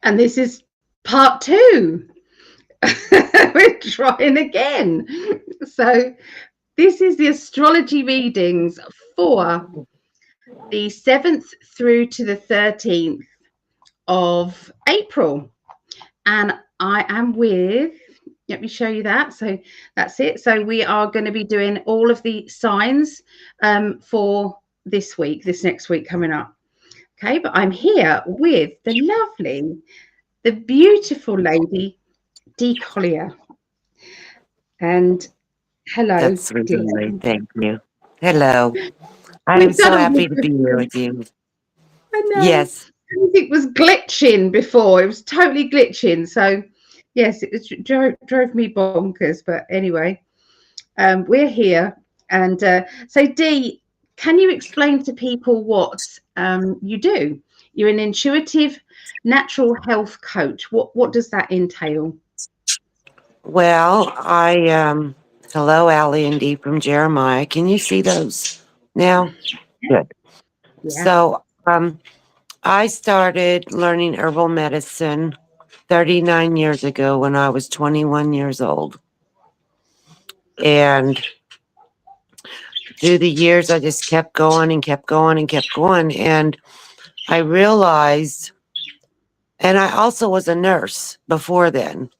And this is part two. We're trying again. So, this is the astrology readings for the 7th through to the 13th of April. And I am with, let me show you that. So, that's it. So, we are going to be doing all of the signs for this week, this next week coming up. Okay, but I'm here with the lovely, the beautiful lady, Dee Collier. And hello, That's really dear. great. Thank you. Hello. I am We've done so all happy this to be here before. with you. I know. Yes. Everything was glitching before. It was totally glitching. So, yes, it drove me bonkers. But anyway, we're here. And so, Dee, can you explain to people what you do? You're an intuitive natural health coach. What does that entail? Well, hello, Allie and Dee from Jeremiah. Can you see those now? Good. Yeah. So, I started learning herbal medicine 39 years ago when I was 21 years old. And through the years, I just kept going and kept going and kept going. And I realized, and I also was a nurse before then.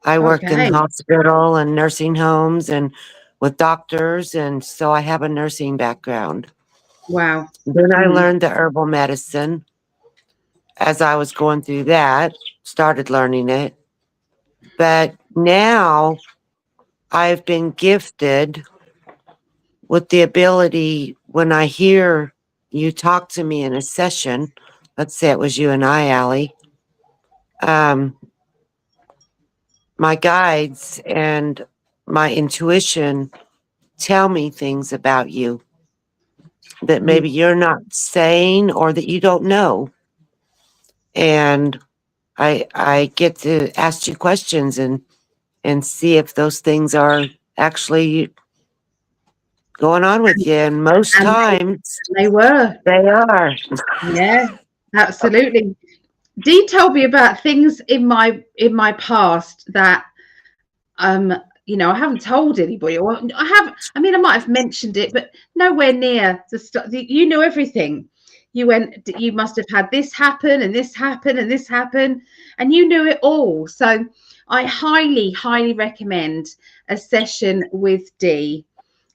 I worked in Okay. hospital and nursing homes and with doctors, and so I have a nursing background. Wow. Then I Mm. learned the herbal medicine as I was going through that, started learning it. But now I've been gifted with the ability when I hear you talk to me in a session, let's say it was you and I, Allie, um, my guides and my intuition tell me things about you that maybe Mm. you're not saying or that you don't know. And I get to ask you questions and see if those things are actually going on with you. And most And times they were. they are. Yeah, absolutely. Dee told me about things in my past that I haven't told anybody, or I have. I mean, I might have mentioned it, but nowhere near the stuff. You know everything. You must have had this happen and this happen and this happen, and you knew it all. So I highly, highly recommend a session with Dee.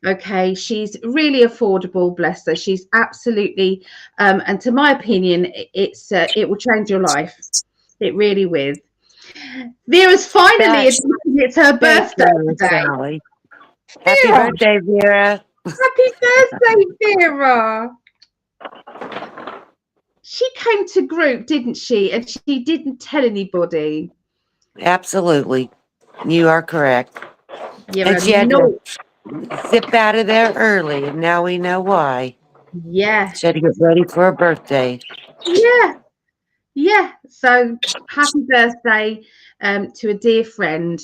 Okay, she's really affordable, bless her. She's absolutely, and to my opinion, it will change your life. It really will. Vera's finally That, admitting it's her thank birthday you, today. Sally. Happy Vera, birthday, Vera. happy birthday, Vera. She came to group, didn't she? And she didn't tell anybody. Absolutely. You are correct. You're And a she had to naught. zip out of there early, and now we know why. Yeah, She had to get ready for her birthday. yeah, yeah. So happy birthday to a dear friend.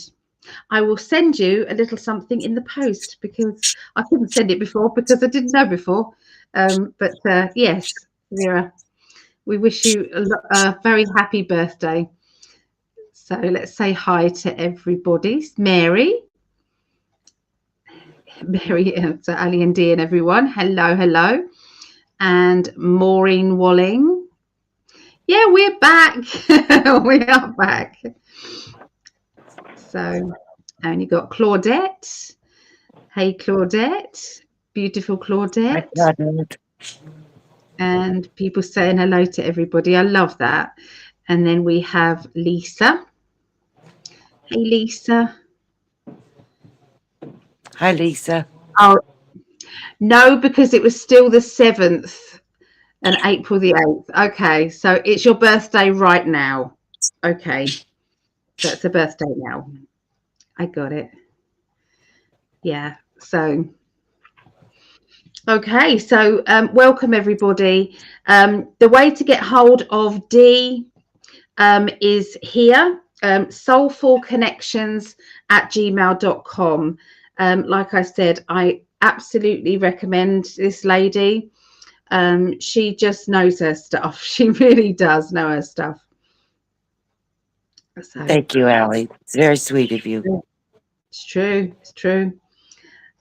I will send you a little something in the post because I couldn't send it before because I didn't know before. But yes, Vera, we wish you a very happy birthday. So let's say hi to everybody. Mary, so Ali and Dee and everyone. Hello, hello. And Maureen Walling. Yeah, we're back. We are back. So only got Claudette. Hey, Claudette. Beautiful I Claudette. got it. And people saying hello to everybody. I love that. And then we have Lisa. Hey, Lisa. Hi, Lisa. Oh, no, because it was still the 7th and April the 8th. Okay, so it's your birthday right now. Okay, so it's a birthday now. I got it. Yeah, so okay, so welcome everybody. The way to get hold of Dee is here, soulfulconnections@gmail.com. Like I said, I absolutely recommend this lady. She just knows her stuff. She really does know her stuff. So Thank you, Allie. It's very sweet of you. it's true. It's true.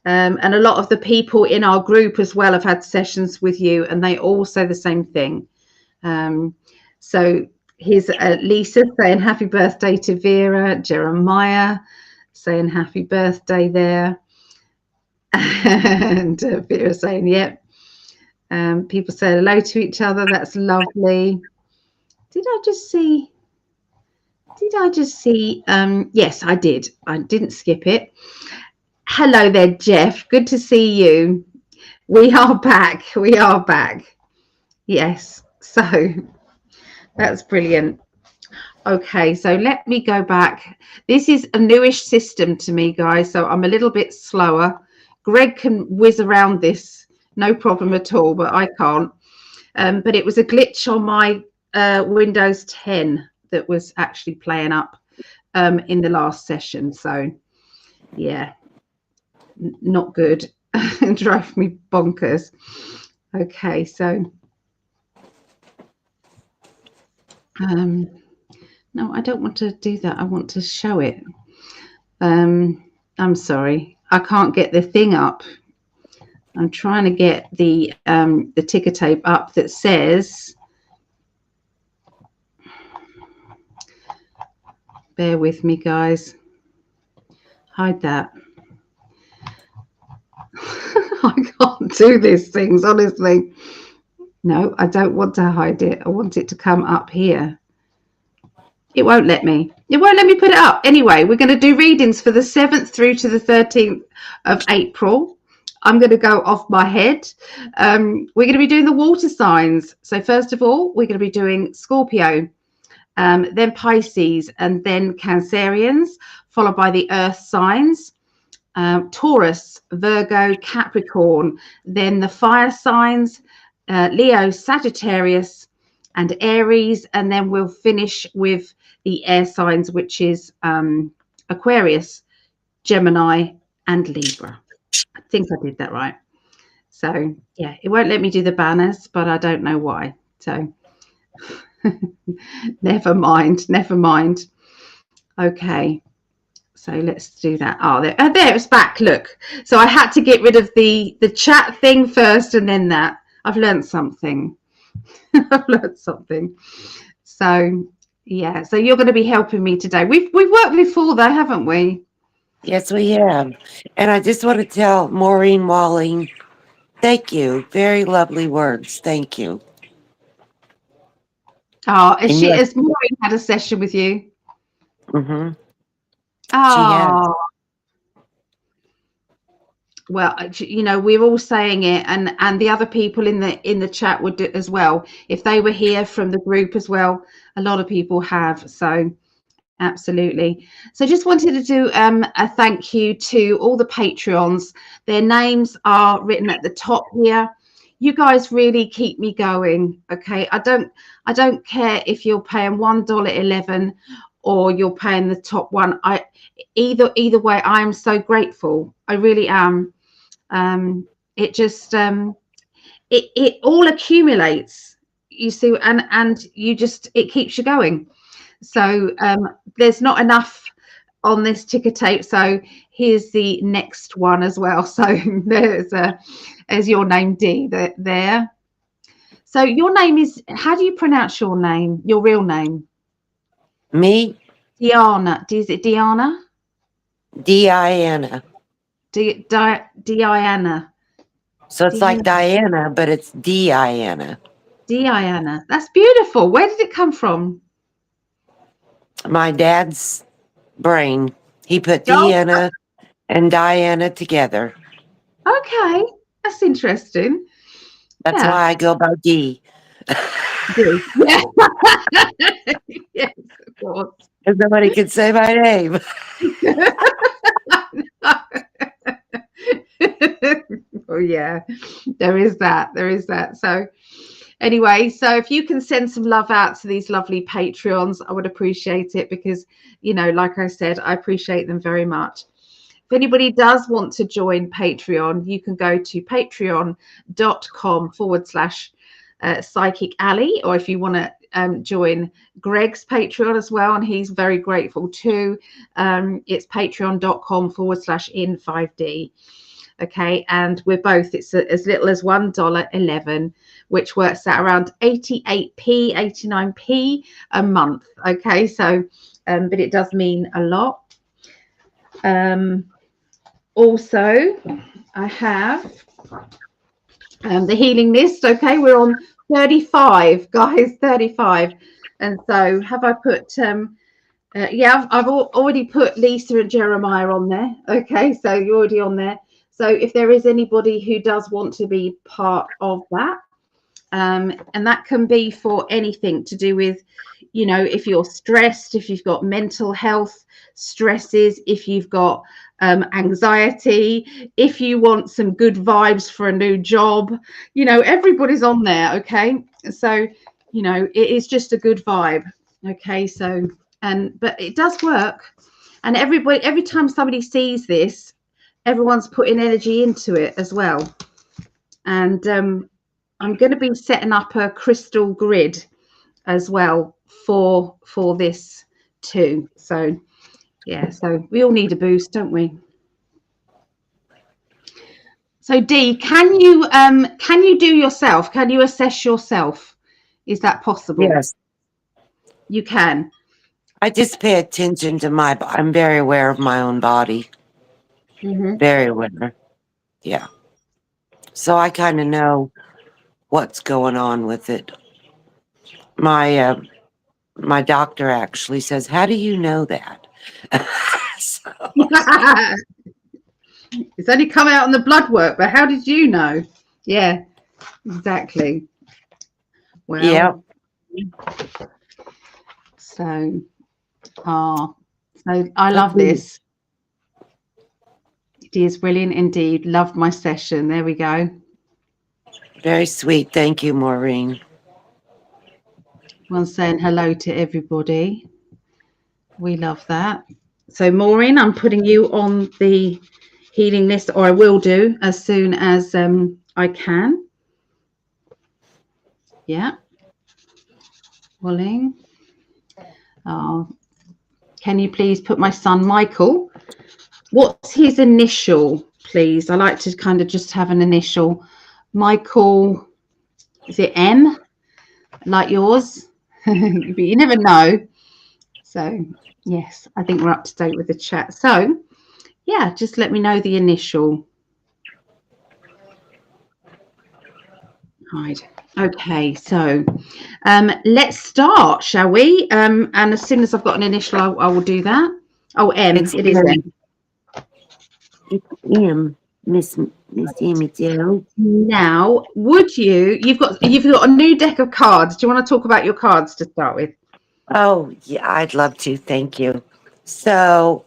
And a lot of the people in our group as well have had sessions with you, and they all say the same thing. So here's Lisa saying happy birthday to Vera, Jeremiah saying happy birthday there, and Vera saying yep. People say hello to each other. That's lovely. Did I just see? Yes, I did. I didn't skip it. Hello there, Jeff. Good to see you. We are back. We are back. Yes. So that's brilliant. Okay, so let me go back. This is a newish system to me, guys, so I'm a little bit slower. Greg can whiz around this, no problem at all, but I can't. But it was a glitch on my Windows 10 that was actually playing up in the last session. So, yeah, not good. It drove me bonkers. Okay, so... no, I don't want to do that. I want to show it. I'm sorry. I can't get the thing up. I'm trying to get the ticker tape up that says... Bear with me, guys. Hide that. I can't do these things, honestly. No, I don't want to hide it. I want it to come up here. It won't let me. It won't let me put it up. Anyway, we're going to do readings for the 7th through to the 13th of April. I'm going to go off my head. We're going to be doing the water signs. So first of all, we're going to be doing Scorpio, then Pisces, and then Cancerians, followed by the earth signs, Taurus, Virgo, Capricorn, then the fire signs, Leo, Sagittarius, and Aries, and then we'll finish with the air signs, which is Aquarius, Gemini, and Libra. I think I did that right. So yeah, it won't let me do the banners, but I don't know why. So never mind. Okay, so let's do that. Oh, there it's back. Look, so I had to get rid of the chat thing first, and then that. I've learned something. I've learned something. So yeah, so you're going to be helping me today. We've worked before though, haven't we? Yes, we have. And I just want to tell Maureen Walling, thank you. Very lovely words. Thank you. Oh, And yes, has Maureen had a session with you? mm-hmm. Oh, She has. Well, you know, we're all saying it, and the other people in the chat would do as well. If they were here from the group as well, a lot of people have. So absolutely. So just wanted to do a thank you to all the Patreons. Their names are written at the top here. You guys really keep me going. Okay, I don't care if you're paying $1.11 or you're paying the top one. Either way, I am so grateful. I really am. It just it all accumulates, you see, and you just, it keeps you going. So there's not enough on this ticker tape, so here's the next one as well. So there's your name, D, there. So your name is, how do you pronounce your name, your real name? Me? Diana. Is it Diana? Diana. Diana. So it's like Diana, but it's Diana. Diana. That's beautiful. Where did it come from? My dad's brain. He put Diana and Diana together. Okay, that's interesting. That's why I go by D. Yeah. Yes, of course. Because nobody can say my name. Oh yeah, there is that. So anyway, so if you can send some love out to these lovely Patreons, I would appreciate it, because, you know, like I said, I appreciate them very much. If anybody does want to join Patreon, you can go to patreon.com/Psychic Alley, or if you want to join Greg's Patreon as well, and he's very grateful too. It's patreon.com/in5d. Okay, and we're both, it's as little as $1.11, which works out around 88p, 89p a month. Okay, so but it does mean a lot. Also, I have the healing list. Okay, we're on 35, guys, 35. And so have I put yeah, I've already put Lisa and Jeremiah on there. Okay, so you're already on there. So if there is anybody who does want to be part of that, and that can be for anything to do with, you know, if you're stressed, if you've got mental health stresses, if you've got anxiety, if you want some good vibes for a new job, you know, everybody's on there. Okay, so you know, it is just a good vibe. Okay, so but it does work, and everybody, every time somebody sees this, everyone's putting energy into it as well. And I'm going to be setting up a crystal grid as well for this too. So yeah, so we all need a boost, don't we? So Dee, can you do yourself? Can you assess yourself? Is that possible? Yes. You can. I just pay attention to I'm very aware of my own body. Very aware. Yeah. So I kind of know what's going on with it. My my doctor actually says, "How do you know that?" So, it's only come out on the blood work, but how did you know? Yeah, exactly. Well, yeah. So, so I love this. It is brilliant indeed. Loved my session. There we go. Very sweet. Thank you, Maureen. One saying hello to everybody. We love that. So, Maureen, I'm putting you on the healing list, or I will do as soon as I can. Yeah. Walling. Can you please put my son Michael? What's his initial, please? I like to kind of just have an initial. Michael, is it M? Like yours? But you never know. So yes, I think we're up to date with the chat. So yeah, just let me know the initial. Right. Okay, so let's start, shall we? And as soon as I've got an initial, I will do that. Oh, M. It is M. It's M, Miss Amy Jo. Now, would you've got a new deck of cards. Do you want to talk about your cards to start with? Oh, yeah, I'd love to. Thank you. So,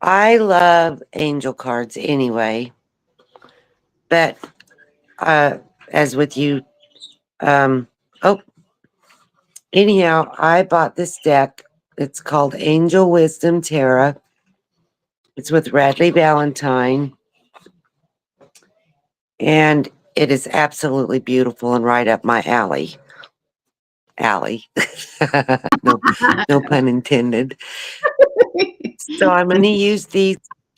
I love angel cards anyway, but as with you, anyhow, I bought this deck. It's called Angel Wisdom Tarot. It's with Radley Valentine, and it is absolutely beautiful and right up my alley. No pun intended. So I'm going to use these.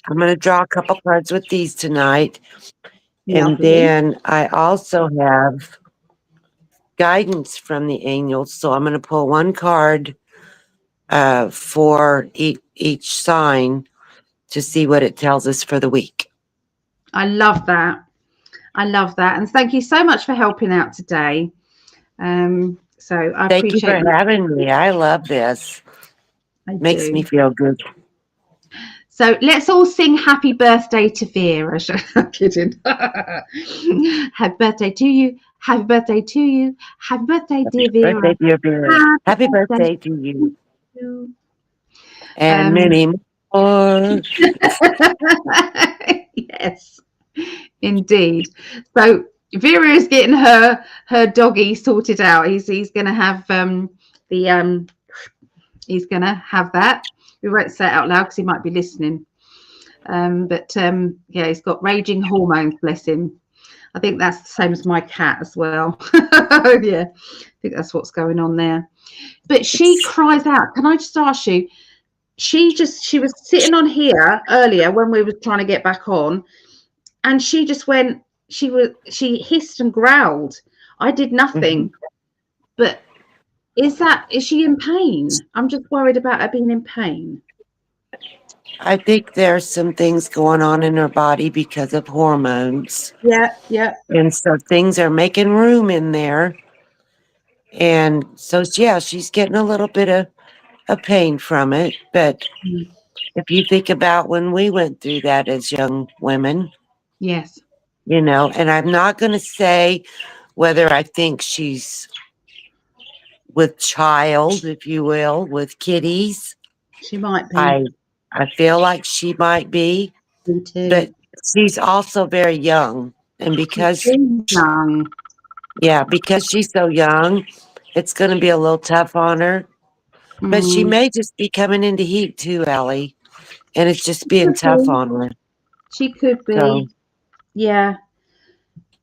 I'm going to draw a couple cards with these tonight. And then I also have guidance from the angels. So I'm going to pull one card for each sign to see what it tells us for the week. I love that. I love that. And thank you so much for helping out today. So I Thank appreciate you for having me. I love this. Makes me feel good. So let's all sing happy birthday to Vera. I'm kidding. Happy birthday to you. Happy birthday to you. Happy birthday, dear Vera. Birthday, dear Vera. Happy birthday to you. And many more. Yes, indeed. So Vera is getting her doggy sorted out. He's going to have he's going to have that. We won't say it out loud because he might be listening. Yeah, he's got raging hormones, bless him. I think that's the same as my cat as well. Yeah, I think that's what's going on there. But she cries out. Can I just ask you? She was sitting on here earlier when we were trying to get back on, and she just went. She hissed and growled. I did Mhm. nothing, but is she in pain? I'm just worried about her being in pain. I think there's some things going on in her body because of hormones. Yeah, yeah. And so things are making room in there. And so, yeah, she's getting a little bit of pain from it. But Mm. if you think about when we went through that as young women, Yes, and I'm not going to say whether I think she's with child, if you will, with kiddies. she might be. I I feel like she might be, Me but too. she's also very young. And She's because too young. Yeah, because she's so young, it's going to be a little tough on her. But she Mm. may just be coming into heat too, Ellie, and it's just She being could tough be. on her. She could So, be. Yeah.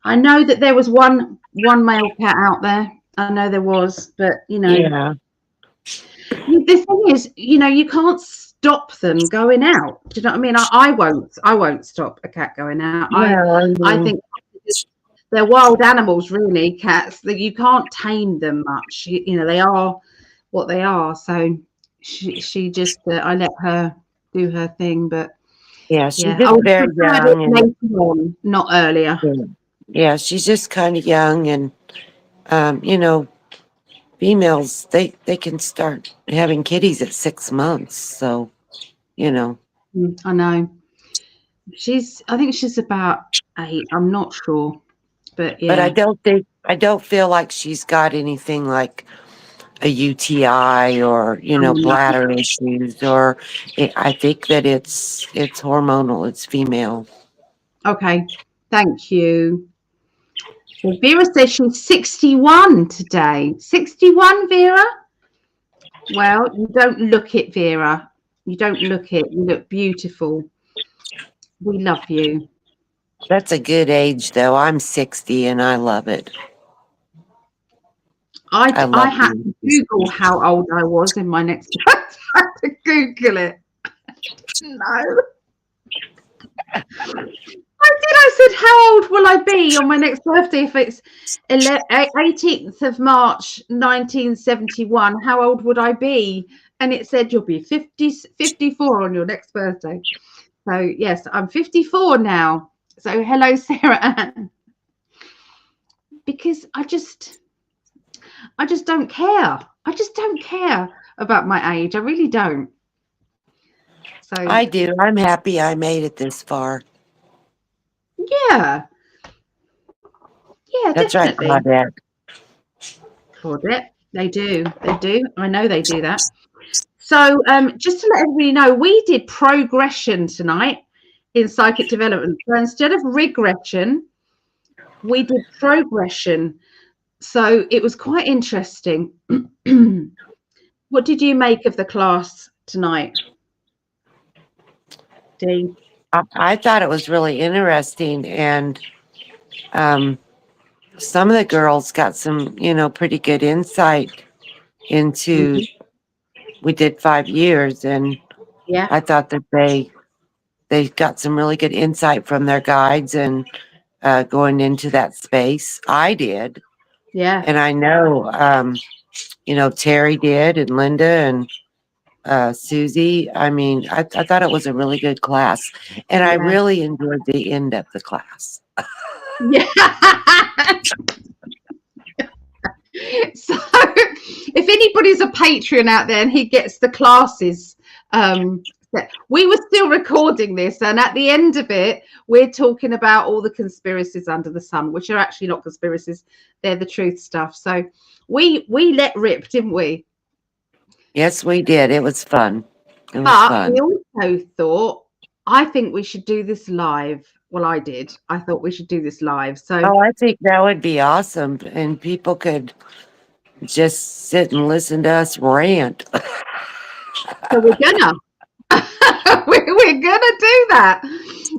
I know that there was one male cat out there. I know there was, but yeah, the thing is, you can't stop them going out. Do you know what I mean? I won't. I won't stop a cat going out. well, I I mean, think they're wild animals, really. Cats that you can't tame them much. They are what they are. So she just I let her do her thing, but yeah, she's yeah, I just would very prefer it young, and later on, not earlier. yeah, yeah, she's just kind of young, and um, you know, females they can start having kitties at 6 months. So, you know, I know. I think she's about 8. I'm not sure, but but yeah. I don't feel like she's got anything like a UTI or Oh, no. bladder issues or I think that it's hormonal. It's female. Okay. Thank you. So Vera says she's 61 today. 61, Vera? Well, you don't look it, Vera. You don't look it. You look beautiful. We love you. That's a good age though. I'm 60 and I love it. I I love had you. to Google how old I was in my next. I had to Google it. No. I said, how old will I be on my next birthday if it's 18th of March 1971? How old would I be? And it said you'll be 54 on your next birthday. So yes, I'm 54 now. So hello, Sarah Ann. Because I just don't care. I just don't care about my age. I really don't. So I do. I'm happy I made it this far. yeah, yeah, That's right, definitely. Claudette. Claudette, they do. They do. I know they do that. So just to let everybody know, we did progression tonight in psychic development. So instead of regression, we did progression. So it was quite interesting. What did you make of the class tonight, Dee? I thought it was really interesting, and um, some of the girls got some, pretty good insight into. Mhm. We did 5 years, and Yeah, I thought that they got some really good insight from their guides and going into that space. I did, yeah, and I know Terry did, and Linda and Susie. I mean, I thought it was a really good class, and I yeah, really enjoyed the end of the class. yeah. So if anybody's a patron out there and he gets the classes, we were still recording this, and at the end of it, we're talking about all the conspiracies under the sun, which are actually not conspiracies; they're the truth stuff. So we let rip, didn't we? Yes, we did. It was fun. It was But we fun. also thought, I think we should do this live. Well, I did. I thought we should do this live. So Oh, I think that would be awesome, and people could just sit and listen to us rant. we're gonna we're gonna do that.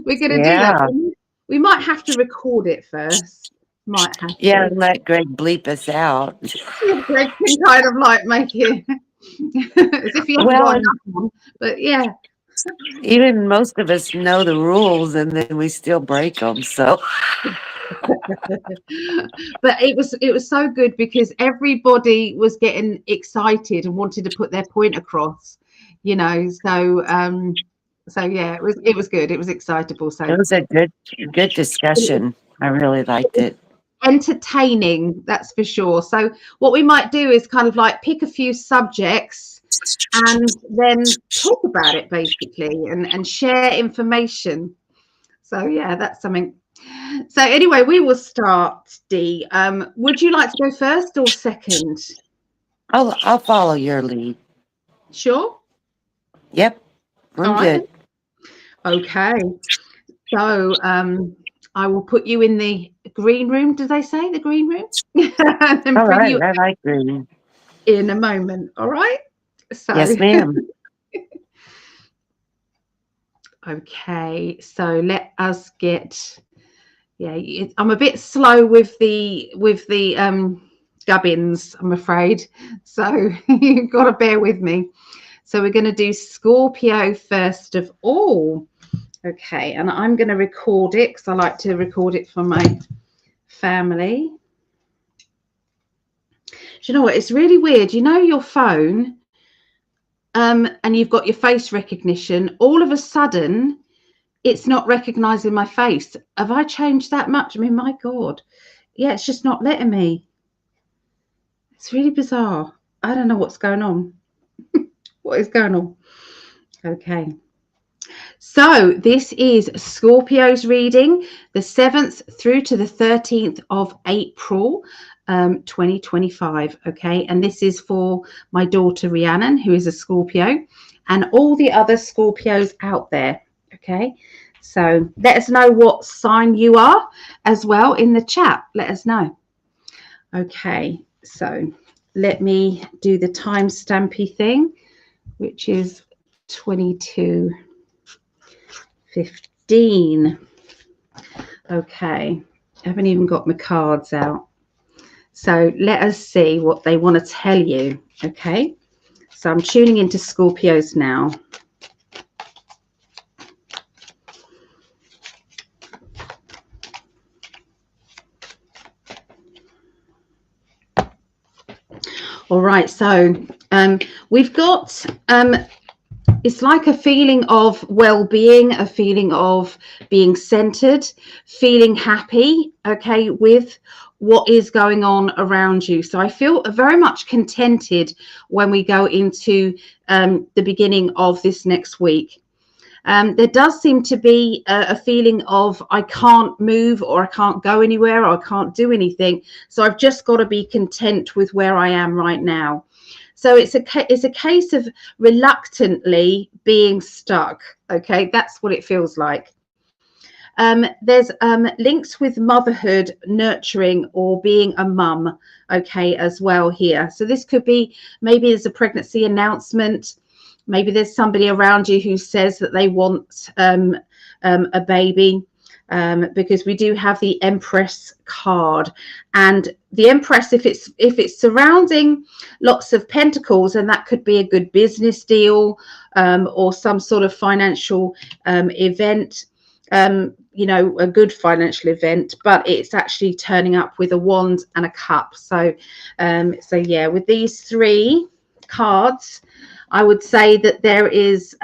We're gonna do that. Yeah. We might have to record it first. Might have Yeah, to. and let Greg bleep us out. Yeah, Greg can kind of like make it as if you haven't Well, got and enough on. But yeah. even most of us know the rules and then we still break them. So, But it was so good because everybody was getting excited and wanted to put their point across, so yeah, it was good. It was excitable. So it was a good discussion. I really liked it. entertaining, that's for sure. So what we might do is kind of like pick a few subjects and then talk about it basically, and share information. So yeah, that's something. So anyway, we will start. Dee, would you like to go first or second? I'll follow your lead. Sure. Yep, All I'm right good. then. Okay. So I will put you in the green room. Did they say the green room? And All bring right, you I like green. in a moment. All right. So Yes, ma'am. okay. So let us get. Yeah, I'm a bit slow with the gubbins, I'm afraid. So you've got to bear with me. So we're going to do Scorpio first of all. Okay, and I'm going to record it because I like to record it for my family. Do you know what? It's really weird. You know your phone, and you've got your face recognition. All of a sudden, it's not recognizing my face. Have I changed that much? I mean, my God. Yeah, it's just not letting me. It's really bizarre. I don't know what's going on. What is going on? Okay. So this is Scorpio's reading, the 7th through to the 13th of April, 2025. Okay. And this is for my daughter, Rhiannon, who is a Scorpio, and all the other Scorpios out there. Okay. So let us know what sign you are as well in the chat. Let us know. Okay. So let me do the time stampy thing, which is 22:15. Okay, I haven't even got my cards out. So let us see what they want to tell you. Okay, so I'm tuning into Scorpios now. All right, so we've got it's like a feeling of well-being, a feeling of being centered, feeling happy, okay, with what is going on around you. So I feel very much contented when we go into the beginning of this next week. There does seem to be a feeling of I can't move, or I can't go anywhere, or I can't do anything. So I've just got to be content with where I am right now. So it's a case of reluctantly being stuck. Okay, that's what it feels like. There's links with motherhood, nurturing, or being a mum. Okay, as well here. So this could be, maybe there's a pregnancy announcement. Maybe there's somebody around you who says that they want a baby. Because we do have the Empress card, and the Empress, if it's surrounding lots of pentacles, and that could be a good business deal, or some sort of financial event, a good financial event, but it's actually turning up with a wand and a cup. So yeah, with these three cards, I would say that there is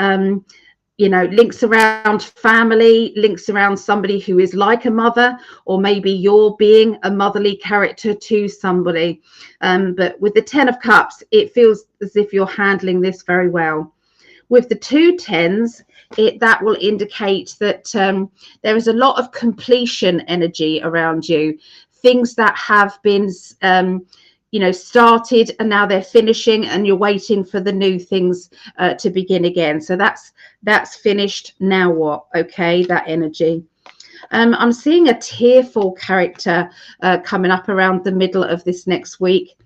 links around family, links around somebody who is like a mother, or maybe you're being a motherly character to somebody. But with the 10 of Cups, it feels as if you're handling this very well. With the 2 10s, that will indicate that there is a lot of completion energy around you. Things that have been started, and now they're finishing, and you're waiting for the new things to begin again. So that's finished. Now what? Okay, that energy. I'm seeing a tearful character coming up around the middle of this next week.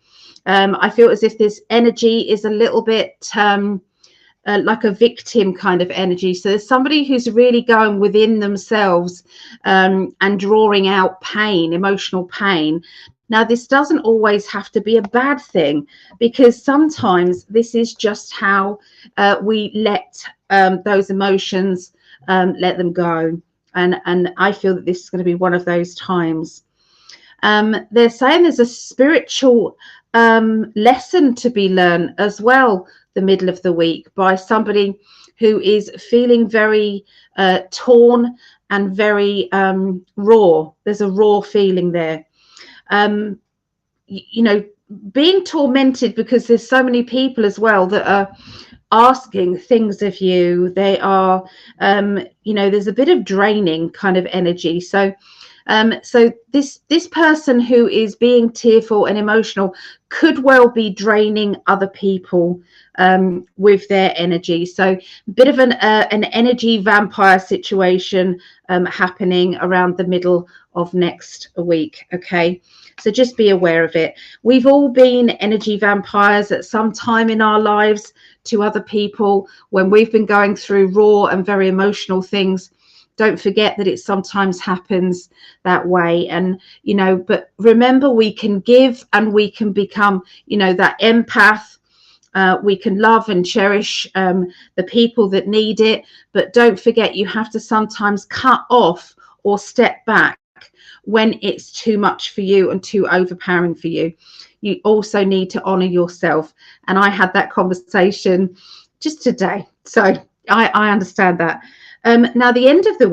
I feel as if this energy is a little bit like a victim kind of energy. So there's somebody who's really going within themselves and drawing out pain, emotional pain. Now, this doesn't always have to be a bad thing, because sometimes this is just how we let those emotions let them go. And I feel that this is going to be one of those times. They're saying there's a spiritual lesson to be learned as well, the middle of the week, by somebody who is feeling very torn and very raw. There's a raw feeling there. You know, being tormented because there's so many people as well that are asking things of you. They are, you know, there's a bit of draining kind of energy. So so this person who is being tearful and emotional could well be draining other people with their energy. So a bit of an energy vampire situation happening around the middle of next week. Okay, so just be aware of it. We've all been energy vampires at some time in our lives to other people when we've been going through raw and very emotional things. Don't forget that it sometimes happens that way. And, you know, but remember, we can give and we can become, you know, that empath. We can love and cherish the people that need it. But don't forget, you have to sometimes cut off or step back when it's too much for you and too overpowering for you. You also need to honor yourself. And I had that conversation just today. So I understand that. Now, the end of the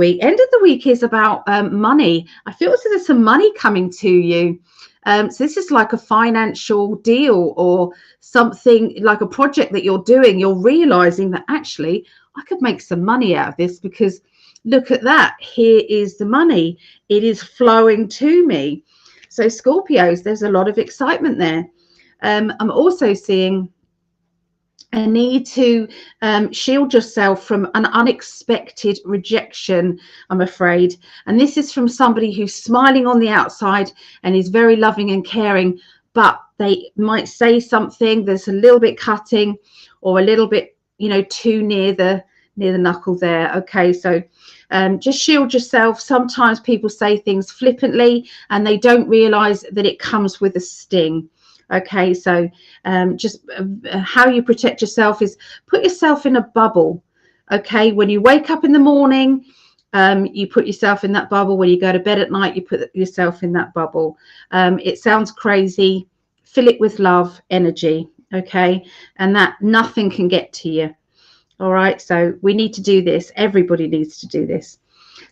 week is about money. I feel as if there's some money coming to you. So this is like a financial deal or something like a project that you're doing. You're realizing that actually I could make some money out of this, because look at that. Here is the money. It is flowing to me. So Scorpios, there's a lot of excitement there. I'm also seeing a need to shield yourself from an unexpected rejection, I'm afraid. And this is from somebody who's smiling on the outside and is very loving and caring, but they might say something that's a little bit cutting or a little bit, you know, too near the knuckle there. Okay, so just shield yourself. Sometimes people say things flippantly and they don't realize that it comes with a sting. Okay, so just how you protect yourself is put yourself in a bubble. Okay, when you wake up in the morning, you put yourself in that bubble. When you go to bed at night, you put yourself in that bubble. It sounds crazy. Fill it with love, energy. Okay, and that nothing can get to you. All right, so we need to do this. Everybody needs to do this.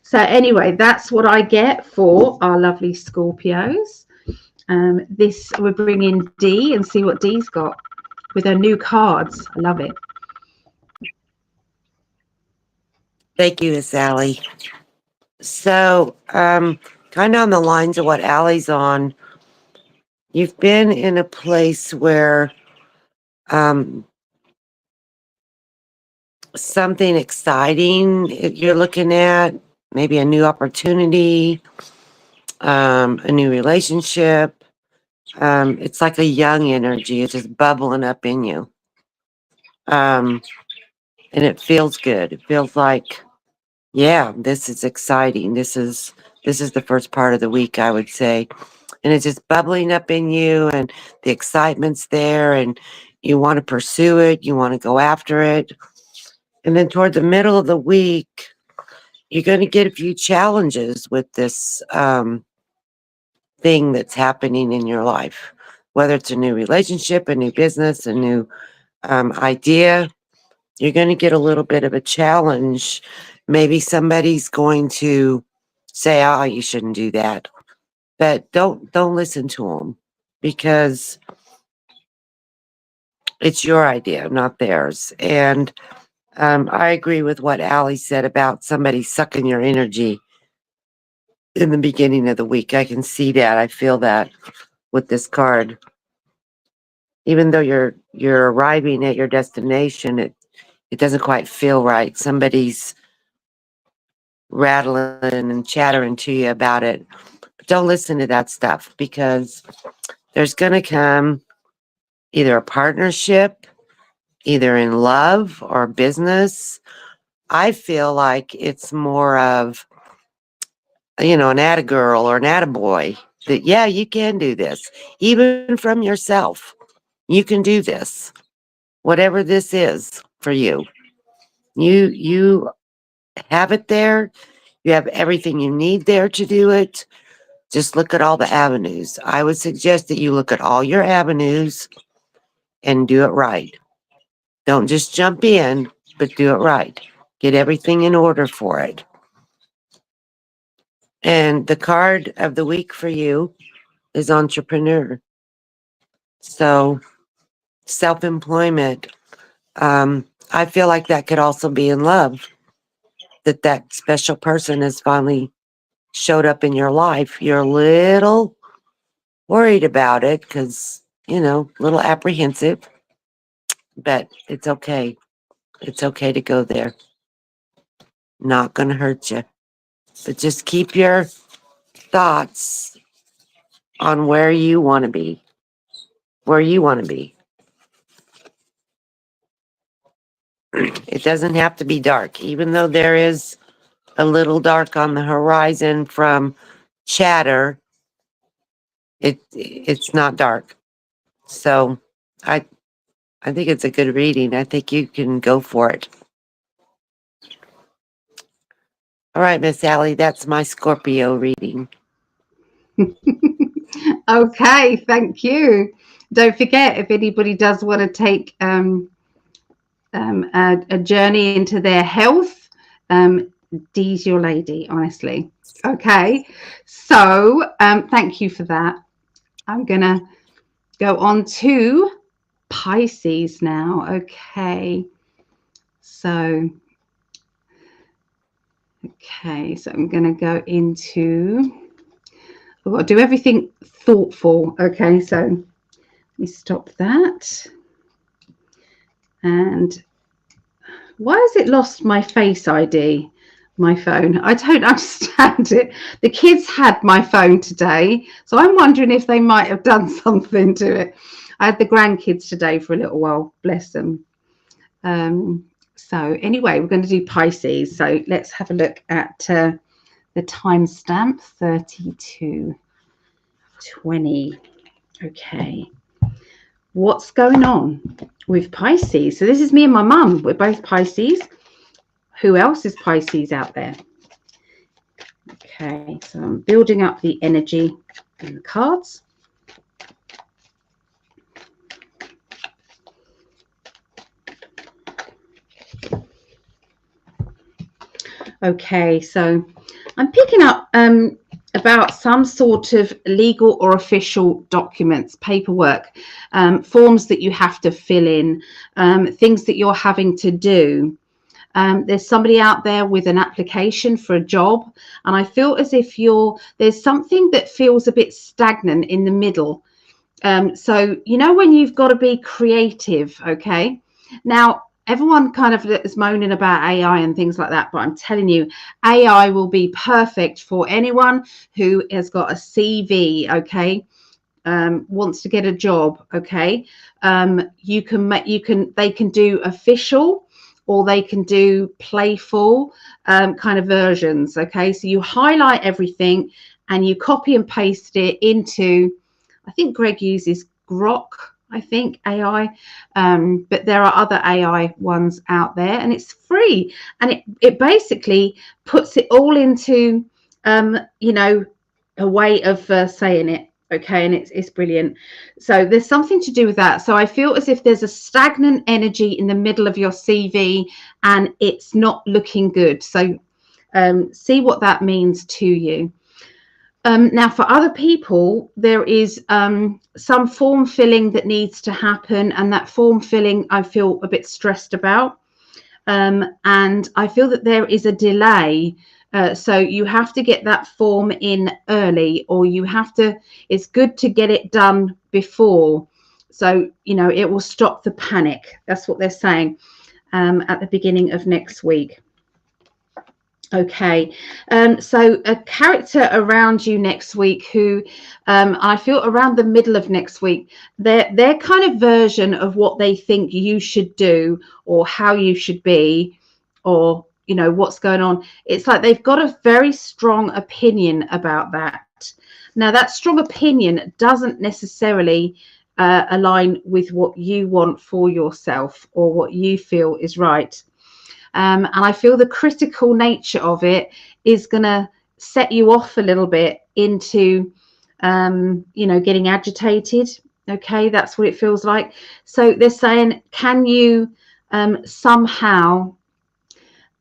So anyway, that's what I get for our lovely Scorpios. This we'll bring in D and see what D's got with her new cards. I love it. Thank you, Miss Allie. So, kind of on the lines of what Allie's on, you've been in a place where something exciting you're looking at, maybe a new opportunity, a new relationship. It's like a young energy. It's just bubbling up in you. And it feels good. It feels like, yeah, this is exciting. This is the first part of the week, I would say. And it's just bubbling up in you and the excitement's there and you want to pursue it. You want to go after it. And then toward the middle of the week, you're going to get a few challenges with this thing that's happening in your life, whether it's a new relationship, a new business, a new idea. You're going to get a little bit of a challenge. Maybe somebody's going to say, "Oh, you shouldn't do that," but don't listen to them, because it's your idea, not theirs. And I agree with what Allie said about somebody sucking your energy in the beginning of the week. I can see that. I feel that with this card. Even though you're arriving at your destination, it doesn't quite feel right. Somebody's rattling and chattering to you about it. But don't listen to that stuff, because there's going to come either a partnership, either in love or business. I feel like it's more of, an attagirl or an attaboy that, yeah, you can do this, even from yourself. You can do this, whatever this is for you. You have it there. You have everything you need there to do it. Just look at all the avenues. I would suggest that you look at all your avenues and do it right. Don't just jump in, but do it right. Get everything in order for it. And the card of the week for you is entrepreneur. So self-employment. I feel like that could also be in love, that special person has finally showed up in your life. You're a little worried about it because, a little apprehensive, but it's okay. It's okay to go there. Not going to hurt you. But just keep your thoughts on where you want to be. Where you want to be. It doesn't have to be dark, even though there is a little dark on the horizon from chatter. It's not dark. So I I think it's a good reading. I think you can go for it. All right, Miss Allie, that's my Scorpio reading. Okay, thank you. Don't forget, if anybody does want to take a journey into their health, Dee's your lady, honestly. Okay, so thank you for that. I'm going to go on to Pisces now. Okay, so I'm going to go into, I've got to do everything thoughtful. Okay, so let me stop that. And why has it lost my Face ID, my phone? I don't understand it. The kids had my phone today, so I'm wondering if they might have done something to it. I had the grandkids today for a little while, bless them. So anyway, we're going to do Pisces. So let's have a look at the timestamp 32:20. Okay. What's going on with Pisces? So this is me and my mum. We're both Pisces. Who else is Pisces out there? Okay, so I'm building up the energy in the cards. Okay, so I'm picking up about some sort of legal or official documents, paperwork, forms that you have to fill in, things that you're having to do. There's somebody out there with an application for a job, and I feel as if there's something that feels a bit stagnant in the middle. So, when you've got to be creative, okay? Now, everyone kind of is moaning about AI and things like that, but I'm telling you, AI will be perfect for anyone who has got a CV, okay? Wants to get a job, okay? They can do official, or they can do playful kind of versions, okay? So you highlight everything and you copy and paste it into, I think Greg uses Grok, I think, AI, but there are other AI ones out there, and it's free, and it basically puts it all into a way of saying it, okay, and it's brilliant. So there's something to do with that. So I feel as if there's a stagnant energy in the middle of your CV and it's not looking good. So see what that means to you. Now, for other people, there is some form filling that needs to happen, and that form filling I feel a bit stressed about. And I feel that there is a delay. So you have to get that form in early, or it's good to get it done before. So, it will stop the panic. That's what they're saying at the beginning of next week. Okay, so a character around you next week who I feel around the middle of next week, their kind of version of what they think you should do or how you should be, or what's going on. It's like they've got a very strong opinion about that. Now, that strong opinion doesn't necessarily align with what you want for yourself or what you feel is right. And I feel the critical nature of it is going to set you off a little bit into, getting agitated. Okay, that's what it feels like. So they're saying, can you somehow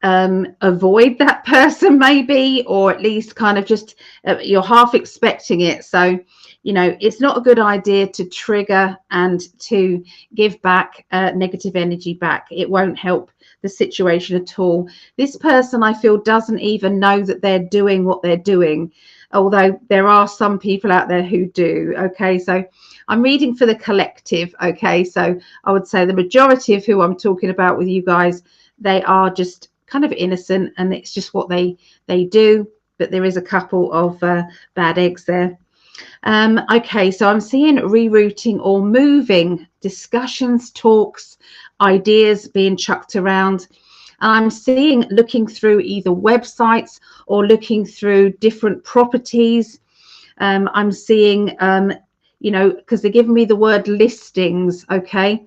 avoid that person maybe, or at least kind of just you're half expecting it. So it's not a good idea to trigger and to give back negative energy back. It won't help the situation at all. This person, I feel, doesn't even know that they're doing what they're doing, although there are some people out there who do. Okay, so I'm reading for the collective. Okay, so I would say the majority of who I'm talking about with you guys, they are just kind of innocent and it's just what they do, but there is a couple of bad eggs there. Okay, so I'm seeing rerouting or moving, discussions, talks, ideas being chucked around. I'm seeing looking through either websites or looking through different properties. I'm seeing because they're giving me the word listings. Okay,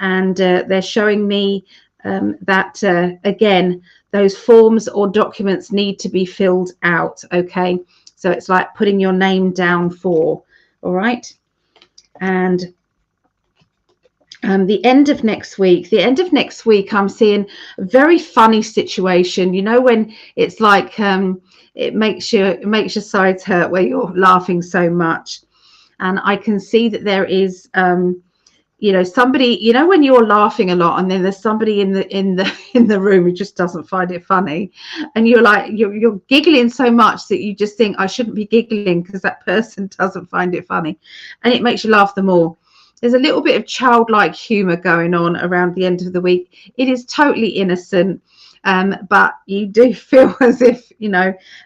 and they're showing me that again, those forms or documents need to be filled out. Okay, so it's like putting your name down for, all right. And the end of next week, I'm seeing a very funny situation. When it's like it makes your sides hurt where you're laughing so much. And I can see that there is somebody, when you're laughing a lot and then there's somebody in the room who just doesn't find it funny, and you're giggling so much that you just think, I shouldn't be giggling because that person doesn't find it funny, and it makes you laugh the more. There's a little bit of childlike humor going on around the end of the week. It is totally innocent, but you do feel as if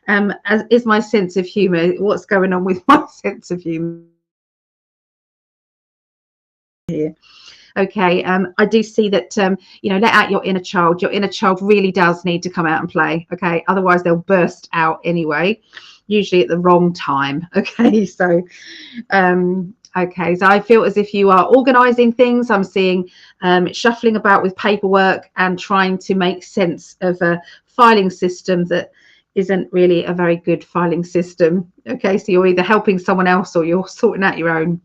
as is my sense of humor, what's going on with my sense of humor here. Okay, I do see that let out your inner child. Your inner child really does need to come out and play. Okay, otherwise they'll burst out anyway, usually at the wrong time. Okay, so I feel as if you are organizing things. I'm seeing shuffling about with paperwork and trying to make sense of a filing system that isn't really a very good filing system. Okay, so you're either helping someone else or you're sorting out your own.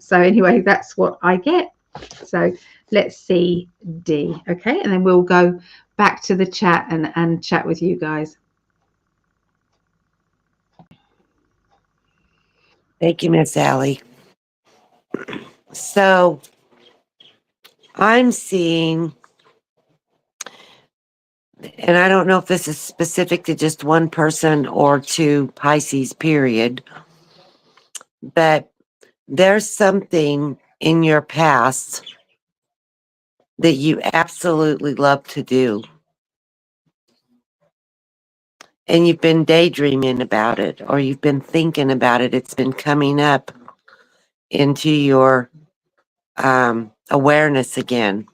So anyway, that's what I get. So let's see D. Okay, and then we'll go back to the chat and chat with you guys. Thank you, Miss Allie. So I'm seeing, and I don't know if this is specific to just one person or to Pisces, period, but there's something in your past that you absolutely love to do. And you've been daydreaming about it, or you've been thinking about it. It's been coming up into your awareness again.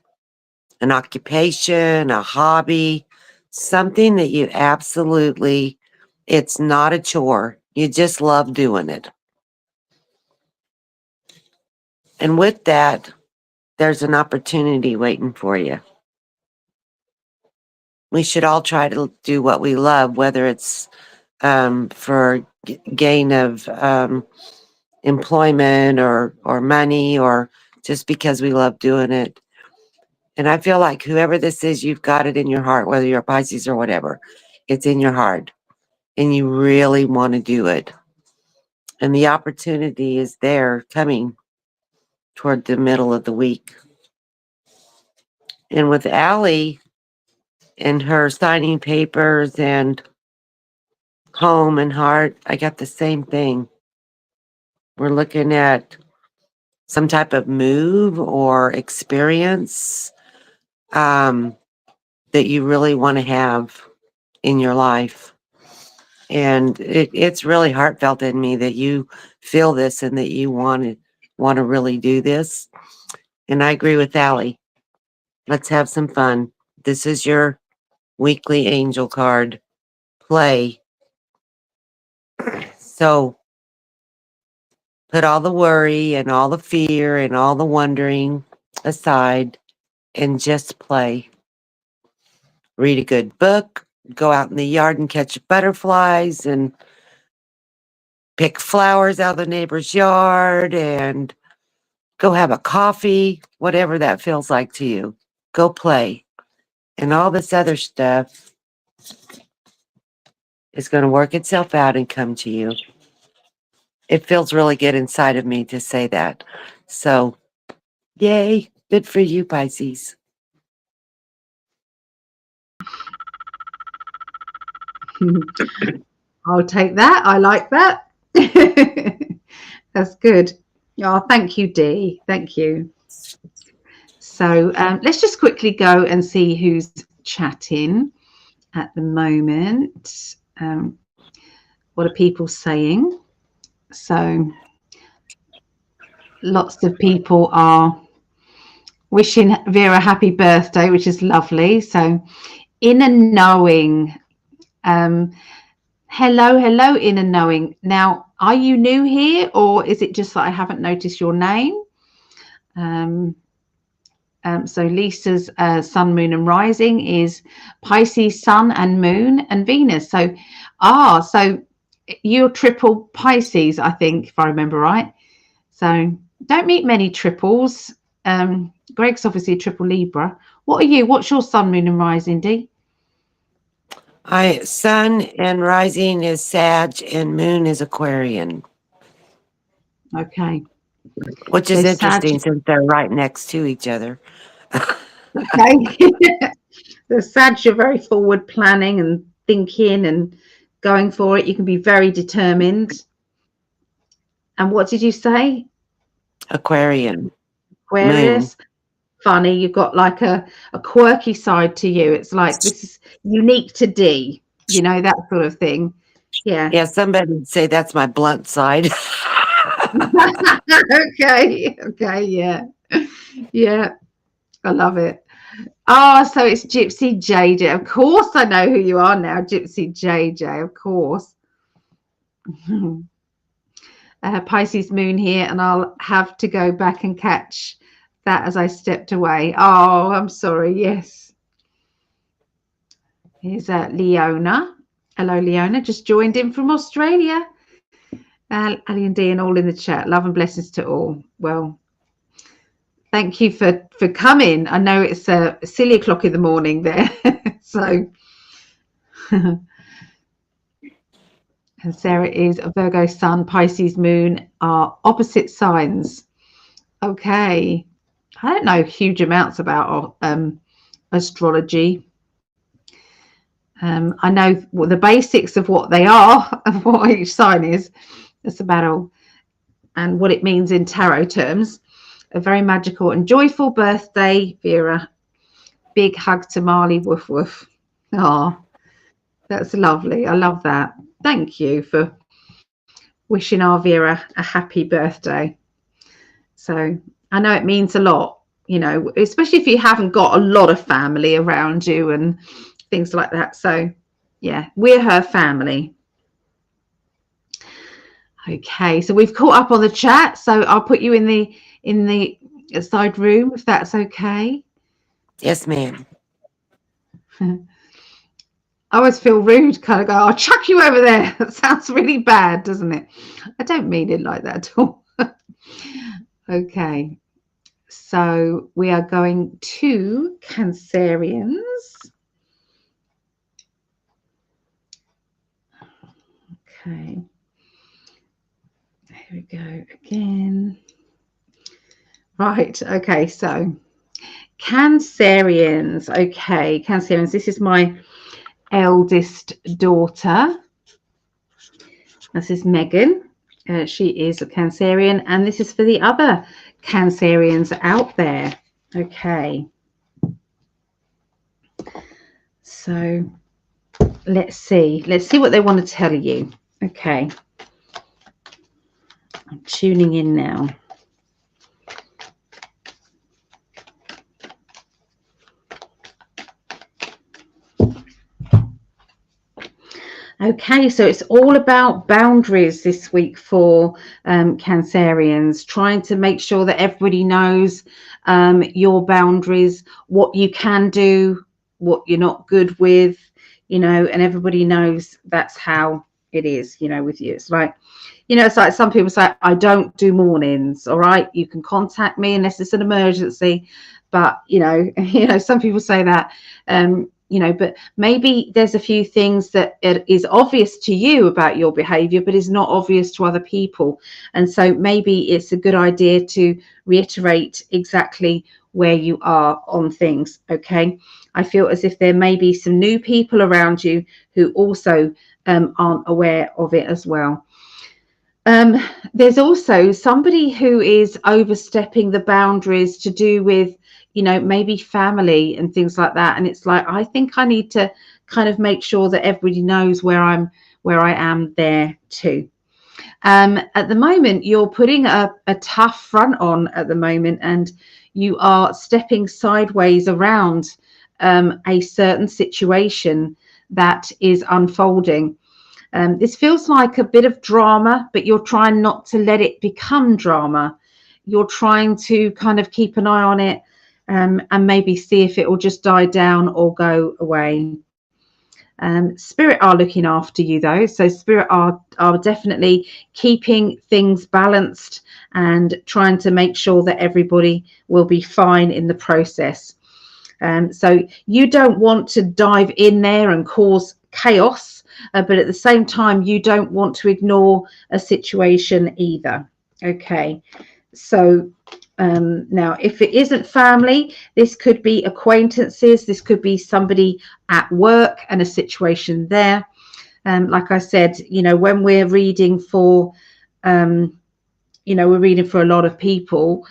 An occupation, a hobby, something that you absolutely, it's not a chore. You just love doing it. And with that, there's an opportunity waiting for you. We should all try to do what we love, whether it's for gain of employment or money, or just because we love doing it. And I feel like whoever this is, you've got it in your heart, whether you're a Pisces or whatever, it's in your heart and you really want to do it. And the opportunity is there coming toward the middle of the week. And with Allie and her signing papers and home and heart, I got the same thing. We're looking at some type of move or experience that you really want to have. in your life. And it's really heartfelt in me that you feel this and that you want to really do this. And I agree with Allie. Let's have some fun. This is your weekly angel card. Play. So put all the worry and all the fear and all the wondering aside and just play. Read a good book, go out in the yard and catch butterflies and pick flowers out of the neighbor's yard and go have a coffee, whatever that feels like to you. Go play. And all this other stuff is going to work itself out and come to you. It feels really good inside of me to say that. So, yay. Good for you, Pisces. I'll take that. I like that. That's good. Oh, thank you, Dee. Thank you. So let's just quickly go and see who's chatting at the moment. What are people saying? So lots of people are wishing Vera happy birthday, which is lovely. So inner knowing. Hello, inner knowing. Now, are you new here, or is it just that I haven't noticed your name? So Lisa's sun, moon, and rising is Pisces, sun, and moon, and Venus. So, so you're triple Pisces, I think, if I remember right. So don't meet many triples. Greg's obviously a triple Libra. What are you? What's your sun, moon, and rising, Dee? Sun and rising is Sag and moon is Aquarian. Okay. Which is interesting since they're right next to each other. Okay. The Sag, you're very forward planning and thinking and going for it. You can be very determined. And what did you say? Aquarian. Aquarius. Moon. Funny, you've got like a quirky side to you. It's like this is unique to Dee, you know, that sort of thing. Yeah. Yeah, somebody would say that's my blunt side. Okay, yeah. Yeah, I love it. Oh, so it's Gypsy JJ. Of course I know who you are now, Gypsy JJ, of course. Pisces moon here, and I'll have to go back and catch that as I stepped away. Oh, I'm sorry. Yes. Here's Leona. Hello, Leona. Just joined in from Australia. Ali and Dee and all in the chat. Love and blessings to all. Well, thank you for coming. I know it's a silly o'clock in the morning there. So, and Sarah is a Virgo sun, Pisces moon are opposite signs. Okay. I don't know huge amounts about astrology. I know the basics of what they are, of what each sign is. That's about all. And what it means in tarot terms. A very magical and joyful birthday, Vera. Big hug to Marley. Woof, woof. Oh, that's lovely. I love that. Thank you for wishing our Vera a happy birthday. So I know it means a lot, you know, especially if you haven't got a lot of family around you and things like that. So yeah, we're her family. Okay, so we've caught up on the chat, so I'll put you in the side room if that's okay. Yes, ma'am. I always feel rude, kind of go, I'll chuck you over there. That sounds really bad, doesn't it? I don't mean it like that at all. Okay, so we are going to Cancerians. Okay. Here we go again. Right. Okay. So Cancerians. Okay. Cancerians. This is my eldest daughter. This is Megan. She is a Cancerian. And this is for the other Cancerians out there. Okay. So Let's see. Let's see what they want to tell you. Okay. I'm tuning in now. Okay, so it's all about boundaries this week for Cancerians, trying to make sure that everybody knows your boundaries, what you can do, what you're not good with, and everybody knows that's how it is, with you. It's like, it's like some people say, I don't do mornings, all right? You can contact me unless it's an emergency. But, some people say that. But maybe there's a few things that it is obvious to you about your behavior, but is not obvious to other people. And so maybe it's a good idea to reiterate exactly where you are on things. Okay. I feel as if there may be some new people around you who also aren't aware of it as well. There's also somebody who is overstepping the boundaries to do with, maybe family and things like that. And it's like, I think I need to kind of make sure that everybody knows where I am there too. At the moment, you're putting a tough front on at the moment, and you are stepping sideways around a certain situation that is unfolding. This feels like a bit of drama, but you're trying not to let it become drama. You're trying to kind of keep an eye on it and maybe see if it will just die down or go away. Spirit are looking after you, though. So Spirit are definitely keeping things balanced and trying to make sure that everybody will be fine in the process. So you don't want to dive in there and cause chaos. But at the same time, you don't want to ignore a situation either. Okay, so now if it isn't family, this could be acquaintances, this could be somebody at work and a situation there. Like I said, when we're reading for we're reading for a lot of people,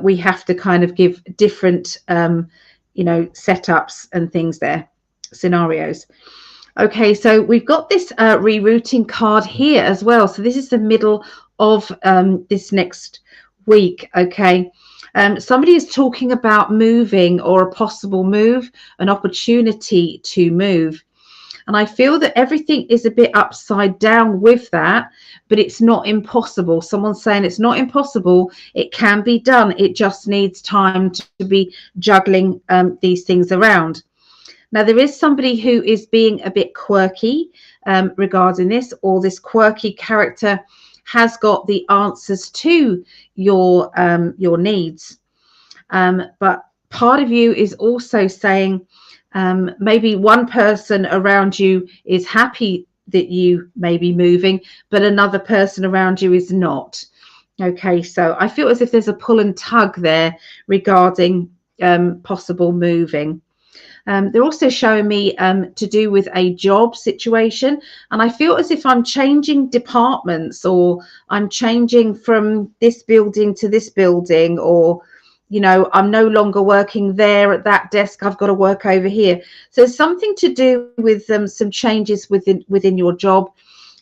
we have to kind of give different setups and things there, scenarios. Okay, so we've got this rerouting card here as well. So this is the middle of this next week. Okay, somebody is talking about moving or a possible move, an opportunity to move. And I feel that everything is a bit upside down with that, but it's not impossible. Someone's saying it's not impossible. It can be done. It just needs time to be juggling these things around. Now, there is somebody who is being a bit quirky regarding this, or this quirky character has got the answers to your needs. But part of you is also saying maybe one person around you is happy that you may be moving, but another person around you is not. Okay, so I feel as if there's a pull and tug there regarding possible moving. They're also showing me to do with a job situation, and I feel as if I'm changing departments, or I'm changing from this building to this building, or I'm no longer working there at that desk. I've got to work over here. So something to do with some changes within your job,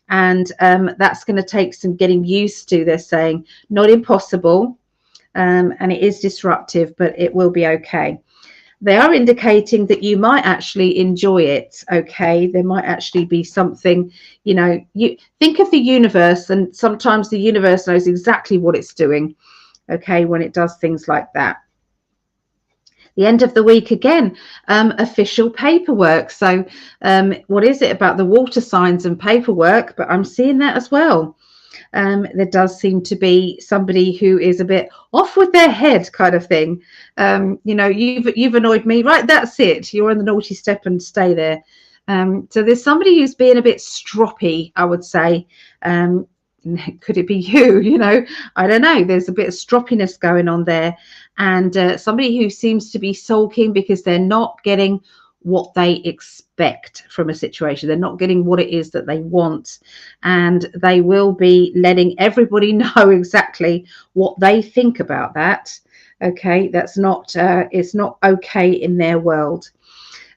and that's going to take some getting used to. They're saying not impossible, and it is disruptive, but it will be okay. They are indicating that you might actually enjoy it. Okay, there might actually be something, you think of the universe, and sometimes the universe knows exactly what it's doing, okay, when it does things like that. The end of the week again, official paperwork. So what is it about the water signs and paperwork? But I'm seeing that as well. There does seem to be somebody who is a bit off with their head, kind of thing. You've annoyed me, right? That's it. You're on the naughty step and stay there. So there's somebody who's being a bit stroppy, I would say. Could it be you? I don't know. There's a bit of stroppiness going on there, and somebody who seems to be sulking because they're not getting what they expect from a situation. They're not getting what it is that they want, and they will be letting everybody know exactly what they think about that. Okay, that's not it's not okay in their world.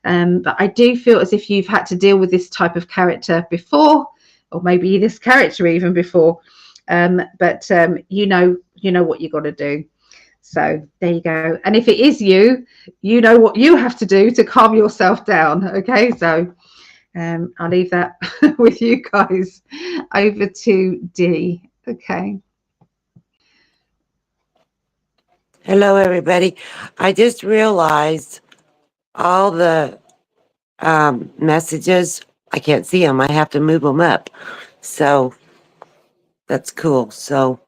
But I do feel as if you've had to deal with this type of character before, or maybe this character even before. But you know what you got to do. So there you go. And if it is you, you know what you have to do to calm yourself down. Okay, so I'll leave that with you guys. Over to D. Okay. Hello, everybody. I just realized all the messages. I can't see them. I have to move them up. So that's cool. So,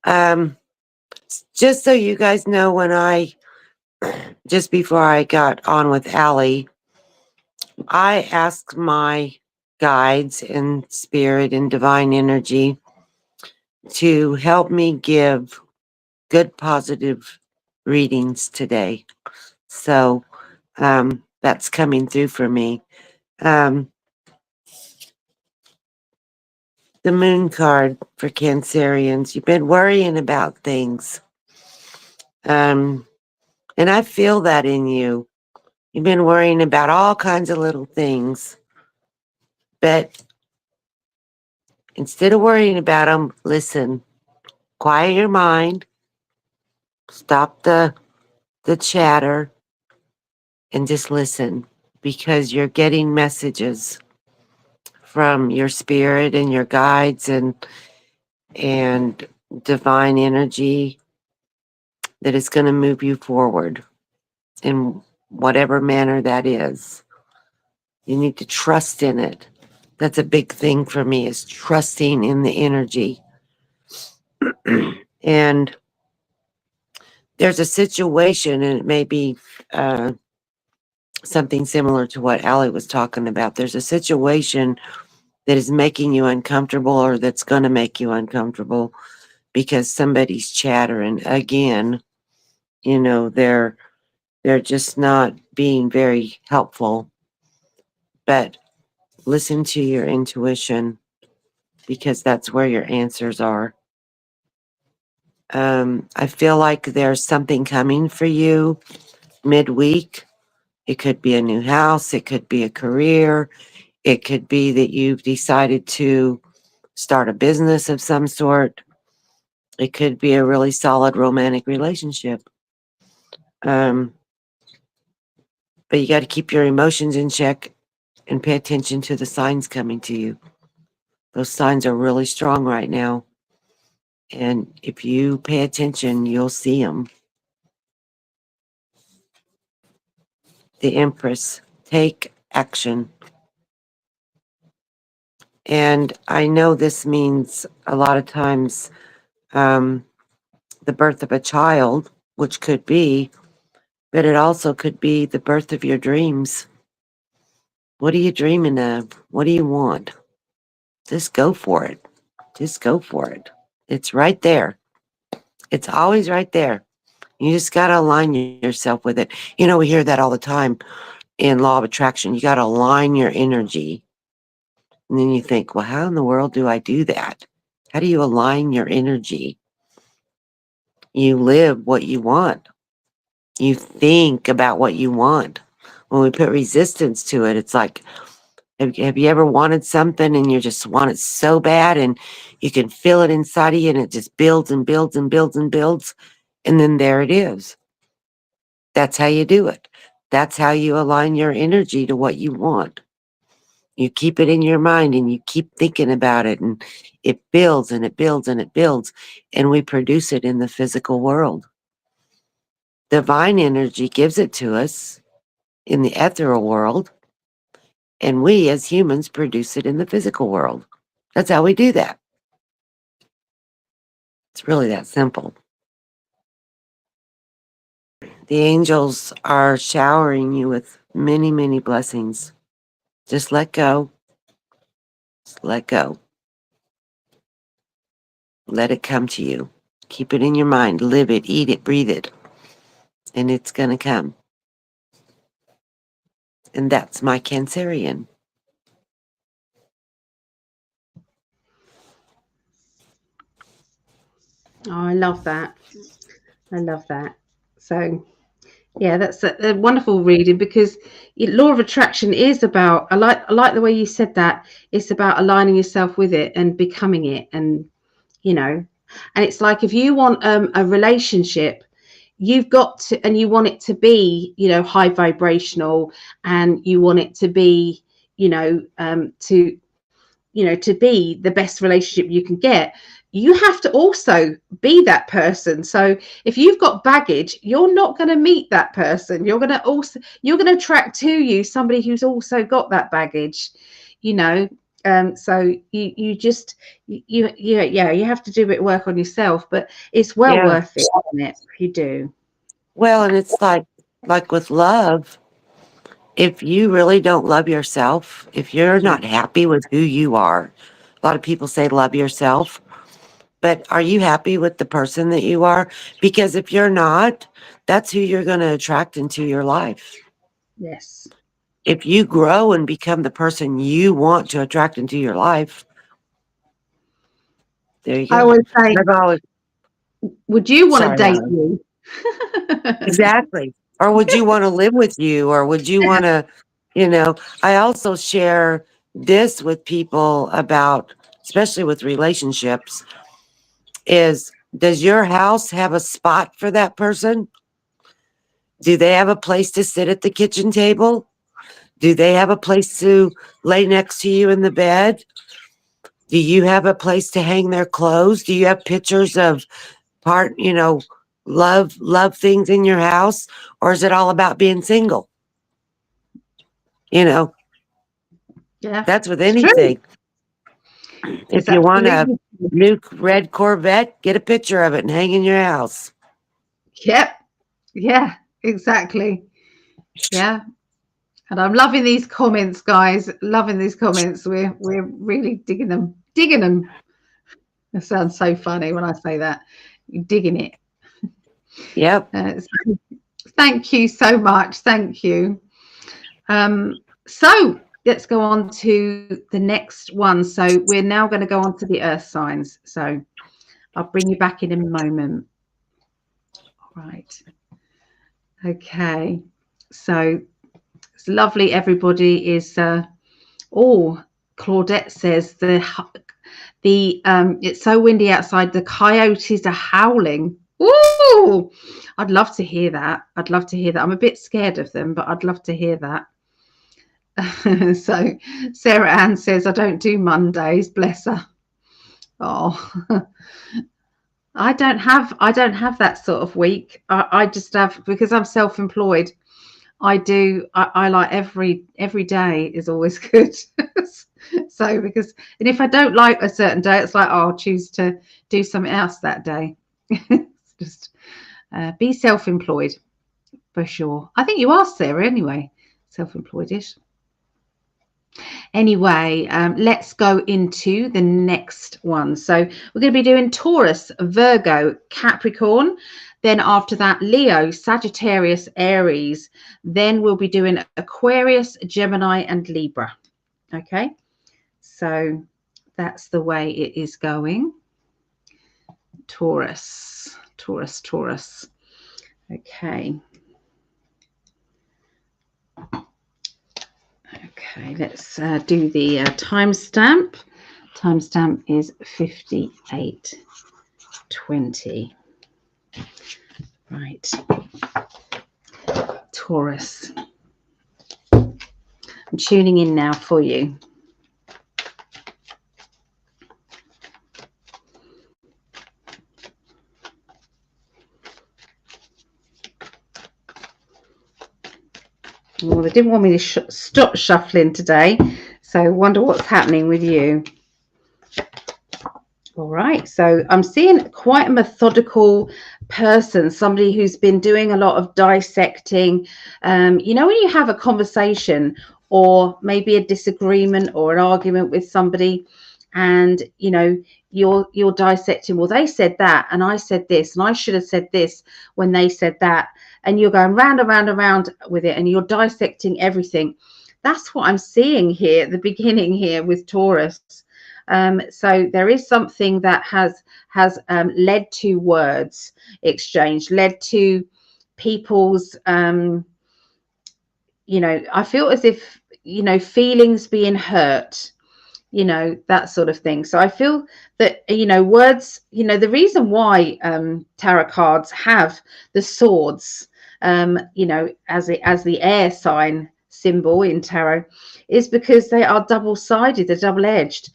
um, just so you guys know, just before I got on with Allie, I asked my guides and spirit and divine energy to help me give good, positive readings today. So, that's coming through for me. Um, the moon card for Cancerians. You've been worrying about things. Um, and I feel that in you. You've been worrying about all kinds of little things. But instead of worrying about them, listen, quiet your mind, stop the chatter, and just listen because you're getting messages from your spirit and your guides and divine energy that is going to move you forward in whatever manner that is. You need to trust in it. That's a big thing for me is trusting in the energy. And there's a situation, and it may be something similar to what Allie was talking about. There's a situation that is making you uncomfortable or that's going to make you uncomfortable because somebody's chattering again. You know, they're just not being very helpful. But listen to your intuition because that's where your answers are. I feel like there's something coming for you midweek. It could be a new house, it could be a career, it could be that you've decided to start a business of some sort. It could be a really solid romantic relationship. Um, but you got to keep your emotions in check and pay attention to the signs coming to you. Those signs are really strong right now. And if you pay attention, you'll see them. The Empress, take action. And I know this means a lot of times the birth of a child, which could be, but it also could be the birth of your dreams. What are you dreaming of? What do you want? Just go for it. Just go for it. It's right there. It's always right there. You just got to align yourself with it. You know, we hear that all the time in law of attraction. You got to align your energy. And then you think, well, how in the world do I do that? How do you align your energy? You live what you want. You think about what you want. When we put resistance to it, it's like, have you ever wanted something and you just want it so bad and you can feel it inside of you and it just builds and builds and builds and builds? And then there it is. That's how you do it. That's how you align your energy to what you want. You keep it in your mind and you keep thinking about it and it builds and it builds and it builds. And we produce it in the physical world. Divine energy gives it to us in the ethereal world. And we as humans produce it in the physical world. That's how we do that. It's really that simple. The angels are showering you with many, many blessings. Just let go. Just let go. Let it come to you. Keep it in your mind. Live it, eat it, breathe it. And it's going to come. And that's my Cancerian. Oh, I love that. I love that. So Yeah, that's a wonderful reading, because law of attraction is about, I like the way you said that. It's about aligning yourself with it and becoming it, and you know, and it's like, if you want a relationship, you've got to, and you want it to be, high vibrational, and you want it to be, to to be the best relationship you can get, you have to also be that person. So if you've got baggage, you're not going to meet that person. You're going to attract to you somebody who's also got that baggage, you know. So you just yeah, you have to do a bit of work on yourself, but it's well Yeah. worth it, isn't it, if you do. Well, and it's like with love, if you really don't love yourself, if you're Yeah. not happy with who you are, a lot of people say love yourself, but are you happy with the person that you are? Because if you're not, that's who you're going to attract into your life. Yes. If you grow and become the person you want to attract into your life, there you I go. always say, I've always, would you want to sorry, date Howard. you? Exactly. Or would you want to live with you? Or would you want to, you know, I also share this with people about, especially with relationships, is does your house have a spot for that person? Do they have a place to sit at the kitchen table? Do they have a place to lay next to you in the bed? Do you have a place to hang their clothes? Do you have pictures of love things in your house? Or is it all about being single? You know, Yeah, that's with it's true. anything. It's If you want a absolutely true. new red Corvette, get a picture of it and hang in your house. Yep. Yeah, exactly. Yeah. And I'm loving these comments, guys. Loving these comments. We're really digging them. Digging them. It sounds so funny when I say that. You're digging it. Yep. So thank you so much. Thank you. So let's go on to the next one. So we're now going to go on to the earth signs. So I'll bring you back in a moment. All right. Okay. So it's lovely. Everybody is. Oh, Claudette says the it's so windy outside. The coyotes are howling. Ooh, I'd love to hear that. I'd love to hear that. I'm a bit scared of them, but I'd love to hear that. So Sarah Ann says, I don't do Mondays, bless her. Oh, I don't have that sort of week. I just have, because I'm self-employed. I like every day is always good. So because, and if I don't like a certain day, it's like, oh, I'll choose to do something else that day. It's just be self-employed for sure. I think you are, Sarah, anyway, self-employed-ish. Anyway, let's go into the next one. So we're going to be doing Taurus, Virgo, Capricorn. Then after that, Leo, Sagittarius, Aries. Then we'll be doing Aquarius, Gemini, and Libra. Okay, so that's the way it is going. Taurus, Taurus, Taurus. Okay. Okay, let's do the timestamp. Timestamp is 58:20. Right. Taurus. I'm tuning in now for you. Well, they didn't want me to stop shuffling today, so I wonder what's happening with you. All right, so I'm seeing quite a methodical person, somebody who's been doing a lot of dissecting. When you have a conversation or maybe a disagreement or an argument with somebody, and you're dissecting. Well, they said that, and I said this, and I should have said this when they said that, and you're going round and round and round with it, and you're dissecting everything. That's what I'm seeing here at the beginning here with Taurus. So there is something that has led to words exchange, led to people's I feel as if feelings being hurt, that sort of thing. So I feel that words, the reason why tarot cards have the swords, as the air sign symbol in tarot, is because they are double-sided, they're double-edged.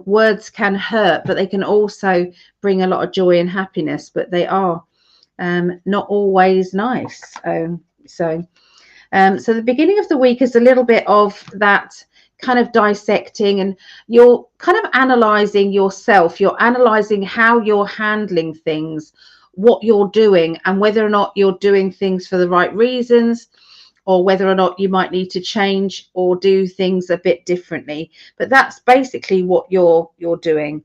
Words can hurt, but they can also bring a lot of joy and happiness, but they are not always nice. So the beginning of the week is a little bit of that kind of dissecting, and you're kind of analyzing yourself. You're analyzing how you're handling things, what you're doing, and whether or not you're doing things for the right reasons, or whether or not you might need to change or do things a bit differently. But that's basically what you're doing.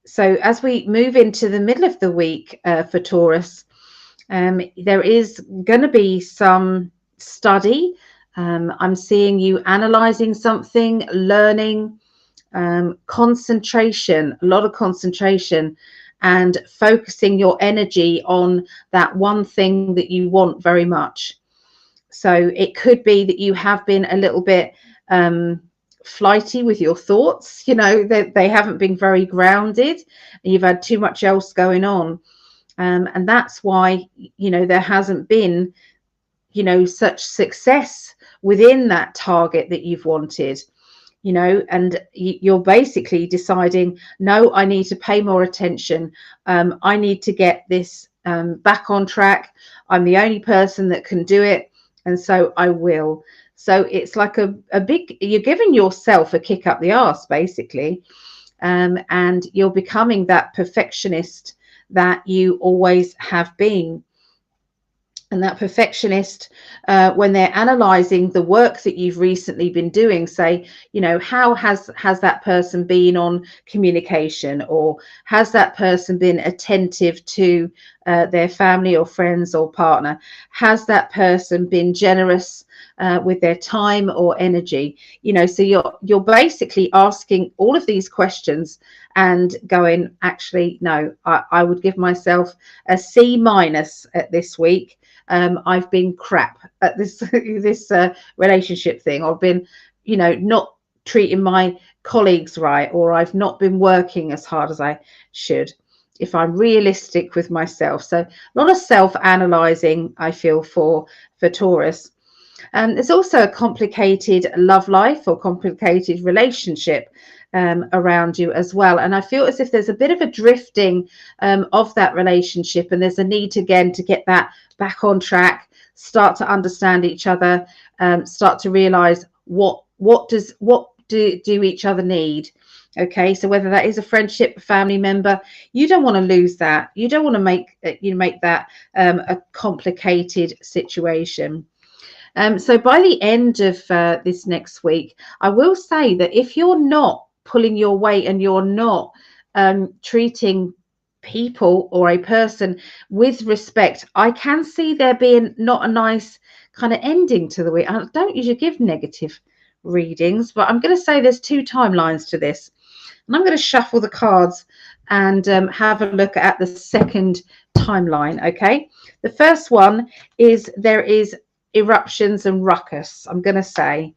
So as we move into the middle of the week for Taurus, there is going to be some study. I'm seeing you analyzing something, learning, concentration, a lot of concentration, and focusing your energy on that one thing that you want very much. So it could be that you have been a little bit flighty with your thoughts, they haven't been very grounded, and you've had too much else going on. And that's why, there hasn't been, such success within that target that you've wanted, and you're basically deciding, no, I need to pay more attention. I need to get this back on track. I'm the only person that can do it. And so I will. So it's like a big, you're giving yourself a kick up the arse, basically. And you're becoming that perfectionist that you always have been. And that perfectionist, when they're analyzing the work that you've recently been doing, say, how has that person been on communication, or has that person been attentive to their family or friends or partner? Has that person been generous with their time or energy? So you're basically asking all of these questions and going, actually, no, I would give myself a C- at this week. I've been crap at this relationship thing. I've been, not treating my colleagues right, or I've not been working as hard as I should, if I'm realistic with myself. So a lot of self-analyzing, I feel, for Taurus. There's also a complicated love life or complicated relationship around you as well. And I feel as if there's a bit of a drifting of that relationship, and there's a need again to get that back on track, start to understand each other, start to realize what do each other need. Okay, so whether that is a friendship, a family member, you don't want to lose that. You don't want to make that a complicated situation. So by the end of this next week, I will say that if you're not pulling your weight, and you're not treating people or a person with respect, I can see there being not a nice kind of ending to the week. I don't usually give negative readings, but I'm going to say there's two timelines to this. And I'm going to shuffle the cards and have a look at the second timeline. Okay, the first one is there is eruptions and ruckus. I'm going to say,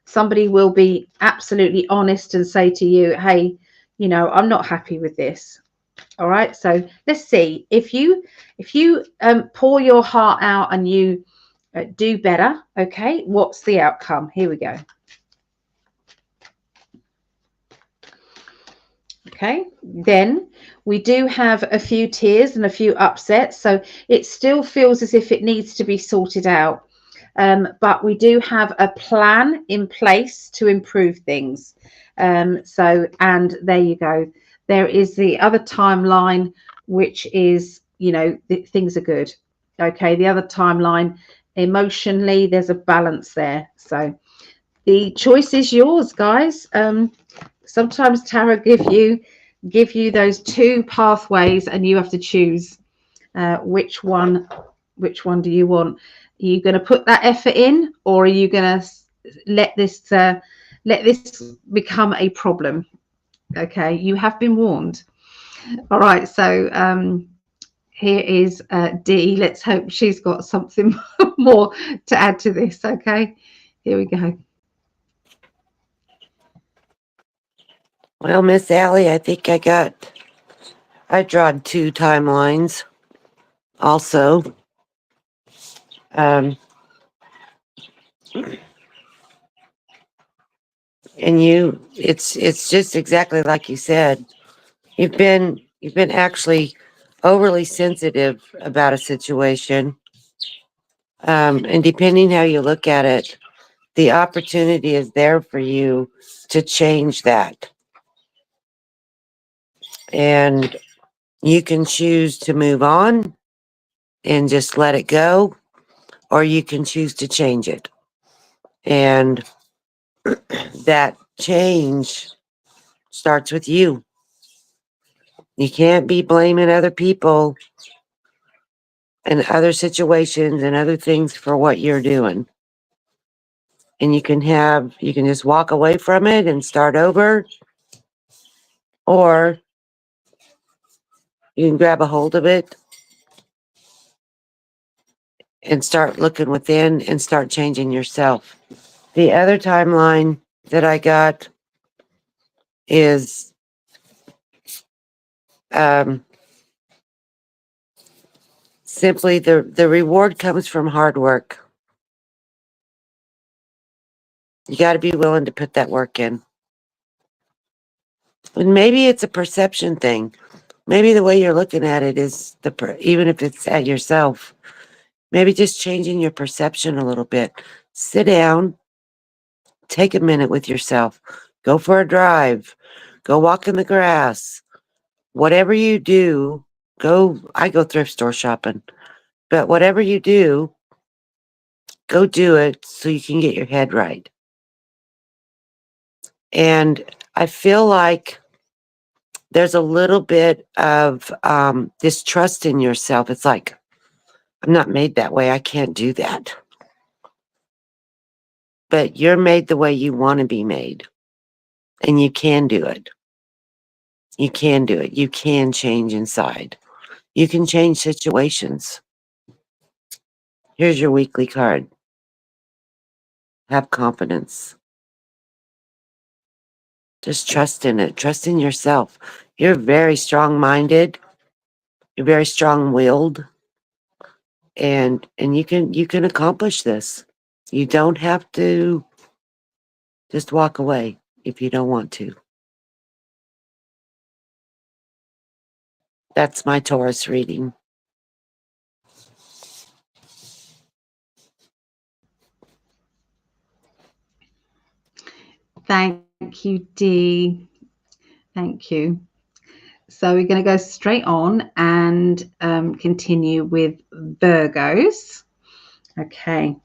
somebody will be absolutely honest and say to you, hey, I'm not happy with this. All right, so let's see if you pour your heart out and you do better. Okay, what's the outcome? Here we go. Okay, then we do have a few tears and a few upsets, so it still feels as if it needs to be sorted out, but we do have a plan in place to improve things. And there you go. There is the other timeline, which is, things are good. Okay, the other timeline, emotionally, there's a balance there. So the choice is yours, guys. Sometimes tarot give you those two pathways, and you have to choose which one do you want. Are you going to put that effort in, or are you going to let this become a problem? Okay, you have been warned. All right, so here is Dee. Let's hope she's got something more to add to this. Okay, here we go. Well, Miss Allie, I think I drawn 2 timelines also. Um, and it's just exactly like you said. You've been actually overly sensitive about a situation. And depending how you look at it, the opportunity is there for you to change that. And you can choose to move on and just let it go, or you can choose to change it. And that change starts with you. You can't be blaming other people and other situations and other things for what you're doing. And you can just walk away from it and start over, or you can grab a hold of it and start looking within and start changing yourself. The other timeline that I got is um, simply the reward comes from hard work. You got to be willing to put that work in. And maybe it's a perception thing. Maybe the way you're looking at it is even if it's at yourself, maybe just changing your perception a little bit. Sit down, take a minute with yourself, go for a drive, go walk in the grass. Whatever you do, I go thrift store shopping, but whatever you do, go do it so you can get your head right. And I feel like there's a little bit of distrust in yourself. It's like, I'm not made that way. I can't do that. But you're made the way you want to be made. And you can do it. You can do it. You can change inside. You can change situations. Here's your weekly card. Have confidence. Just trust in it. Trust in yourself. You're very strong minded. You're very strong willed. And you can accomplish this. You don't have to just walk away if you don't want to. That's my Taurus reading. Thank you, Dee. Thank you. So we're going to go straight on and continue with Virgos. Okay.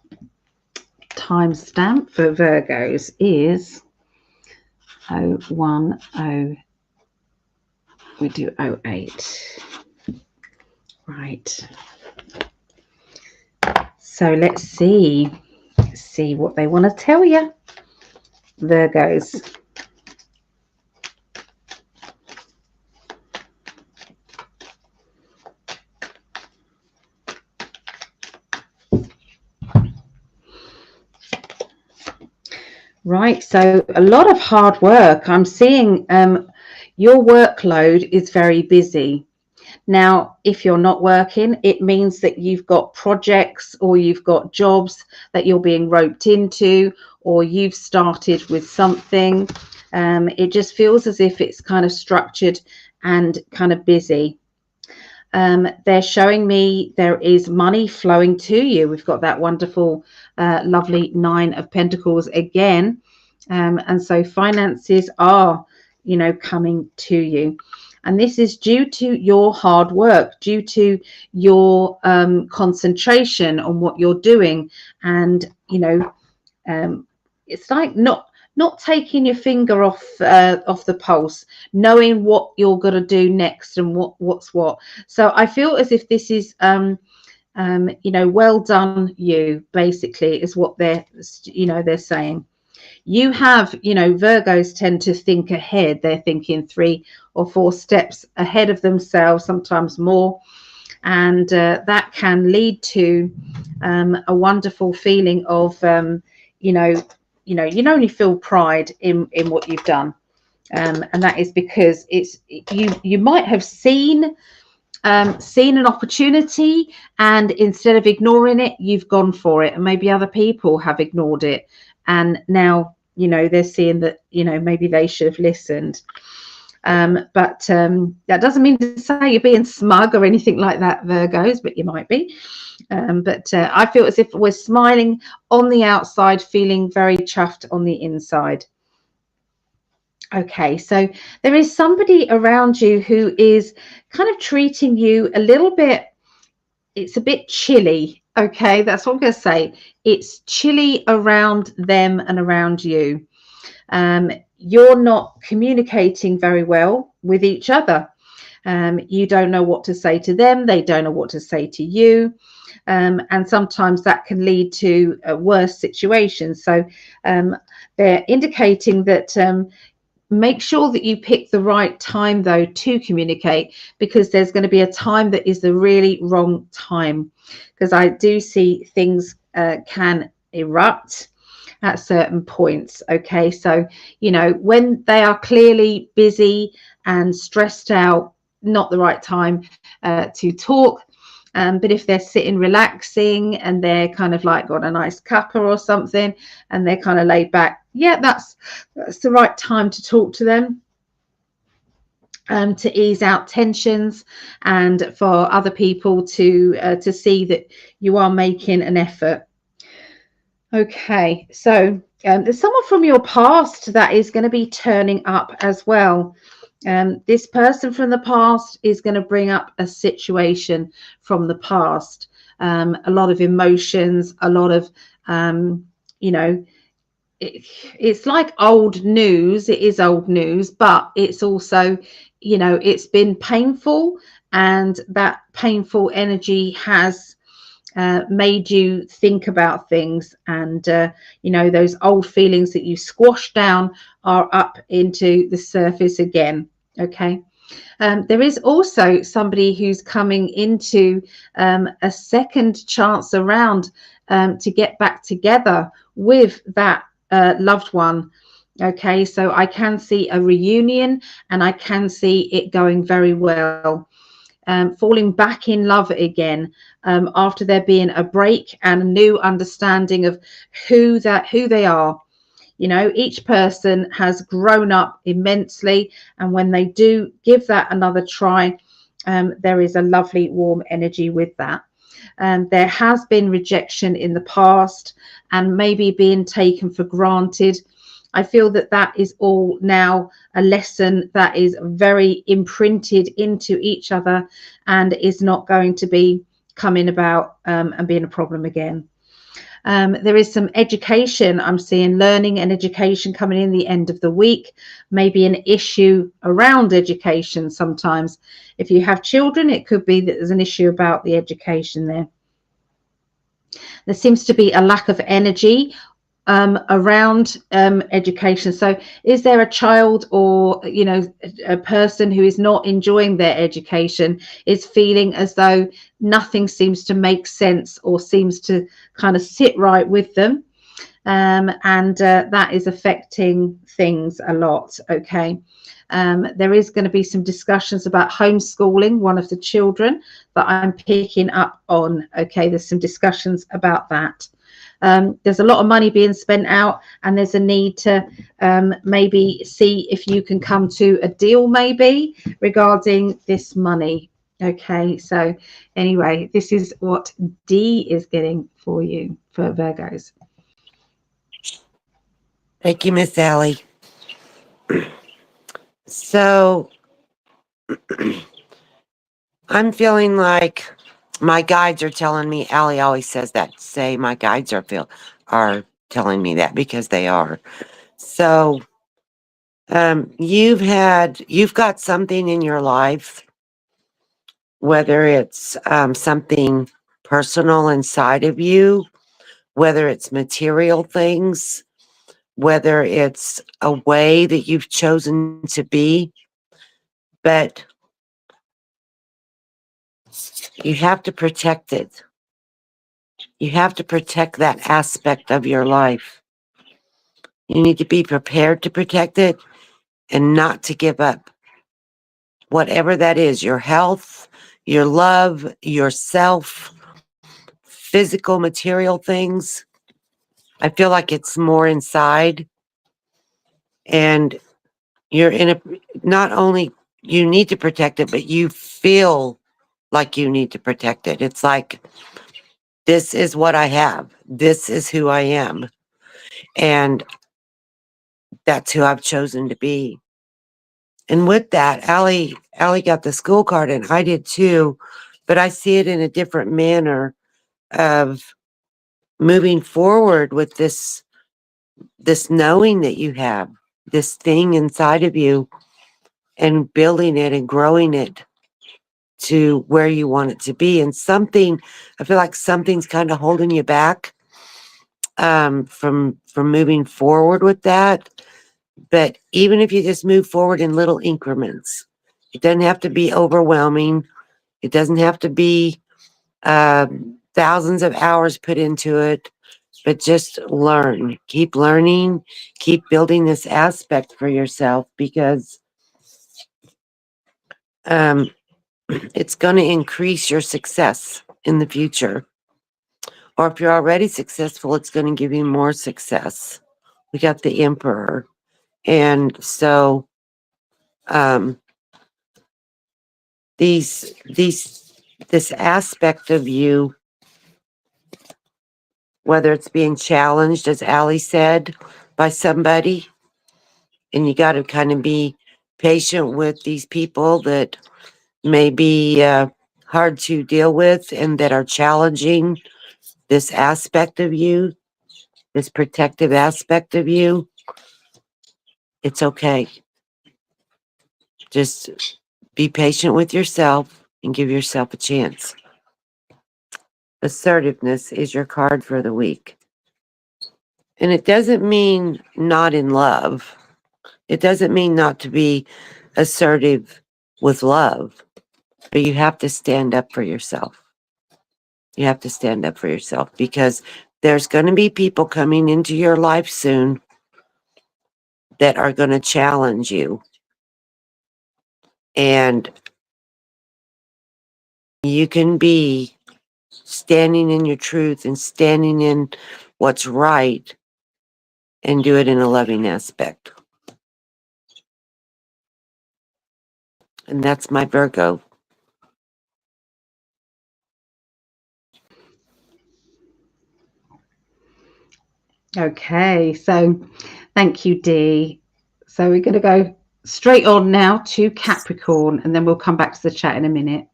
Timestamp for Virgos is 010. We do 08. Right. So let's see what they want to tell you, Virgos. Right, so a lot of hard work. I'm seeing your workload is very busy. Now, if you're not working, it means that you've got projects or you've got jobs that you're being roped into, or you've started with something. It just feels as if it's kind of structured and kind of busy. They're showing me there is money flowing to you. We've got that wonderful, lovely 9 of Pentacles again. And so finances are, coming to you. And this is due to your hard work, due to your concentration on what you're doing. And, it's like not taking your finger off the pulse, knowing what you're going to do next and what's what. So I feel as if this is well done, you basically is what they're saying. You have, Virgos tend to think ahead. They're thinking 3 or 4 steps ahead of themselves, sometimes more. and that can lead to a wonderful feeling of you know you only feel pride in what you've done, and that is because you might have seen an opportunity, and instead of ignoring it, you've gone for it, and maybe other people have ignored it, and now they're seeing that maybe they should have listened. But that doesn't mean to say you're being smug or anything like that, Virgos, but you might be. But I feel as if we're smiling on the outside, feeling very chuffed on the inside. Okay, so there is somebody around you who is kind of treating you a little bit, it's a bit chilly. Okay, that's what I'm going to say. It's chilly around them and around you. You're not communicating very well with each other. You don't know what to say to them. They don't know what to say to you. And sometimes that can lead to worse situations. So they're indicating that make sure that you pick the right time, though, to communicate, because there's going to be a time that is the really wrong time. Because I do see things can erupt at certain points. Okay, so when they are clearly busy and stressed out, not the right time to talk. But if they're sitting relaxing and they're kind of like got a nice cuppa or something and they're kind of laid back, yeah, that's the right time to talk to them, to ease out tensions and for other people to see that you are making an effort. Okay, so there's someone from your past that is going to be turning up as well. This person from the past is going to bring up a situation from the past, a lot of emotions, a lot of, you know, it's like old news. It is old news, but it's also, it's been painful, and that painful energy has made you think about things, and those old feelings that you squashed down are up into the surface again. Okay. There is also somebody who's coming into a second chance around to get back together with that loved one. Okay, so I can see a reunion, and I can see it going very well. Falling back in love again, after there being a break and a new understanding of who they are. Each person has grown up immensely, and when they do give that another try, there is a lovely warm energy with that. There has been rejection in the past and maybe being taken for granted. I feel that that is all now a lesson that is very imprinted into each other and is not going to be coming about and being a problem again. There is some education. I'm seeing learning and education coming in the end of the week, maybe an issue around education sometimes. If you have children, it could be that there's an issue about the education there. There seems to be a lack of energy around education. So is there a child or a person who is not enjoying their education, is feeling as though nothing seems to make sense or seems to kind of sit right with them, and that is affecting things a lot. Okay. There is going to be some discussions about homeschooling one of the children that I'm picking up on. Okay, there's some discussions about that. There's a lot of money being spent out, and there's a need to maybe see if you can come to a deal maybe regarding this money. Okay, so anyway, this is what D is getting for you for Virgos. Thank you, Miss Allie. So I'm feeling like my guides are telling me. Allie always says that. Say my guides are telling me that, because they are. So you've got something in your life, whether it's something personal inside of you, whether it's material things, whether it's a way that you've chosen to be. But You have to protect it. You have to protect that aspect of your life. You need to be prepared to protect it and not to give up. Whatever that is, your health, your love, yourself, physical, material things. I feel like it's more inside. And you're in a, not only you need to protect it, but you feel like you need to protect it. It's like, this is what I have. This is who I am. And that's who I've chosen to be. And with that, Allie got the school card and I did too, but I see it in a different manner of moving forward with this knowing that you have this thing inside of you and building it and growing it to where you want it to be. And something, I feel like something's kind of holding you back from moving forward with that. But even if you just move forward in little increments, it doesn't have to be overwhelming. It doesn't have to be thousands of hours put into it, but just learn, keep learning, keep building this aspect for yourself, because it's going to increase your success in the future. Or if you're already successful, it's going to give you more success. We got the Emperor. And so this aspect of you, whether it's being challenged, as Allie said, by somebody, and you got to kind of be patient with these people that may be hard to deal with and that are challenging this aspect of you, this protective aspect of you. It's okay. Just be patient with yourself and give yourself a chance. Assertiveness is your card for the week. And it doesn't mean not in love. It doesn't mean not to be assertive with love, but you have to stand up for yourself. You have to stand up for yourself, because there's going to be people coming into your life soon that are going to challenge you. And you can be standing in your truth and standing in what's right and do it in a loving aspect. And that's my Virgo. Okay, so thank you, Dee. So we're going to go straight on now to Capricorn, and then we'll come back to the chat in a minute.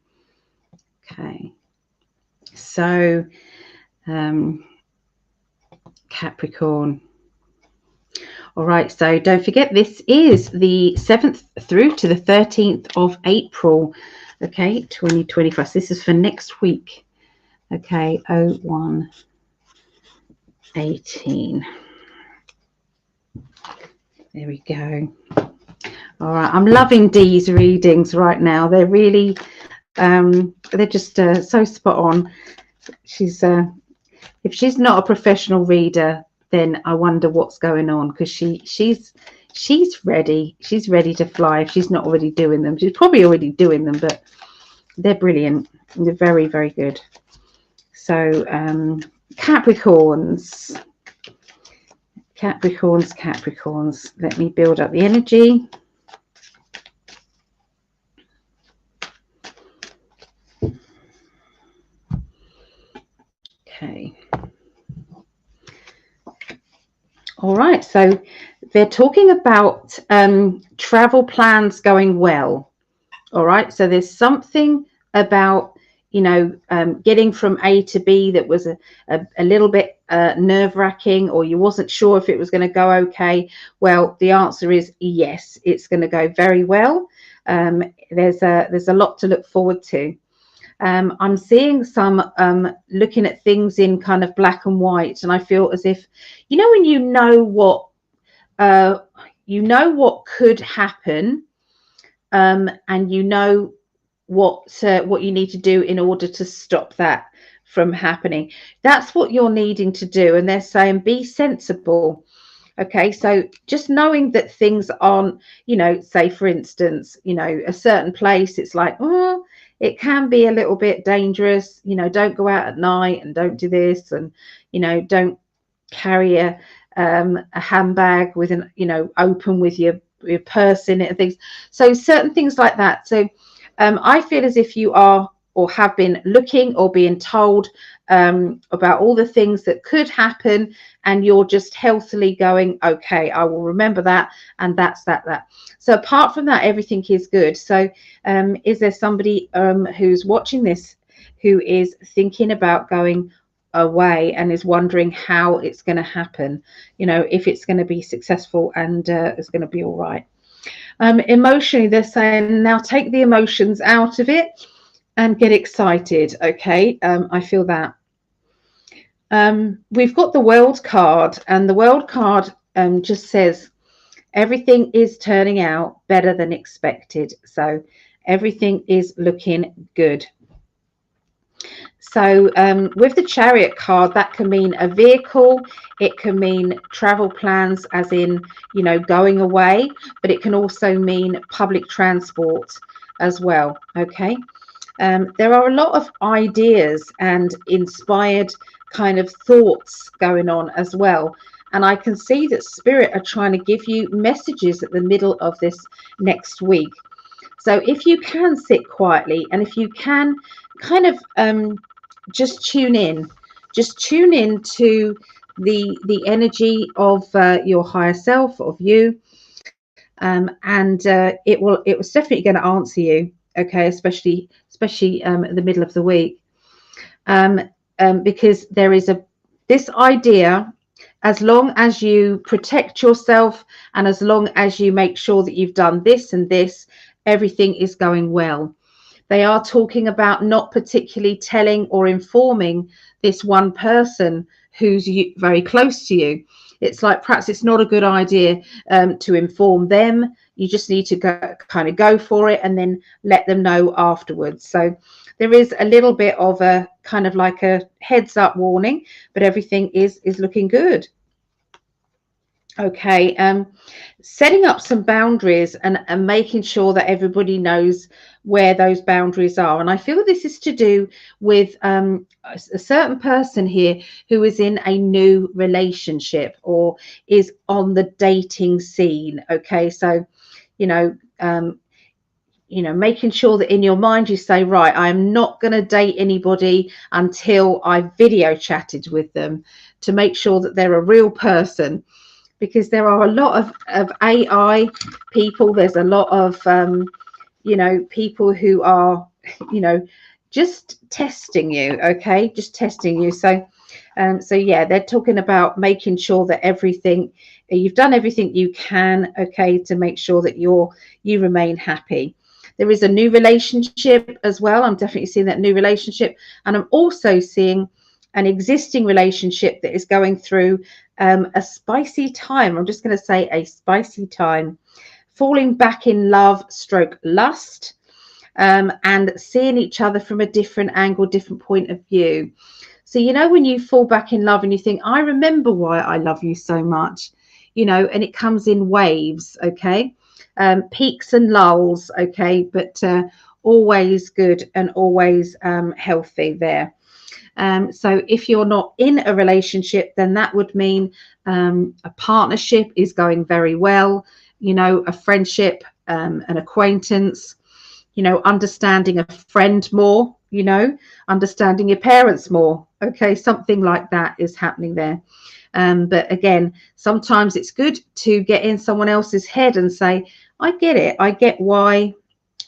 Okay, so Capricorn. All right, so don't forget, this is the 7th through to the 13th of April, okay, 2025. This is for next week, okay, 01/18. There we go. All right, I'm loving Dee's readings right now. They're really, they're just so spot on. She's, if she's not a professional reader, then I wonder what's going on, because she's ready. She's ready to fly if she's not already doing them. She's probably already doing them, but they're brilliant. They're very, very good. So Capricorns. Let me build up the energy. Okay. All right, so they're talking about travel plans going well. All right, so there's something about, you know, getting from A to B that was a little bit nerve-wracking, or you wasn't sure if it was going to go okay. Well, the answer is yes, it's going to go very well. There's a lot to look forward to. I'm seeing some looking at things in kind of black and white, and I feel as if, you know, when you know what could happen, and you know what you need to do in order to stop that from happening. That's what you're needing to do. And they're saying be sensible. Okay, so just knowing that things aren't, say for instance, a certain place, it's like, oh, it can be a little bit dangerous, don't go out at night and don't do this, and don't carry a handbag with an, open with your purse in it and things. So certain things like that. So I feel as if you are or have been looking or being told about all the things that could happen, and you're just healthily going, okay, I will remember that, and that's that. So apart from that, everything is good. So is there somebody who's watching this who is thinking about going away and is wondering how it's going to happen, if it's going to be successful and it's going to be all right? Emotionally, they're saying now take the emotions out of it and get excited. Okay, I feel that. We've got the world card, and the world card just says everything is turning out better than expected. So everything is looking good. So with the chariot card, that can mean a vehicle, it can mean travel plans, as in, going away, but it can also mean public transport as well. Okay. There are a lot of ideas and inspired kind of thoughts going on as well. And I can see that Spirit are trying to give you messages at the middle of this next week. So if you can sit quietly, and if you can kind of just tune in to the energy of your higher self, of you, and it was definitely going to answer you. Okay, especially in the middle of the week, because there is this idea. As long as you protect yourself, and as long as you make sure that you've done this and this, everything is going well. They are talking about not particularly telling or informing this one person who's very close to you. It's like perhaps it's not a good idea to inform them. You just need to go for it and then let them know afterwards. So there is a little bit of a kind of like a heads up warning, but everything is looking good. Okay, setting up some boundaries and making sure that everybody knows where those boundaries are. And I feel this is to do with a certain person here who is in a new relationship or is on the dating scene. Okay, so making sure that in your mind you say, right, I'm not going to date anybody until I've video chatted with them, to make sure that they're a real person. Because there are a lot of AI people. There's a lot of, people who are, just testing you. Okay, just testing you. So yeah, they're talking about making sure that you've done everything you can. Okay, to make sure that you remain happy. There is a new relationship as well. I'm definitely seeing that new relationship, and I'm also seeing an existing relationship that is going through a spicy time. I'm just going to say a spicy time, falling back in love stroke lust, and seeing each other from a different angle, different point of view. So when you fall back in love and you think, I remember why I love you so much, and it comes in waves. Okay, peaks and lulls. Okay, but always good and always healthy there. So if you're not in a relationship, then that would mean a partnership is going very well, a friendship, an acquaintance, understanding a friend more, understanding your parents more. Okay, something like that is happening there. But again, sometimes it's good to get in someone else's head and say, I get it. I get why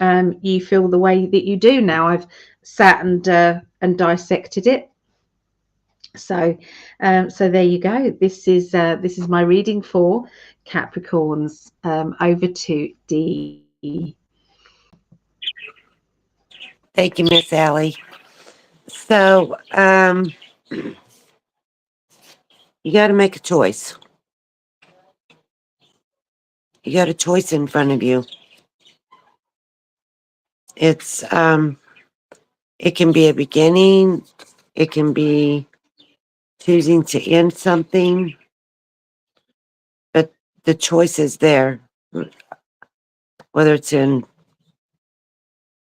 you feel the way that you do now. I've sat and dissected it. So there you go. This is my reading for Capricorns. Over to Dee. Thank you, Miss Allie. So, you got to make a choice. You got a choice in front of you. It's it can be a beginning, it can be choosing to end something, but the choice is there, whether it's in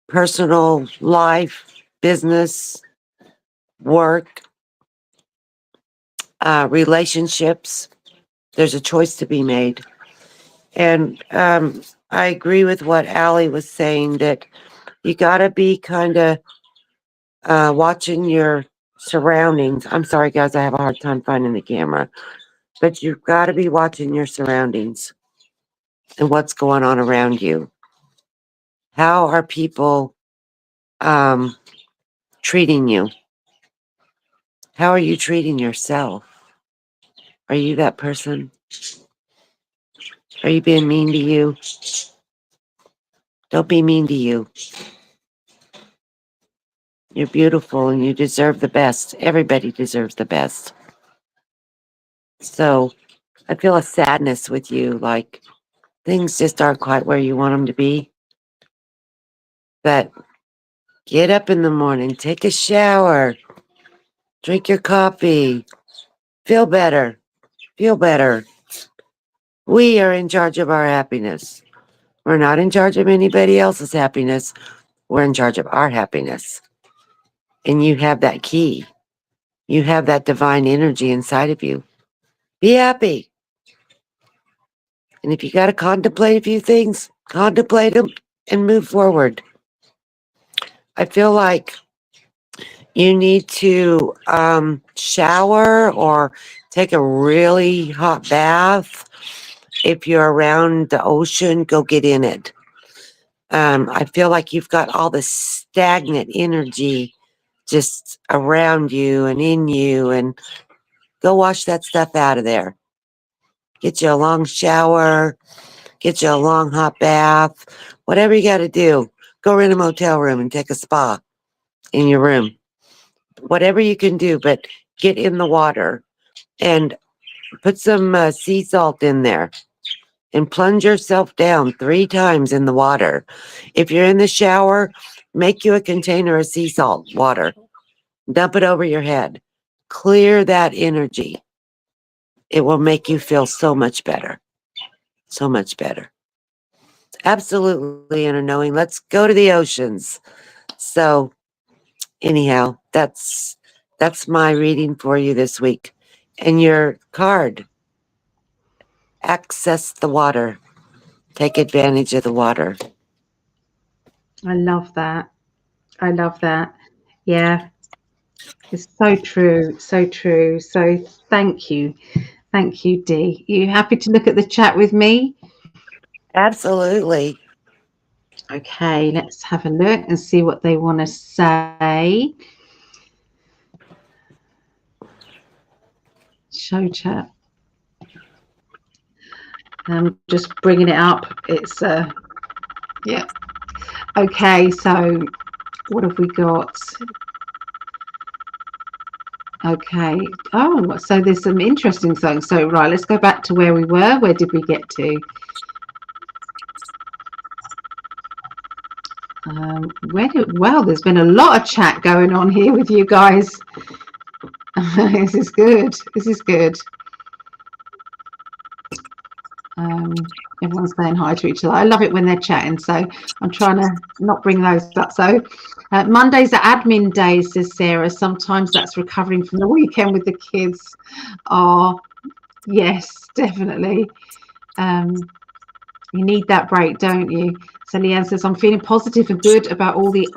personal life, business, work, relationships. There's a choice to be made. And I agree with what Allie was saying that you got to be kind of watching your surroundings. I'm sorry, guys, I have a hard time finding the camera, but you've got to be watching your surroundings and what's going on around you. How are people um, treating you? How are you treating yourself? Are you that person? Are you being mean to you? Don't be mean to you. You're beautiful and you deserve the best. Everybody deserves the best. So I feel a sadness with you, like things just aren't quite where you want them to be. But get up in the morning, take a shower, drink your coffee, feel better, feel better. We are in charge of our happiness. We're not in charge of anybody else's happiness. We're in charge of our happiness. And you have that key. You have that divine energy inside of you. Be happy. And if you got to contemplate a few things, contemplate them and move forward. I feel like you need to shower or take a really hot bath. If you're around the ocean, go get in it. I feel like you've got all this stagnant energy just around you and in you, and go wash that stuff out of there. Get you a long shower, get you a long hot bath, whatever you got to do. Go rent a motel room and take a spa in your room. Whatever you can do, but get in the water and put some sea salt in there and plunge yourself down 3 times in the water. If you're in the shower, make you a container of sea salt water. Dump it over your head. Clear that energy. It will make you feel so much better. So much better. Absolutely inner knowing. Let's go to the oceans. So anyhow, that's my reading for you this week. And your card, access the water. Take advantage of the water. I love that. I love that. Yeah, it's so true, so true. So thank you. Thank you, Dee. You happy to look at the chat with me? Absolutely. Okay, let's have a look and see what they want to say. Show chat. I'm just bringing it up. It's yeah. Okay, so what have we got? Okay. Oh, so there's some interesting things. So right, let's go back to where we were. Where did we get to? Wow, there's been a lot of chat going on here with you guys. This is good. This is good. Everyone's saying hi to each other. I love it when they're chatting, so I'm trying to not bring those up. So Mondays are admin days, says Sarah. Sometimes that's recovering from the weekend with the kids. Oh, yes, definitely. You need that break, don't you? So Leanne says, I'm feeling positive and good about all the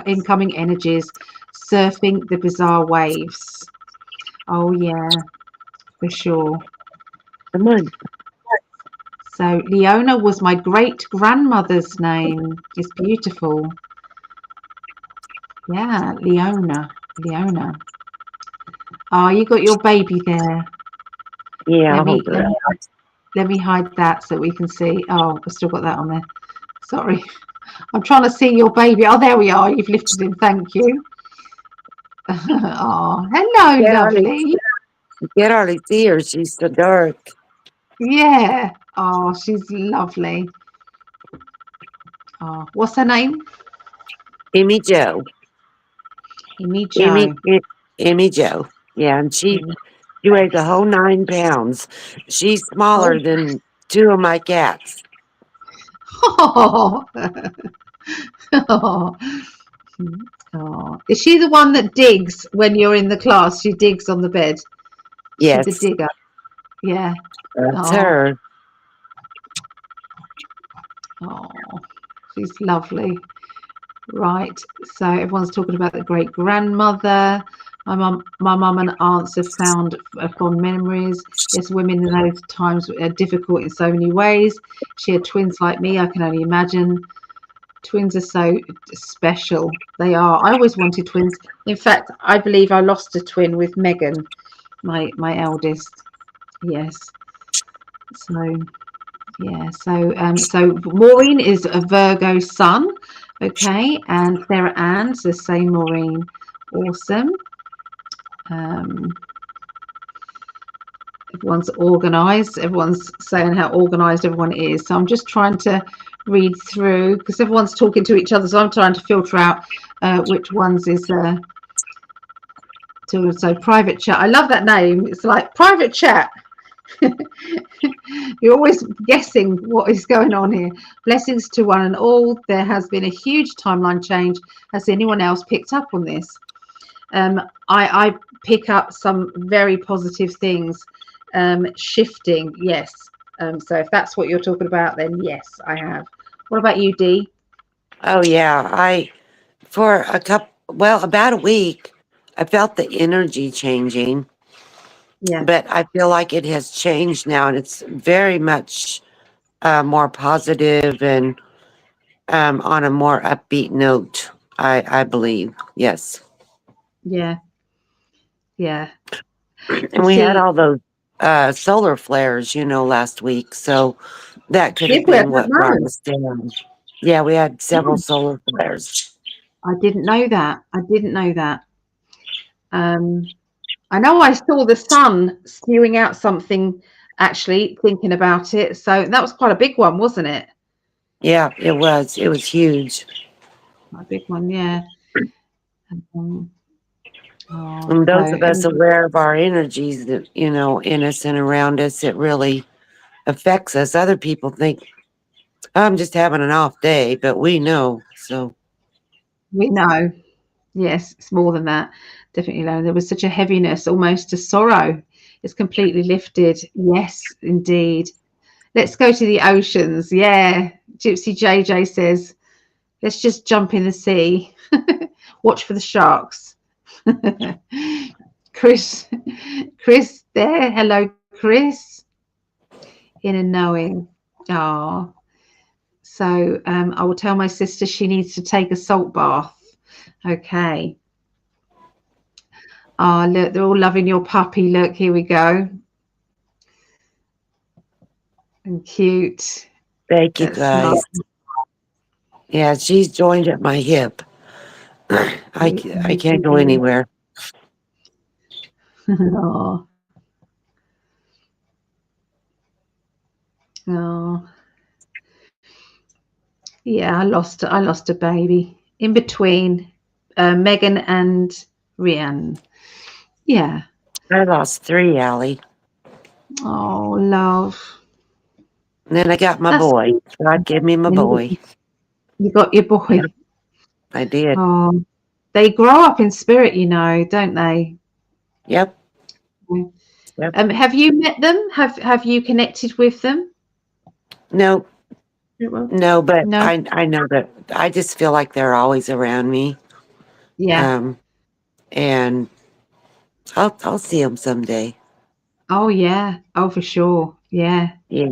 incoming energies, surfing the bizarre waves. Oh, yeah, for sure. Come on. So Leona was my great grandmother's name. It's beautiful. Yeah, Leona. Leona. Oh, you got your baby there. Yeah, Let I'll me hold her up. let me hide that so we can see. Oh, I've still got that on there. Sorry. I'm trying to see your baby. Oh, there we are. You've lifted him. Thank you. Oh, hello, Get hardly, lovely. get hardly see her. She's so dark. Yeah. Oh, she's lovely. Oh, what's her name? Emmy Joe. Amy Emmy, Joe. Emmy Joe. Yeah, and Amy. she weighs a whole 9 pounds. She's Oh. smaller than two of my cats. Oh. Oh. Oh. Is she the one that digs when you're in the class? She digs on the bed. Is she the Yes, digger? Yeah. that's Oh. her. Oh. She's lovely. Right. So everyone's talking about the great grandmother. My mum and aunts have found fond memories. Yes, women in those times are difficult in so many ways. She had twins like me. I can only imagine. Twins are so special. They are. I always wanted twins. In fact, I believe I lost a twin with Megan, my eldest. Yes. So yeah. So Maureen is a Virgo sun. Okay, and Sarah Ann's the same Maureen. Awesome. Um, everyone's organised. Everyone's saying how organised everyone is. So I'm just trying to read through because everyone's talking to each other. So I'm trying to filter out which ones is so private chat. I love that name. It's like private chat. You're always guessing what is going on here. Blessings to one and all. There has been a huge timeline change. Has anyone else picked up on this? I pick up some very positive things. Shifting, yes. So if that's what you're talking about, then yes, I have. What about you, Dee? Oh yeah, for about a week, I felt the energy changing, Yeah, but I feel like it has changed now, and it's very much more positive and on a more upbeat note. I believe, yes. yeah, yeah. And You we had see, all those solar flares, last week, so that could have did we? I been don't what brought know. us down. Yeah, we had several Hmm, solar flares. I didn't know that. I didn't know that. Um, I know I saw the sun spewing out something actually thinking about it. So that was quite a big one, wasn't it? Yeah, it was. It was huge. Quite a big one, yeah. Um, oh, And so those of us aware of our energies that, in us and around us, it really affects us. Other people think, I'm just having an off day, but we know. So, we know, yes, it's more than that. Definitely know. There was such a heaviness, almost a sorrow. It's completely lifted. Yes, indeed. Let's go to the oceans. Yeah. Gypsy JJ says, let's just jump in the sea. Watch for the sharks. Chris, Chris there. Hello, Chris. In and knowing. Oh, so I will tell my sister she needs to take a salt bath. Okay. Oh, look, they're all loving your puppy. Look, here we go. And cute. thank you That's love. guys. Yeah, she's joined at my hip. I can't go anywhere. Oh, oh, yeah. I lost a baby in between Megan and Rianne. Yeah. I lost 3, Allie. Oh, love. And then I got my That's boy. God gave me my boy. you got your Yep, boy. I did. Oh, they grow up in spirit, don't they? Yep, yep. Have you met them? Have you connected with them? No, no, but No. I know that I just feel like they're always around me. Yeah. Um, and I'll see them someday. Oh, yeah. Oh, for sure. Yeah. Yeah.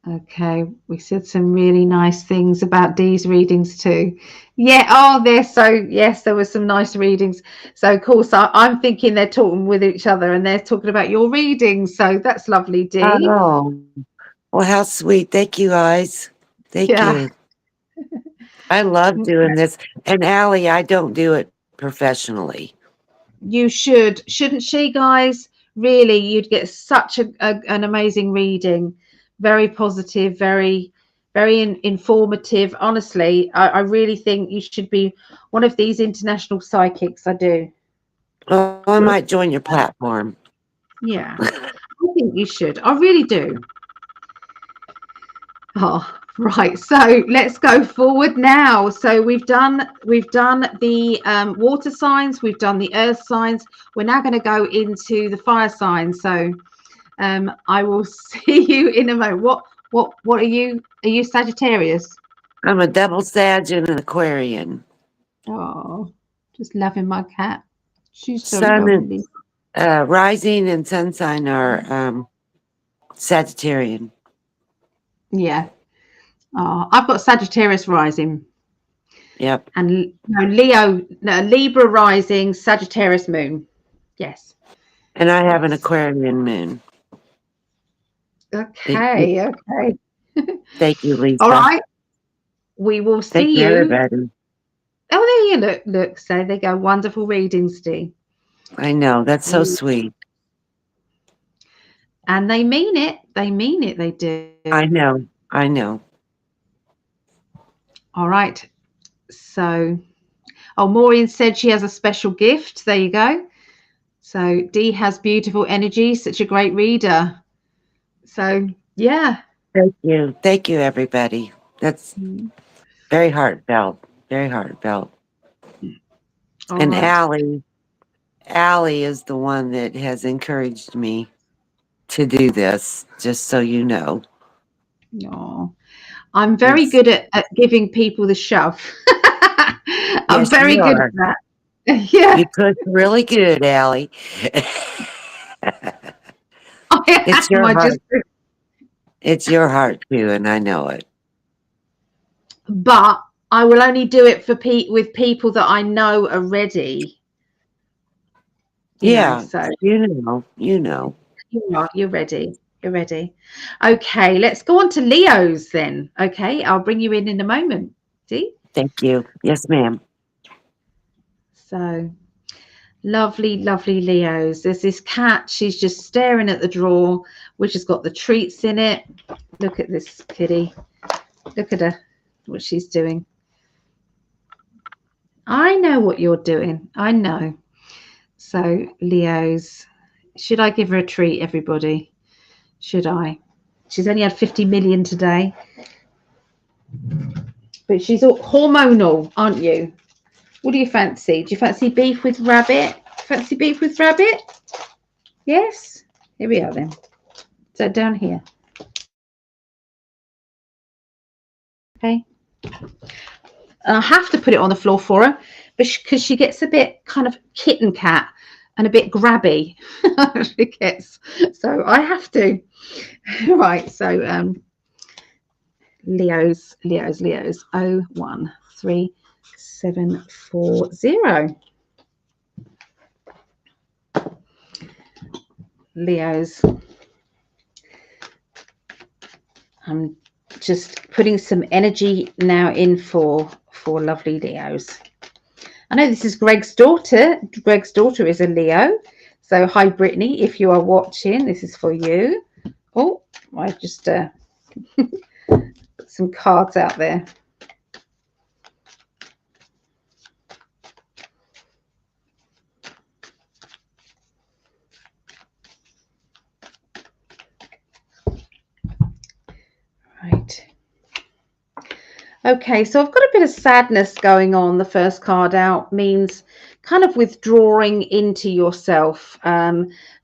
Okay. We said some really nice things about Dee's readings too. Yeah. Oh, yes, there were some nice readings. So, of course, I'm thinking they're talking with each other and they're talking about your readings. So that's lovely, Dee. Oh, well, how sweet. Thank you, guys. Thank Yeah. you. I love doing this. And Allie, I don't do it professionally. You shouldn't she, guys? Really, you'd get such an amazing reading. Very positive, very, very informative. Honestly, I really think you should be one of these international psychics. I do. Oh, I might join your platform. Yeah, I think you should. I really do. Oh, right. So let's go forward now. So we've done the water signs, we've done the earth signs. We're now going to go into the fire signs. So I will see you in a moment. What are you? Are you Sagittarius? I'm a double Sag and an Aquarian. Oh, just loving my cat. She's so Sun and lovely. rising and sun sign are Sagittarian. Yeah. Oh, I've got Sagittarius rising Yep. and no, Libra rising, Sagittarius moon. Yes. And I have an Aquarian moon. Okay. Okay. Thank you, All Lisa. right. We will Thank see you, you. everybody. Oh, there you look. Look. So they go. Wonderful readings, Steve. I know. That's so sweet. And they mean it. They mean it. They do. I know. I know. All right. So, oh, Maureen said she has a special gift. There you go. So Dee has beautiful energy. Such a great reader. So yeah. Thank you. Thank you, everybody. That's very heartfelt. Very heartfelt. All And right. Allie is the one that has encouraged me to do this, just so you know. Oh, I'm very good at giving people the shove. I'm Yes, very you good are. at that. Yeah, You push really good, Allie. I It's am. your I just, heart. It's your heart too, and I know it. but I will only do it for with people that I know are ready. Yeah, So you know. you're ready. You're ready. Okay, let's go on to Leo's then. Okay, I'll bring you in a moment. See? Thank you. Yes, ma'am. So lovely, lovely Leos. There's this cat. She's just staring at the drawer, which has got the treats in it. Look at this kitty. Look at her, what she's doing. I know what you're doing. I know. So, Leos, should I give her a treat, everybody? Should I? She's only had 50 million today. But she's all hormonal, aren't you? What do you fancy? Do you fancy beef with rabbit? Fancy beef with rabbit? Yes? Here we are then. So down here. Okay. And I have to put it on the floor for her because she gets a bit kind of kitten cat and a bit grabby. She gets. So I have to. Right. So Leos. 013740. Leos. I'm just putting some energy now in for lovely Leos. I know this is Greg's daughter. Greg's daughter is a Leo. So hi, Brittany, if you are watching, this is for you. Oh, I just put some cards out there. Right. Okay, so I've got a bit of sadness going on. The first card out means kind of withdrawing into yourself,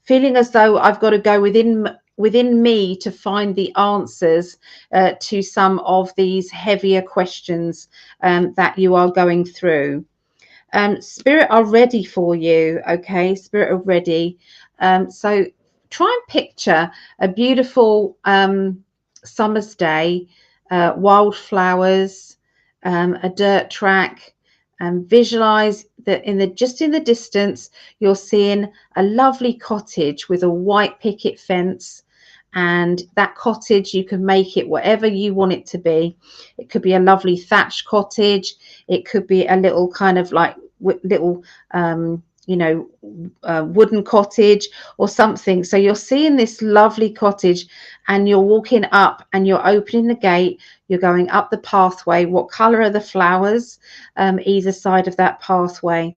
feeling as though I've got to go within me to find the answers to some of these heavier questions that you are going through. Spirit are ready for you. Okay, Spirit are ready. So try and picture a beautiful summer's day, wildflowers, a dirt track, and visualize that in the distance you're seeing a lovely cottage with a white picket fence. And that cottage, you can make it whatever you want it to be. It could be a lovely thatched cottage. It could be a little kind of like little you know, wooden cottage or something. So you're seeing this lovely cottage and you're walking up and you're opening the gate, you're going up the pathway. What color are the flowers either side of that pathway?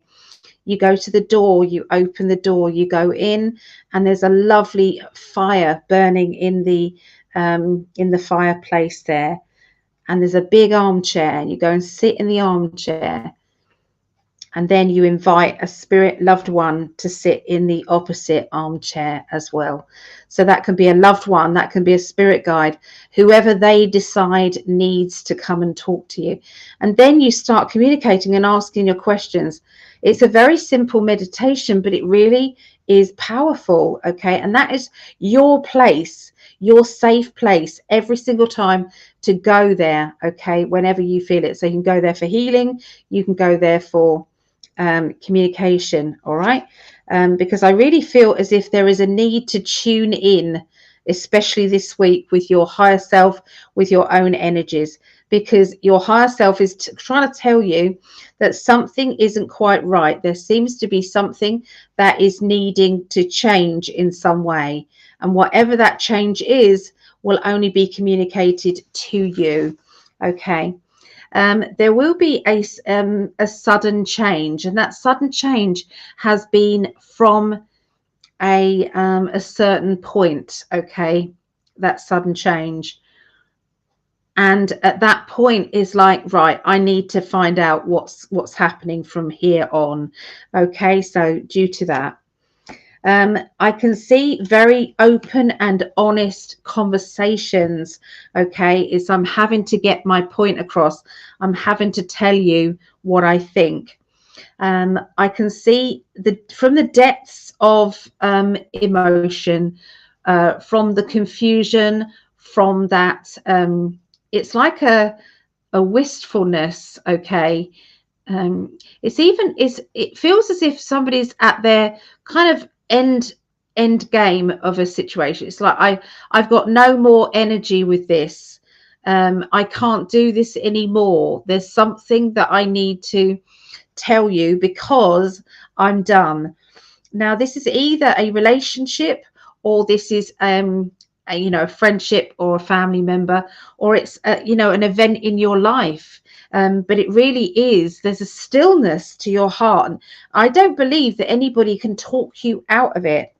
You go to the door, you open the door, you go in, and there's a lovely fire burning in the fireplace there. And there's a big armchair, and you go and sit in the armchair, and then you invite a spirit loved one to sit in the opposite armchair as well. So that can be a loved one, that can be a spirit guide, whoever they decide needs to come and talk to you. And then you start communicating and asking your questions. It's a very simple meditation, but it really is powerful. Okay. And that is your place, your safe place every single time to go there. Okay. Whenever you feel it. So you can go there for healing, you can go there for communication. All right. Because I really feel as if there is a need to tune in, especially this week, with your higher self, with your own energies, because your higher self is trying to tell you that something isn't quite right. There seems to be something that is needing to change in some way, and whatever that change is will only be communicated to you. Okay. There will be a sudden change, and that sudden change has been from a certain point. Okay, that sudden change, and at that point is like, right, I need to find out what's happening from here on. Okay, so due to that. I can see very open and honest conversations. Okay, is I'm having to get my point across. I'm having to tell you what I think. I can see from the depths of emotion, from the confusion, from that. It's like a wistfulness. Okay, it feels as if somebody's at their kind of end game of a situation. It's like I've got no more energy with this. I can't do this anymore. There's something that I need to tell you because I'm done. Now this is either a relationship, or this is a friendship or a family member, or it's an event in your life. But it really is, there's a stillness to your heart, and I don't believe that anybody can talk you out of it.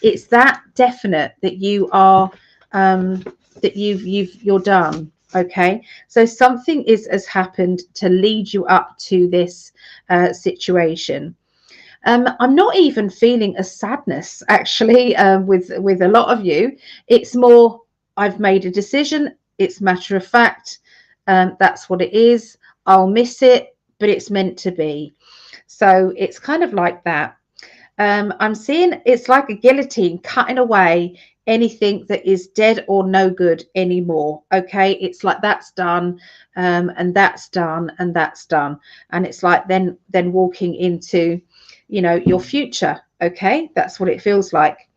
It's that definite that you are that you're done. Okay, so something has happened to lead you up to this situation. I'm not even feeling a sadness actually, with a lot of you. It's more, I've made a decision. It's matter of fact. That's what it is. I'll miss it, but it's meant to be. So it's kind of like that. I'm seeing it's like a guillotine cutting away anything that is dead or no good anymore. Okay, it's like that's done, and that's done, and that's done, and it's like then walking into your future. Okay, that's what it feels like.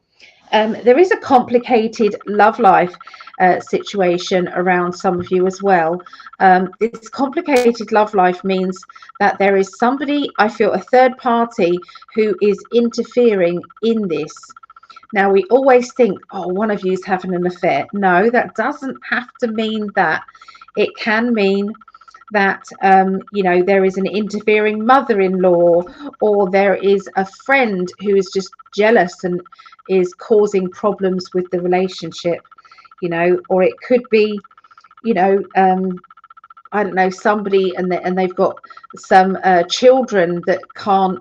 There is a complicated love life situation around some of you as well. This complicated love life means that there is somebody, I feel, a third party who is interfering in this. Now, we always think, oh, one of you is having an affair. No, that doesn't have to mean that. It can mean that there is an interfering mother-in-law, or there is a friend who is just jealous and is causing problems with the relationship, or it could be, I don't know, somebody and they've got some children that can't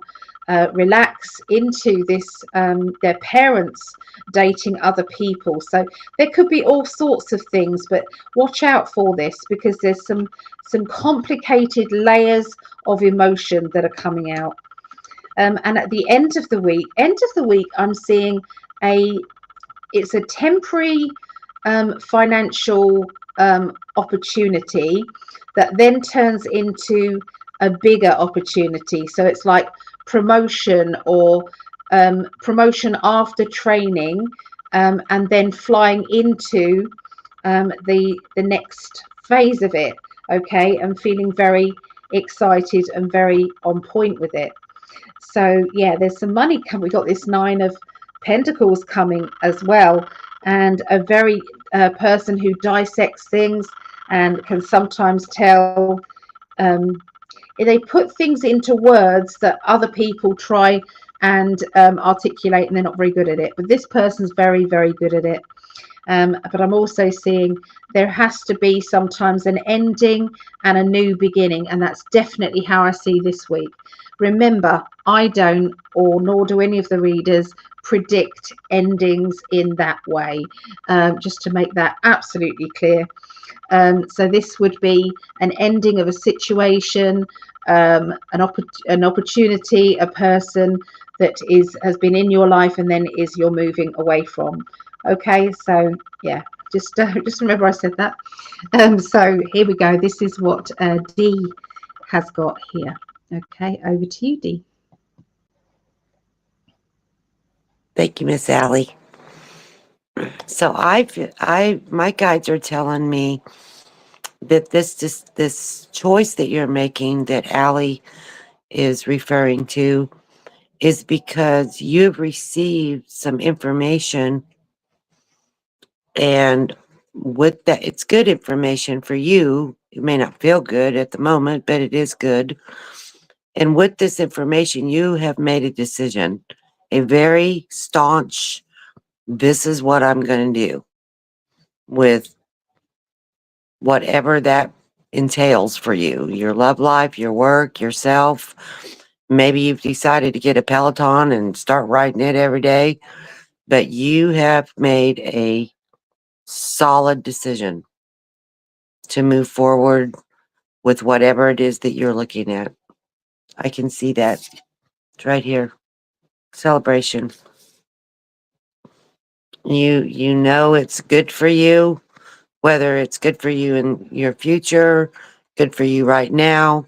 relax into this, their parents dating other people. So there could be all sorts of things, but watch out for this, because there's some complicated layers of emotion that are coming out. And at the end of the week, I'm seeing it's a temporary financial opportunity that then turns into a bigger opportunity. So it's like promotion, or after training, and then flying into the next phase of it. Okay, and feeling very excited and very on point with it. So yeah, there's some money coming. We got this Nine of Pentacles coming as well, and a very person who dissects things and can sometimes tell. Um, they put things into words that other people try and articulate, and they're not very good at it. But this person's very, very good at it. But I'm also seeing there has to be sometimes an ending and a new beginning, and that's definitely how I see this week. Remember, I don't, or nor do any of the readers, predict endings in that way, just to make that absolutely clear. So this would be an ending of a situation, an opportunity, a person that has been in your life and then is you're moving away from. Okay, so yeah, just remember I said that. So here we go. This is what D has got here. Okay, over to you, D. Thank you, Miss Allie. So my guides are telling me that this choice that you're making, that Allie is referring to, is because you've received some information, and with that, it's good information for you. It may not feel good at the moment, but it is good. And with this information, you have made a decision, a very staunch, this is what I'm going to do with whatever that entails for you, your love life, your work, yourself. Maybe you've decided to get a Peloton and start riding it every day, but you have made a solid decision to move forward with whatever it is that you're looking at. I can see that. It's right here. Celebration. You know it's good for you, whether it's good for you in your future, good for you right now.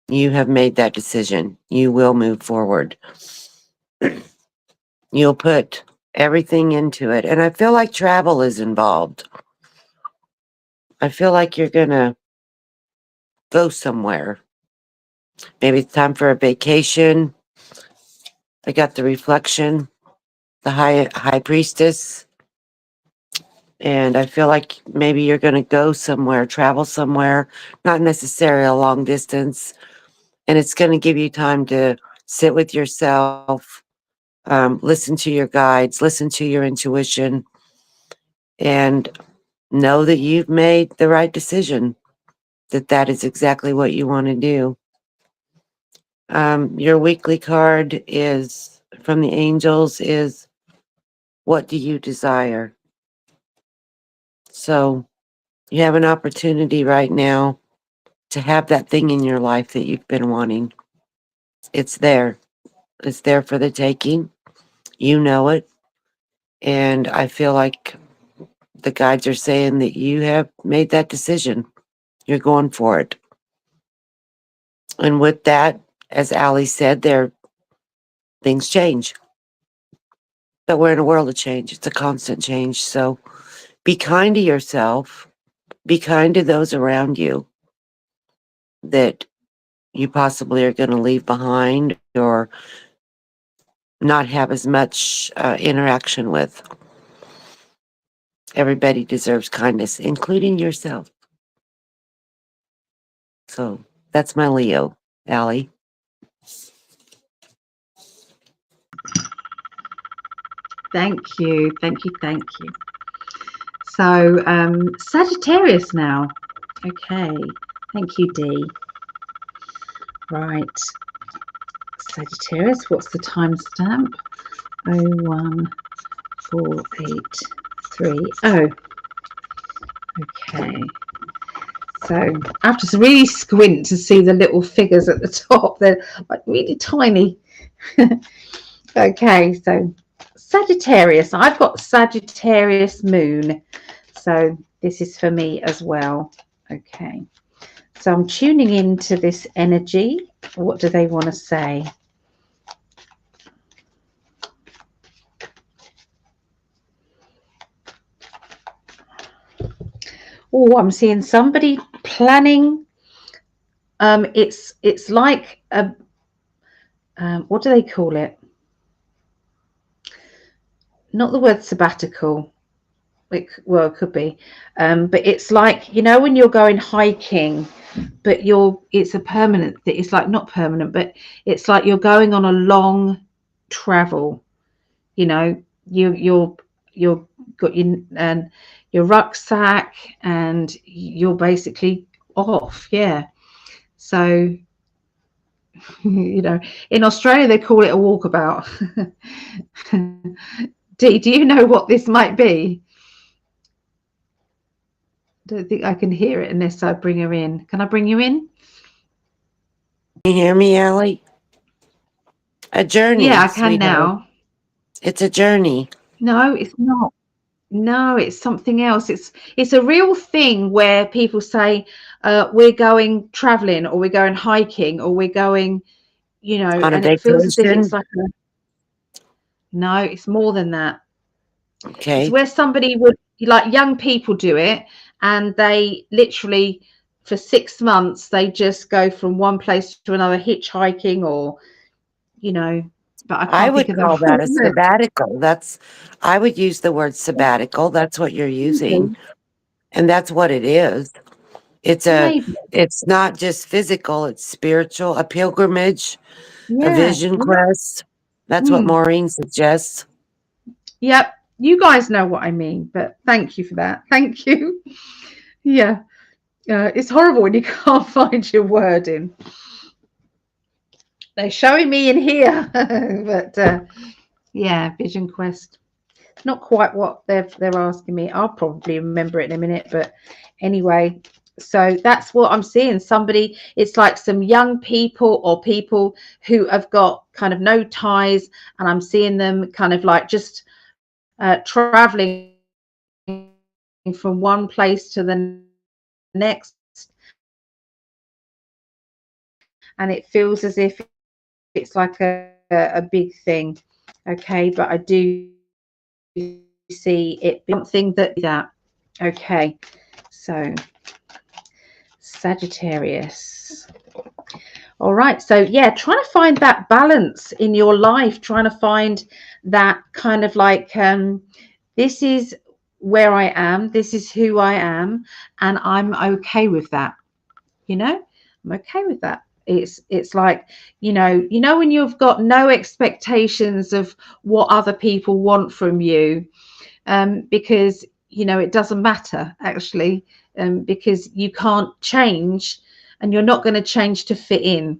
You have made that decision. You will move forward. You'll put everything into it. And I feel like travel is involved. I feel like you're going to go somewhere. Maybe it's time for a vacation. I got the reflection, the high priestess. And I feel like maybe you're going to go somewhere, travel somewhere, not necessarily a long distance. And it's going to give you time to sit with yourself, listen to your guides, listen to your intuition, and know that you've made the right decision, that is exactly what you want to do. Your weekly card is from the angels is, what do you desire? So you have an opportunity right now to have that thing in your life that you've been wanting. It's there. It's there for the taking. You know it. And I feel like the guides are saying that you have made that decision. You're going for it. And with that, as Allie said, things change. But we're in a world of change. It's a constant change. So be kind to yourself. Be kind to those around you that you possibly are going to leave behind or not have as much interaction with. Everybody deserves kindness, including yourself. So that's my Leo, Allie. Thank you, thank you, thank you. So Sagittarius now. Okay, thank you, D. Right, Sagittarius, what's the timestamp? 01483. Okay. So I have to really squint to see the little figures at the top. They're like really tiny. Okay, so Sagittarius. I've got Sagittarius moon. So this is for me as well. Okay. So I'm tuning into this energy. What do they want to say? Oh, I'm seeing somebody planning. It's like what do they call it? Not the word sabbatical. Well, it could be, but it's like, when you're going hiking, but it's a permanent thing. It's like not permanent, but it's like you're going on a long travel. You know, you're got your rucksack, and you're basically off. Yeah. So, in Australia they call it a walkabout. Do you know what this might be? Don't think I can hear it unless I bring her in. Can I bring you in? Can you hear me, Allie? A Yeah, journey, I can sweetheart. now. It's a journey. No, it's not. No, it's something else. It's a real thing where people say, we're going traveling, or we're going hiking, or we're going, On a and it feels as if it's vacation. like no, it's more than that. It's Okay. where somebody would, like, young people do it, and they literally for 6 months they just go from one place to another, hitchhiking, or you know, but I I can't think would of the call right that a word. sabbatical. I would use the word sabbatical. That's what you're using. Maybe, And that's what it is. It's a, maybe. it's not just physical, it's spiritual, a pilgrimage, a Yeah. vision quest. That's what Mm. Maureen suggests. Yep. You guys know what I mean, but thank you for that. Thank you. Yeah. It's horrible when you can't find your wording. They're showing me in here, but yeah, Vision Quest. Not quite what they're asking me. I'll probably remember it in a minute, but anyway. So that's what I'm seeing. Somebody, it's like some young people, or people who have got kind of no ties, and I'm seeing them kind of like just traveling from one place to the next, and it feels as if it's like a big thing. Okay, but I do see it being something that okay. So Sagittarius. All right. So yeah, trying to find that balance in your life, trying to find that kind of like, this is where I am, this is who I am, and I'm okay with that. I'm okay with that. It's like, when you've got no expectations of what other people want from you, because it doesn't matter actually, because you can't change, and you're not going to change to fit in.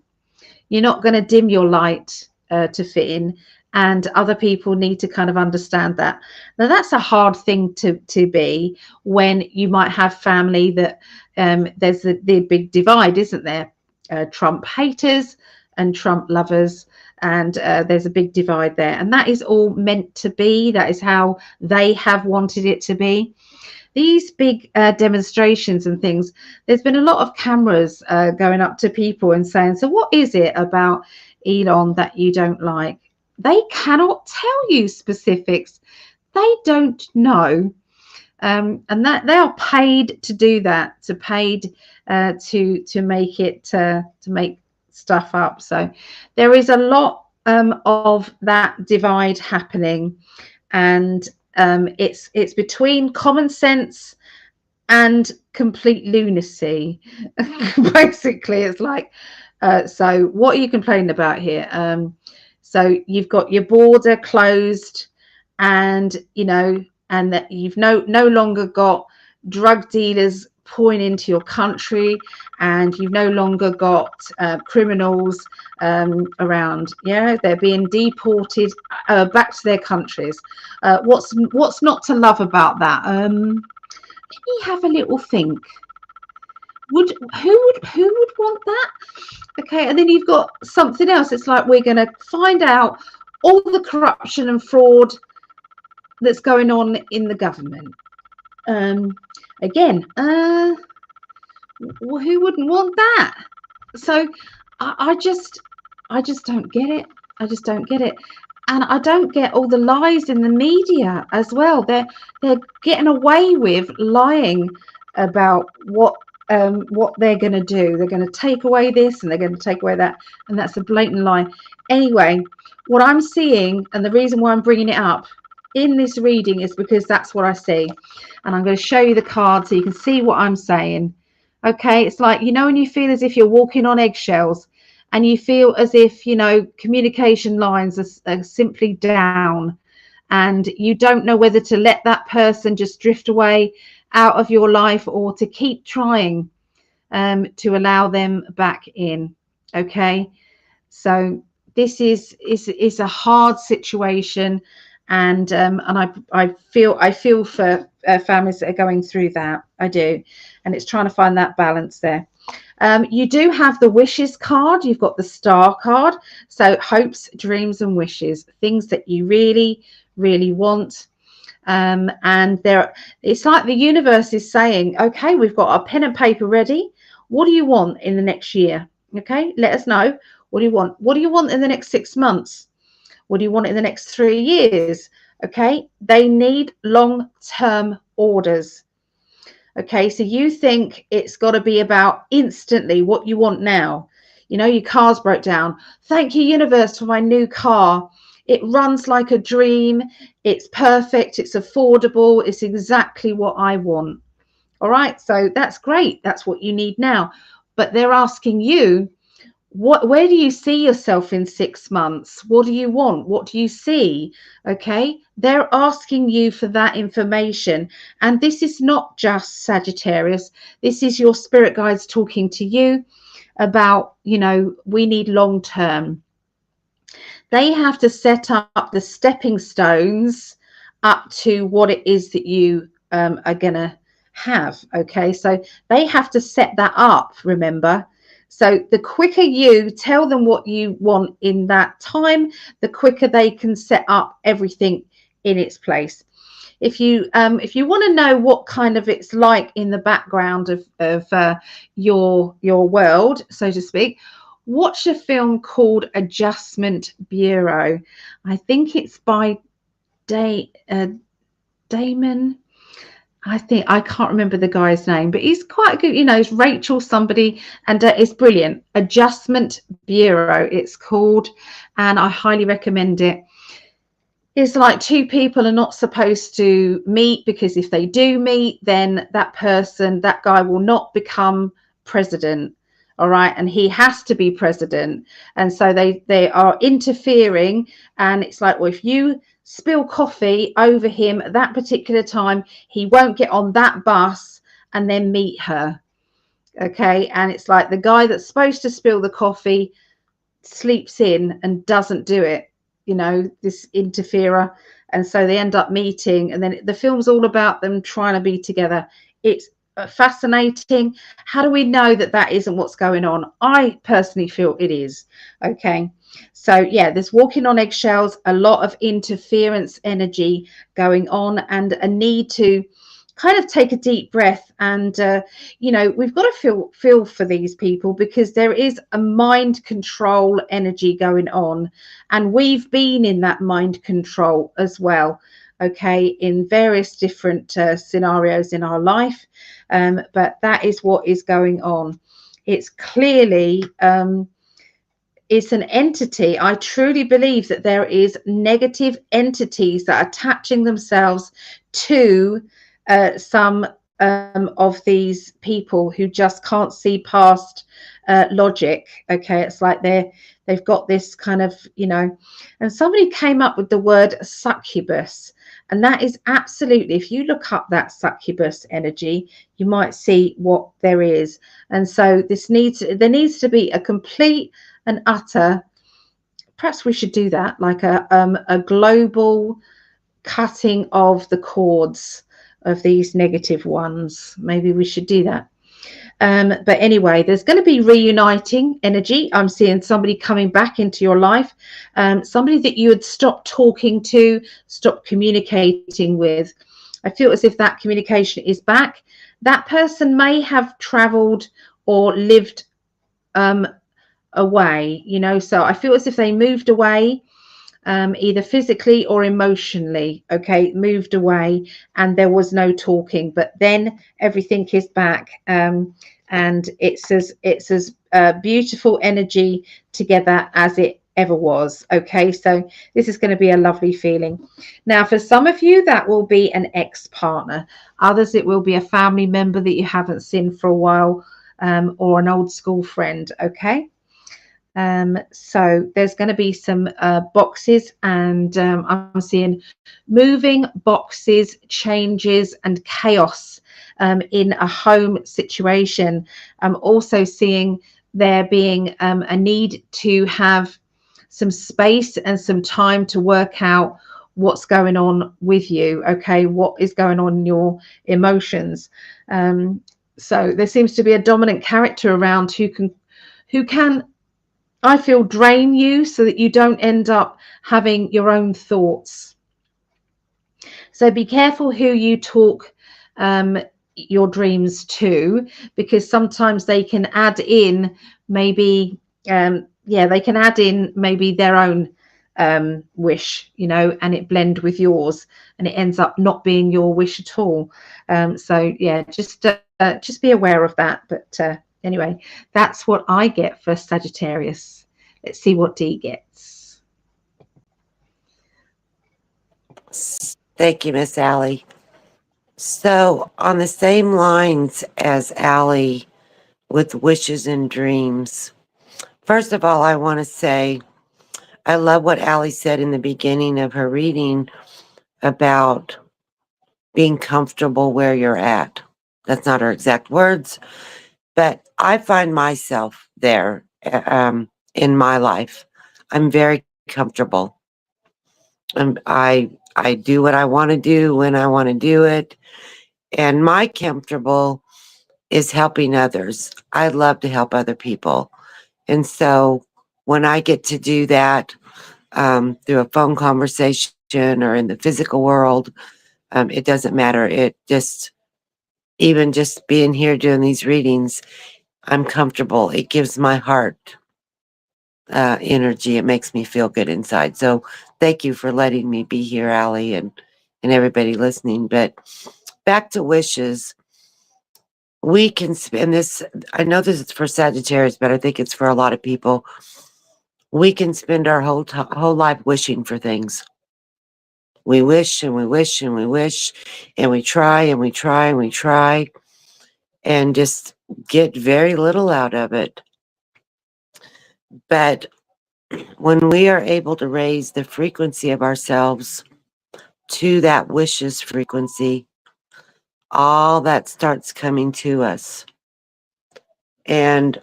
You're not going to dim your light to fit in, and other people need to kind of understand that. Now that's a hard thing to be, when you might have family that, there's the big divide, isn't there? Trump haters and Trump lovers, and there's a big divide there, and that is all meant to be. That is how they have wanted it to be. These big demonstrations and things, there's been a lot of cameras going up to people and saying, so what is it about Elon that you don't like? They cannot tell you specifics. They don't know. And that they are paid to do that, to make it, to make stuff up. So there is a lot of that divide happening, and it's between common sense and complete lunacy. Basically, it's like, so what are you complaining about here? So you've got your border closed, and and that you've no longer got drug dealers pouring into your country, and you've no longer got criminals around. Yeah, they're being deported back to their countries. What's not to love about that? Let me have a little think. Who would want that? Okay, and then you've got something else. It's like, we're going to find out all the corruption and fraud that's going on in the government. Again, who wouldn't want that? So I just don't get it. I just don't get it. And I don't get all the lies in the media as well. They're getting away with lying about what they're going to do. They're going to take away this, and they're going to take away that, and that's a blatant lie. Anyway, what I'm seeing, and the reason why I'm bringing it up in this reading, is because that's what I see. And I'm going to show you the card so you can see what I'm saying. Okay, it's like, when you feel as if you're walking on eggshells, and you feel as if, communication lines are simply down, and you don't know whether to let that person just drift away out of your life, or to keep trying to allow them back in. Okay, so this is a hard situation, and I feel for families that are going through that. I do, and it's trying to find that balance there. You do have the wishes card. You've got the star card. So hopes, dreams, and wishes, things that you really, really want. And it's like the universe is saying, okay, we've got our pen and paper ready. What do you want in the next year? Okay, let us know. What do you want? What do you want in the next 6 months? What do you want in the next 3 years? Okay, they need long-term orders. Okay, so you think it's got to be about instantly what you want now. Your car's broke down. Thank you, universe, for my new car. It runs like a dream. It's perfect. It's affordable. It's exactly what I want. All right, so that's great. That's what you need now. But they're asking you, where do you see yourself in 6 months? What do you want? What do you see? Okay, they're asking you for that information. And this is not just Sagittarius. This is your spirit guides talking to you about, we need long term. They have to set up the stepping stones up to what it is that you are going to have. Okay, so they have to set that up, remember. So the quicker you tell them what you want in that time, the quicker they can set up everything in its place. If you want to know what kind of it's like in the background of your world, so to speak, watch a film called Adjustment Bureau. I think it's by Damon. I can't remember the guy's name, but he's quite good. It's Rachel somebody, and it's brilliant. Adjustment Bureau, it's called, and I highly recommend it. It's like two people are not supposed to meet, because if they do meet, then that guy will not become president. All right, and he has to be president, and so they are interfering. And it's like, well, if you spill coffee over him at that particular time, he won't get on that bus and then meet her. Okay, and it's like the guy that's supposed to spill the coffee sleeps in and doesn't do it, this interferer. And so they end up meeting, and then the film's all about them trying to be together. It's fascinating. How do we know that that isn't what's going on? I personally feel it is. Okay, so yeah, there's walking on eggshells, a lot of interference energy going on, and a need to kind of take a deep breath. And we've got to feel for these people, because there is a mind control energy going on, and we've been in that mind control as well, okay, in various different scenarios in our life. But that is what is going on. It's clearly it's an entity. I truly believe that there is negative entities that are attaching themselves to some of these people who just can't see past logic. Okay, it's like they've got this kind of, and somebody came up with the word succubus, and that is absolutely, if you look up that succubus energy, you might see what there is. And so there needs to be a complete and utter, perhaps we should do that, like a global cutting of the cords of these negative ones. Maybe we should do that. But anyway, there's going to be reuniting energy. I'm seeing somebody coming back into your life, somebody that you had stopped talking to, stopped communicating with. I feel as if that communication is back. That person may have traveled or lived away, so I feel as if they moved away, either physically or emotionally. Okay, moved away, and there was no talking, but then everything is back, and it's as beautiful energy together as it ever was. Okay, so this is going to be a lovely feeling. Now, for some of you, that will be an ex-partner. Others, it will be a family member that you haven't seen for a while, or an old school friend. Okay. So there's going to be some boxes, and I'm seeing moving boxes, changes, and chaos in a home situation. I'm also seeing there being a need to have some space and some time to work out what's going on with you. Okay, what is going on in your emotions? So there seems to be a dominant character around who can, I feel, drain you so that you don't end up having your own thoughts. So be careful who you talk um, your dreams to, because sometimes they can add in maybe, yeah, they can add in maybe their own wish, and it blend with yours, and it ends up not being your wish at all. So yeah, just be aware of that. But anyway, that's what I get for Sagittarius. Let's see what D gets. Thank you, Miss Allie. So, on the same lines as Allie with wishes and dreams, first of all, I want to say I love what Allie said in the beginning of her reading about being comfortable where you're at. That's not her exact words, but I find myself there in my life. I'm very comfortable. I do what I want to do when I want to do it, and my comfortable is helping others. I love to help other people, and so when I get to do that through a phone conversation or in the physical world, it doesn't matter. It just even just being here doing these readings, I'm comfortable. It gives my heart energy. It makes me feel good inside. So thank you for letting me be here, Allie, and everybody listening. But back to wishes. We can spend this. I know this is for Sagittarius, but I think it's for a lot of people. We can spend our whole life wishing for things. We wish and we wish and we wish, and we try and we try and we try, and just get very little out of it. But when we are able to raise the frequency of ourselves to that wishes frequency, all that starts coming to us. And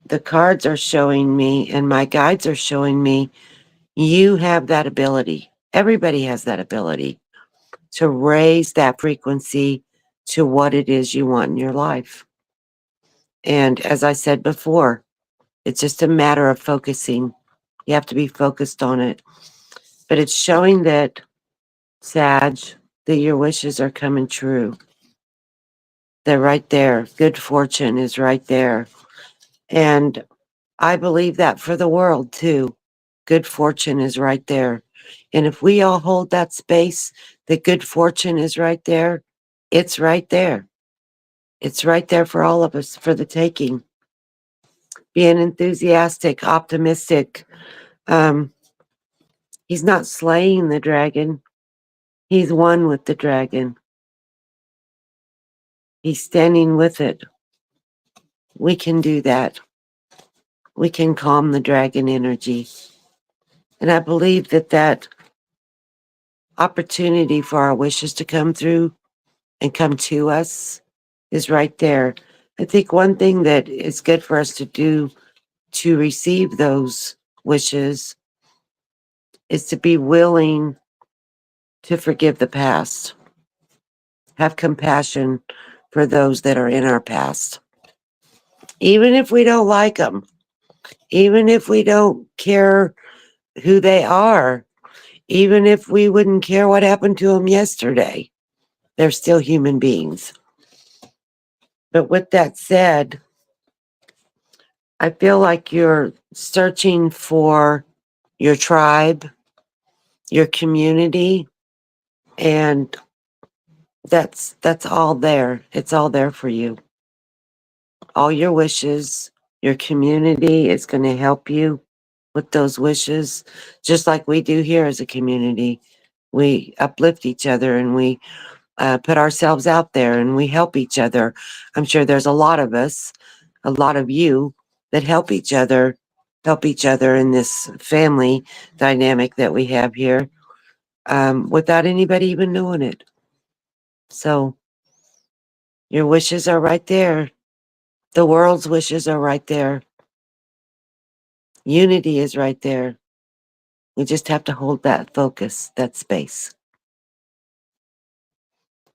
the cards are showing me, and my guides are showing me, you have that ability. Everybody has that ability to raise that frequency to what it is you want in your life. And as I said before, it's just a matter of focusing. You have to be focused on it. But it's showing that, Sag, that your wishes are coming true. They're right there. Good fortune is right there. And I believe that for the world too. Good fortune is right there. And if we all hold that space, that good fortune is right there, it's right there. It's right there for all of us for the taking. Being enthusiastic, optimistic. Um, he's not slaying the dragon. He's one with the dragon. He's standing with it. We can do that. We can calm the dragon energy. And I believe that opportunity for our wishes to come through and come to us is right there. I think one thing that is good for us to do to receive those wishes is to be willing to forgive the past, have compassion for those that are in our past. Even if we don't like them, even if we don't care who they are, even if we wouldn't care what happened to them yesterday, they're still human beings. But with that said, I feel like you're searching for your tribe, your community, and that's all there. It's all there for you. All your wishes, your community is going to help you with those wishes, just like we do here as a community. We uplift each other and we put ourselves out there and we help each other. I'm sure there's a lot of us, a lot of you that help each other in this family dynamic that we have here, without anybody even knowing it. So your wishes are right there. The world's wishes are right there. Unity is right there. We just have to hold that focus, that space.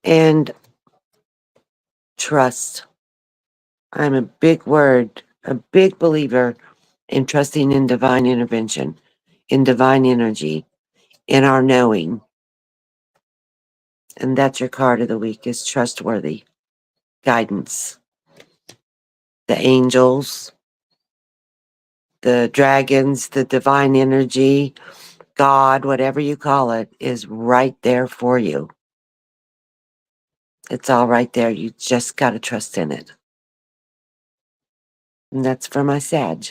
And trust. I'm a big word, a big believer in trusting in divine intervention, in divine energy, in our knowing. And that's your card of the week, is trustworthy guidance. The angels, the dragons, the divine energy, God, whatever you call it, is right there for you. It's all right there. You just got to trust in it. And that's for my Sag.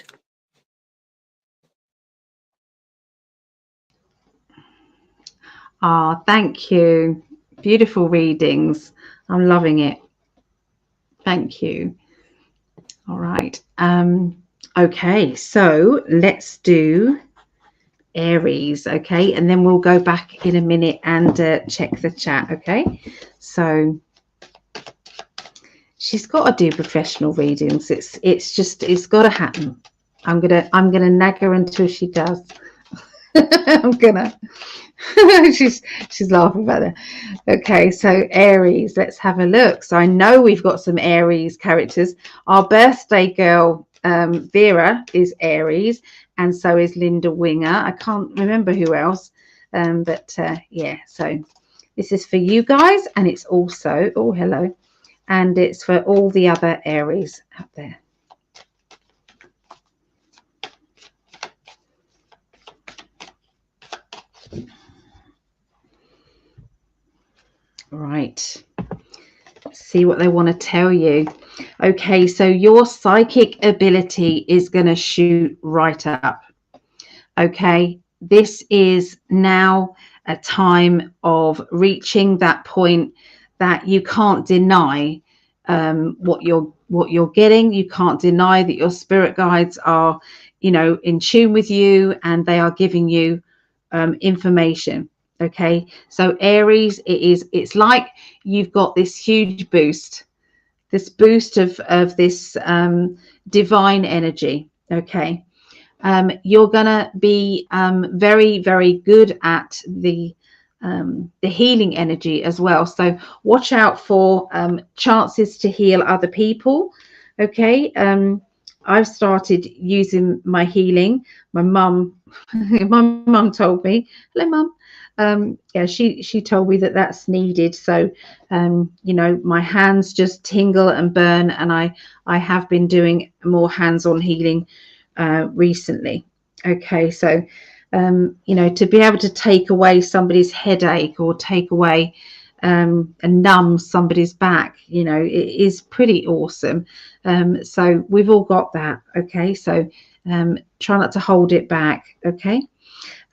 Ah, thank you. Beautiful readings. I'm loving it. Thank you. All right. Okay, so let's do Aries, okay, and then we'll go back in a minute and check the chat, okay. So she's got to do professional readings. It's got to happen. I'm gonna nag her until she does. I'm gonna. she's laughing about that. Okay, so Aries, let's have a look. So I know we've got some Aries characters. Our birthday girl, Vera, is Aries, and so is Linda Winger. I can't remember who else, but yeah. So this is for you guys, and it's also, oh hello, and it's for all the other Aries out there. Right. Let's see what they want to tell you. Okay, so your psychic ability is going to shoot right up. Okay, this is now a time of reaching that point that you can't deny what you're getting. You can't deny that your spirit guides are, in tune with you, and they are giving you information. Okay, so Aries, it's like you've got this huge boost, of this divine energy. Okay, you're gonna be very, very good at the healing energy as well. So watch out for chances to heal other people. Okay, I've started using my healing. My mum, my mum told me, "Hello, mum." Yeah, she told me that that's needed. So, my hands just tingle and burn, and I have been doing more hands-on healing recently. Okay, so to be able to take away somebody's headache or take away and numb somebody's back, it is pretty awesome. So we've all got that. Okay, so try not to hold it back. Okay.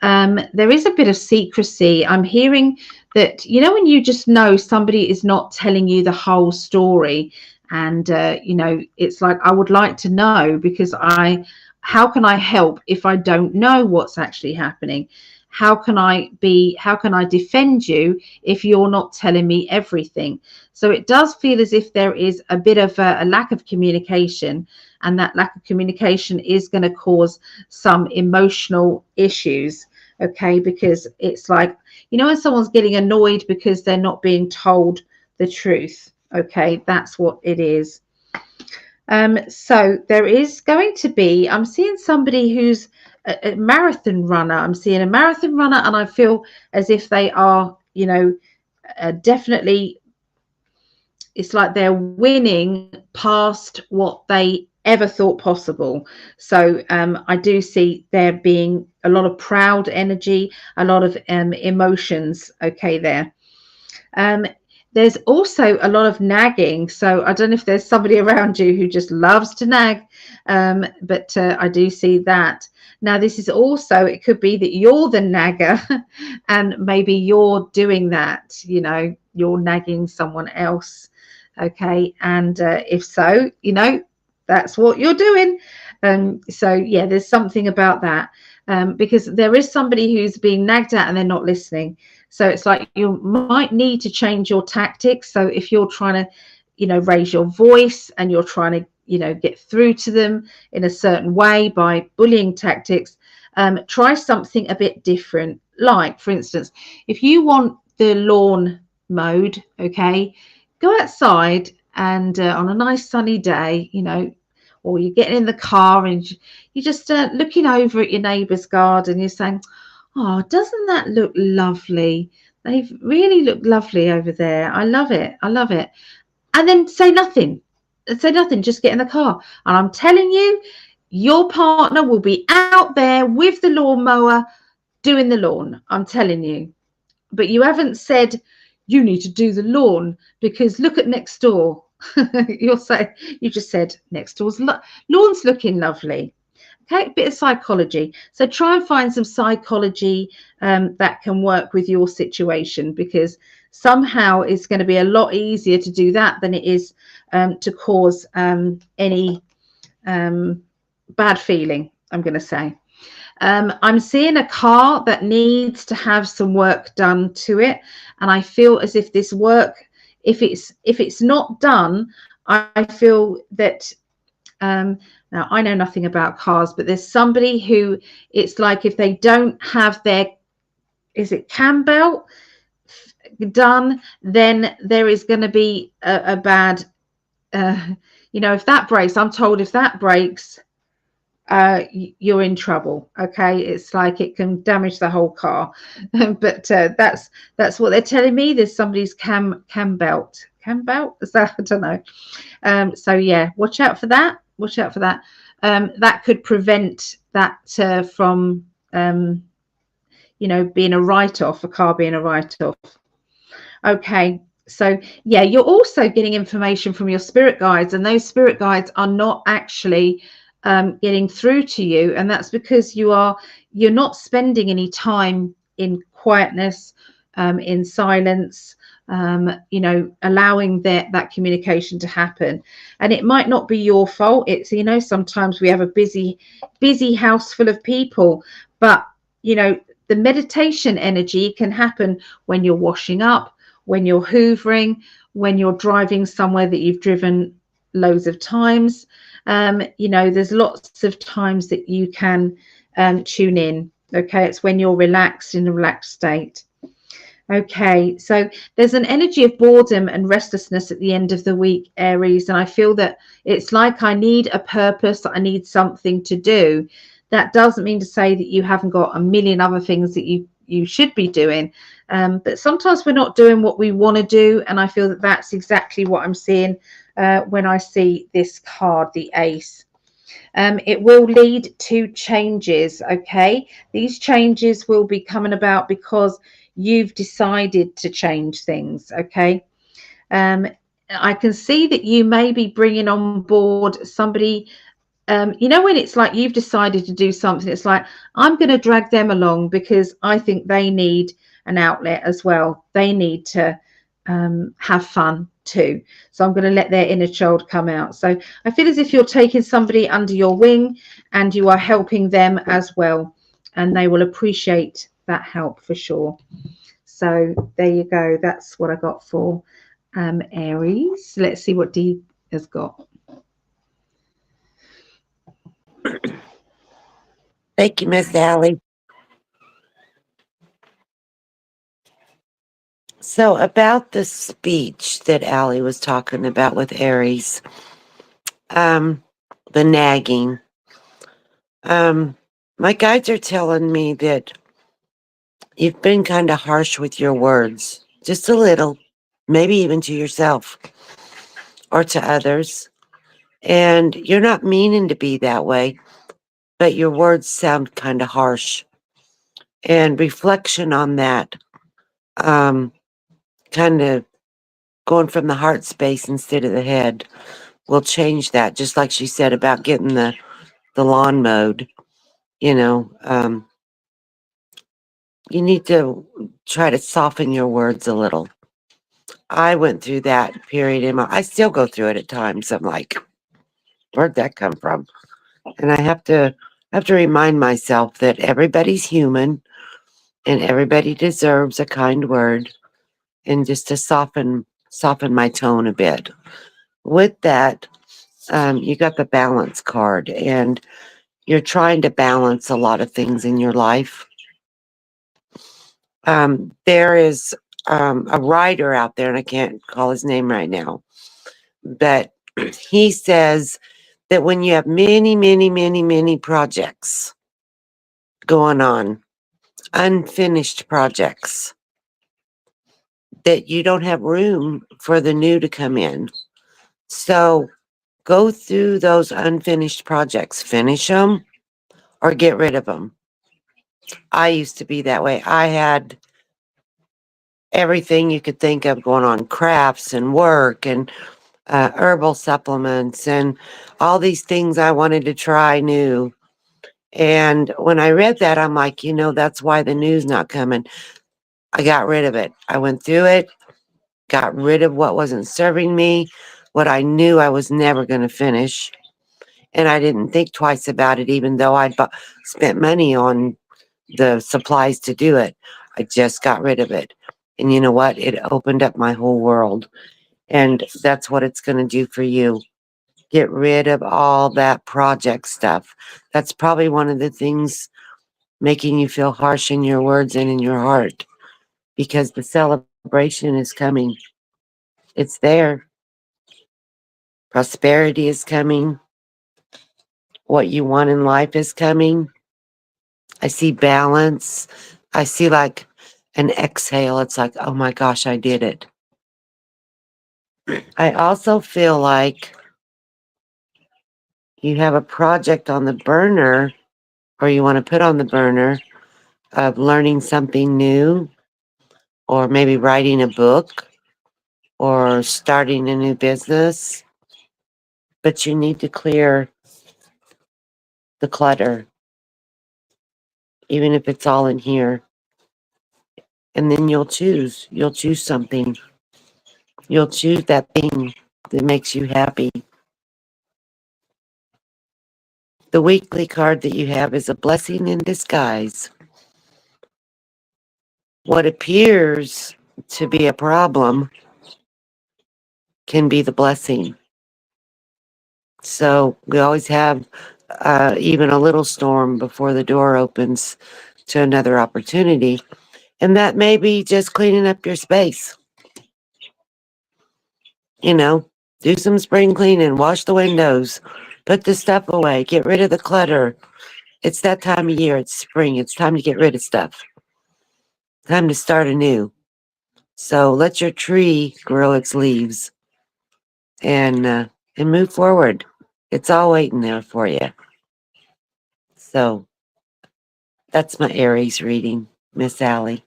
There is a bit of secrecy. I'm hearing that, when you just know somebody is not telling you the whole story, and it's like, I would like to know, because how can I help if I don't know what's actually happening? How can I defend you if you're not telling me everything? So it does feel as if there is a bit of a lack of communication, and that lack of communication is going to cause some emotional issues. Okay, because it's like, when someone's getting annoyed because they're not being told the truth. Okay, that's what it is. So there is going to be, I'm seeing somebody who's a marathon runner. I'm seeing a marathon runner, and I feel as if they are, definitely, it's like they're winning past what they ever thought possible. So I do see there being a lot of proud energy, a lot of emotions. Okay, there. There's also a lot of nagging. So I don't know if there's somebody around you who just loves to nag, but I do see that. Now, this is also, it could be that you're the nagger and maybe you're doing that, you're nagging someone else. Okay. And if so, that's what you're doing. So, yeah, there's something about that, because there is somebody who's being nagged at and they're not listening. So it's like you might need to change your tactics. So if you're trying to, raise your voice and you're trying to, get through to them in a certain way by bullying tactics, try something a bit different. Like, for instance, if you want the lawn mowed, okay, go outside and on a nice sunny day, or you're getting in the car and you're just looking over at your neighbour's garden, you're saying, oh, doesn't that look lovely? They've really looked lovely over there. I love it. I love it. And then say nothing. Say nothing. Just get in the car. And I'm telling you, your partner will be out there with the lawnmower doing the lawn. I'm telling you. But you haven't said you need to do the lawn because look at next door. You'll say, you just said next door's lawn's looking lovely. Okay, a bit of psychology. So try and find some psychology that can work with your situation, because somehow it's going to be a lot easier to do that than it is to cause any bad feeling, I'm going to say. I'm seeing a car that needs to have some work done to it, and I feel as if this work, if it's not done, I feel that now I know nothing about cars, but there's somebody who, it's like if they don't have their, is it cam belt done, then there is going to be a bad, if that breaks, I'm told if that breaks, you're in trouble. Okay, it's like it can damage the whole car. But that's what they're telling me. There's somebody's cam belt is that, I don't know. So yeah, watch out for that. That could prevent that from being a write-off, a car being a write-off. Okay, so yeah, you're also getting information from your spirit guides, and those spirit guides are not actually getting through to you, and that's because you're not spending any time in quietness, in silence, allowing that communication to happen. And it might not be your fault. It's, sometimes we have a busy house full of people, but the meditation energy can happen when you're washing up, when you're hoovering, when you're driving somewhere that you've driven loads of times. There's lots of times that you can tune in. Okay, it's when you're relaxed, in a relaxed state. Okay, so there's an energy of boredom and restlessness at the end of the week, Aries, and I feel that it's like I need a purpose, I need something to do. That doesn't mean to say that you haven't got a million other things that you should be doing, but sometimes we're not doing what we want to do, and I feel that that's exactly what I'm seeing when I see this card, the Ace. It will lead to changes. Okay, these changes will be coming about because you've decided to change things. Okay, I can see that you may be bringing on board somebody. When it's like you've decided to do something, it's like, I'm going to drag them along because I think they need an outlet as well. They need to have fun too. So I'm going to let their inner child come out. So I feel as if you're taking somebody under your wing and you are helping them as well. And they will appreciate that help for sure. So there you go. That's what I got for Aries. Let's see what Dee has got. Thank you, Miss Allie. So about the speech that Allie was talking about with Aries, the nagging. My guides are telling me that you've been kind of harsh with your words, just a little, maybe even to yourself or to others. And you're not meaning to be that way, but your words sound kind of harsh. And reflection on that, kind of going from the heart space instead of the head, will change that. Just like she said about getting the lawn mowed. You know, you need to try to soften your words a little. I went through that period in my, I still go through it at times. I'm like, where'd that come from? And I have to remind myself that everybody's human and everybody deserves a kind word, and just to soften my tone a bit. With that, you got the balance card, and you're trying to balance a lot of things in your life. There is a writer out there, and I can't call his name right now, but he says that when you have many, many, many, many projects going on, unfinished projects, that you don't have room for the new to come in. So go through those unfinished projects, finish them or get rid of them. I used to be that way. I had everything you could think of going on, crafts and work and herbal supplements and all these things I wanted to try new. And when I read that, I'm like, that's why the new's not coming. I got rid of it. I went through it, got rid of what wasn't serving me, what I knew I was never going to finish. And I didn't think twice about it, even though I'd spent money on the supplies to do it. I just got rid of it. And you know what? It opened up my whole world. And that's what it's going to do for you. Get rid of all that project stuff. That's probably one of the things making you feel harsh in your words and in your heart, because the celebration is coming. It's there. Prosperity is coming. What you want in life is coming. I see balance. I see like an exhale. It's like, oh my gosh, I did it. I also feel like you have a project on the burner, or you want to put on the burner, of learning something new, or maybe writing a book, or starting a new business. But you need to clear the clutter, even if it's all in here. And then you'll choose. You'll choose something. You'll choose that thing that makes you happy. The weekly card that you have is a blessing in disguise. What appears to be a problem can be the blessing. So we always have even a little storm before the door opens to another opportunity. And that may be just cleaning up your space. You know, do some spring cleaning, wash the windows, put the stuff away, get rid of the clutter. It's that time of year. It's spring. It's time to get rid of stuff. Time to start anew. So let your tree grow its leaves and move forward. It's all waiting there for you. So that's my Aries reading, Miss Allie.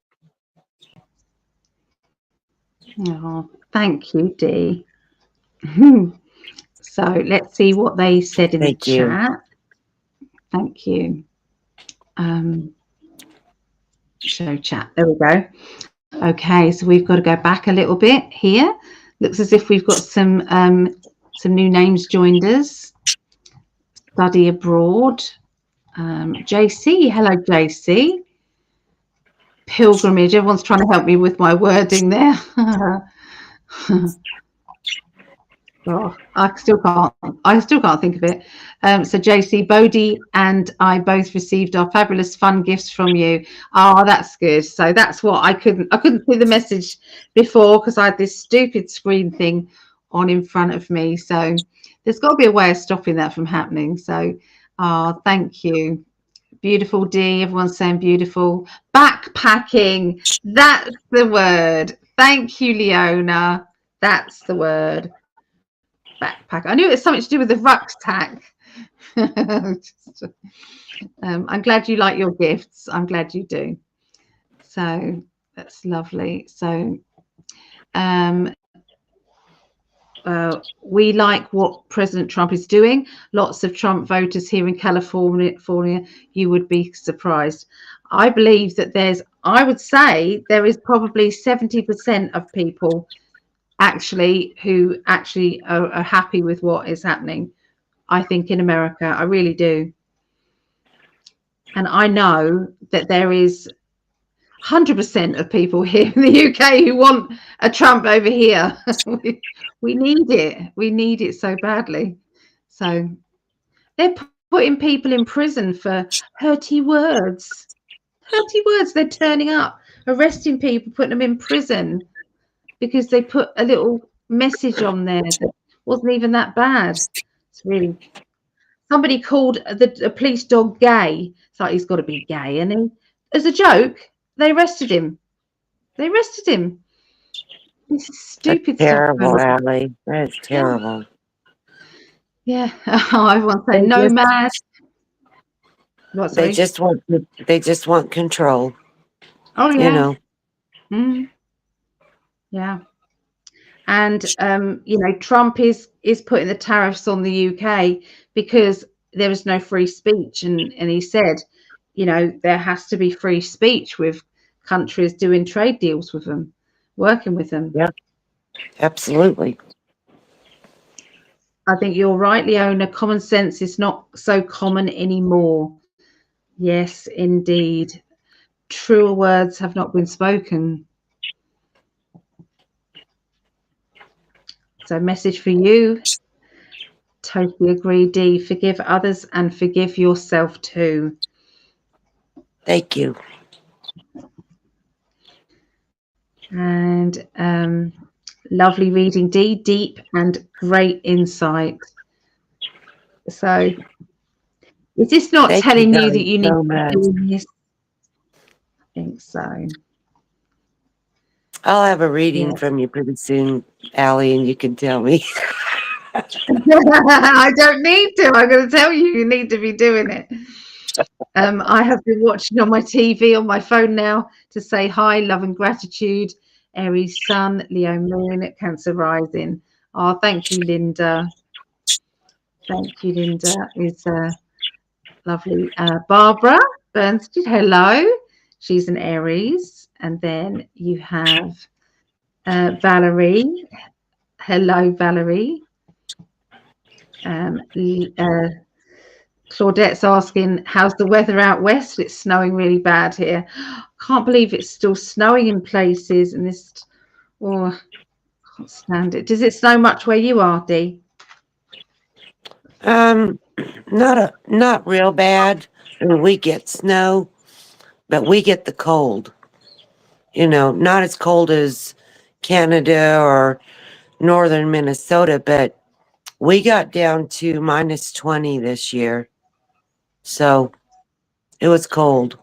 Oh, thank you, Dee. So let's see what they said in the Thank you. chat. Thank you. Show chat. There we go. Okay, so we've got to go back a little bit here. Looks as if we've got some new names joined us. Study abroad. JC, hello JC. Pilgrimage. Everyone's trying to help me with my wording there. Oh, I still can't think of it. So JC, Bodhi and I both received our fabulous fun gifts from you. Oh, that's good. So that's what I couldn't see the message before because I had this stupid screen thing on in front of me. So there's got to be a way of stopping that from happening. So thank you. Beautiful D, everyone's saying beautiful. Backpacking, that's the word. Thank you, Leona. That's the word. Backpack. I knew it was something to do with the rucksack. I'm glad you like your gifts. I'm glad you do. So that's lovely. So We like what President Trump is doing. Lots of Trump voters here in California, you would be surprised. I believe that I would say there is probably 70% of people who actually are happy with what is happening. I think in America, I really do. And I know that there is 100% of people here in the UK who want a Trump over here. we need it. We need it so badly. So they're putting people in prison for hurty words. Hurty words. They're turning up, arresting people, putting them in prison because they put a little message on there that wasn't even that bad. It's really. Somebody called the police dog gay. It's like he's got to be gay, and he, as a joke, they arrested him. They arrested him. This is That's stupid stuff going terrible, on. Allie. That's terrible. Yeah. Oh, everyone's They saying no just mad. What? they Sorry. just want they just want control. Oh You yeah. know. Yeah. And Trump is putting the tariffs on the UK because there is no free speech, and he said, there has to be free speech with countries doing trade deals with them, working with them. Yeah. Absolutely. I think you're right, Leona. Common sense is not so common anymore. Yes, indeed. Truer words have not been spoken. So, message for you. Totally agree, Dee. Forgive others and forgive yourself too. Thank you. And lovely reading, Dee. Deep and great insight. So, is this not Thank you telling you that guys you need so to be much. doing this? I think so. I'll have a reading Yeah. from you pretty soon, Allie, and you can tell me. I don't need to. I'm going to tell you, you need to be doing it. I have been watching on my TV, on my phone now, to say hi, love and gratitude. Aries Sun, Leo Moon, Cancer Rising. Oh, thank you, Linda. Thank you, Linda. Is lovely. Barbara Bernstein, hello. She's an Aries. And then you have Valerie. Hello, Valerie. Claudette's asking, how's the weather out west? It's snowing really bad here. Can't believe it's still snowing in places. And this, I can't stand it. Does it snow much where you are, Dee? Not real bad. I mean, we get snow, but we get the cold. Not as cold as Canada or northern Minnesota, but we got down to -20 this year. So it was cold.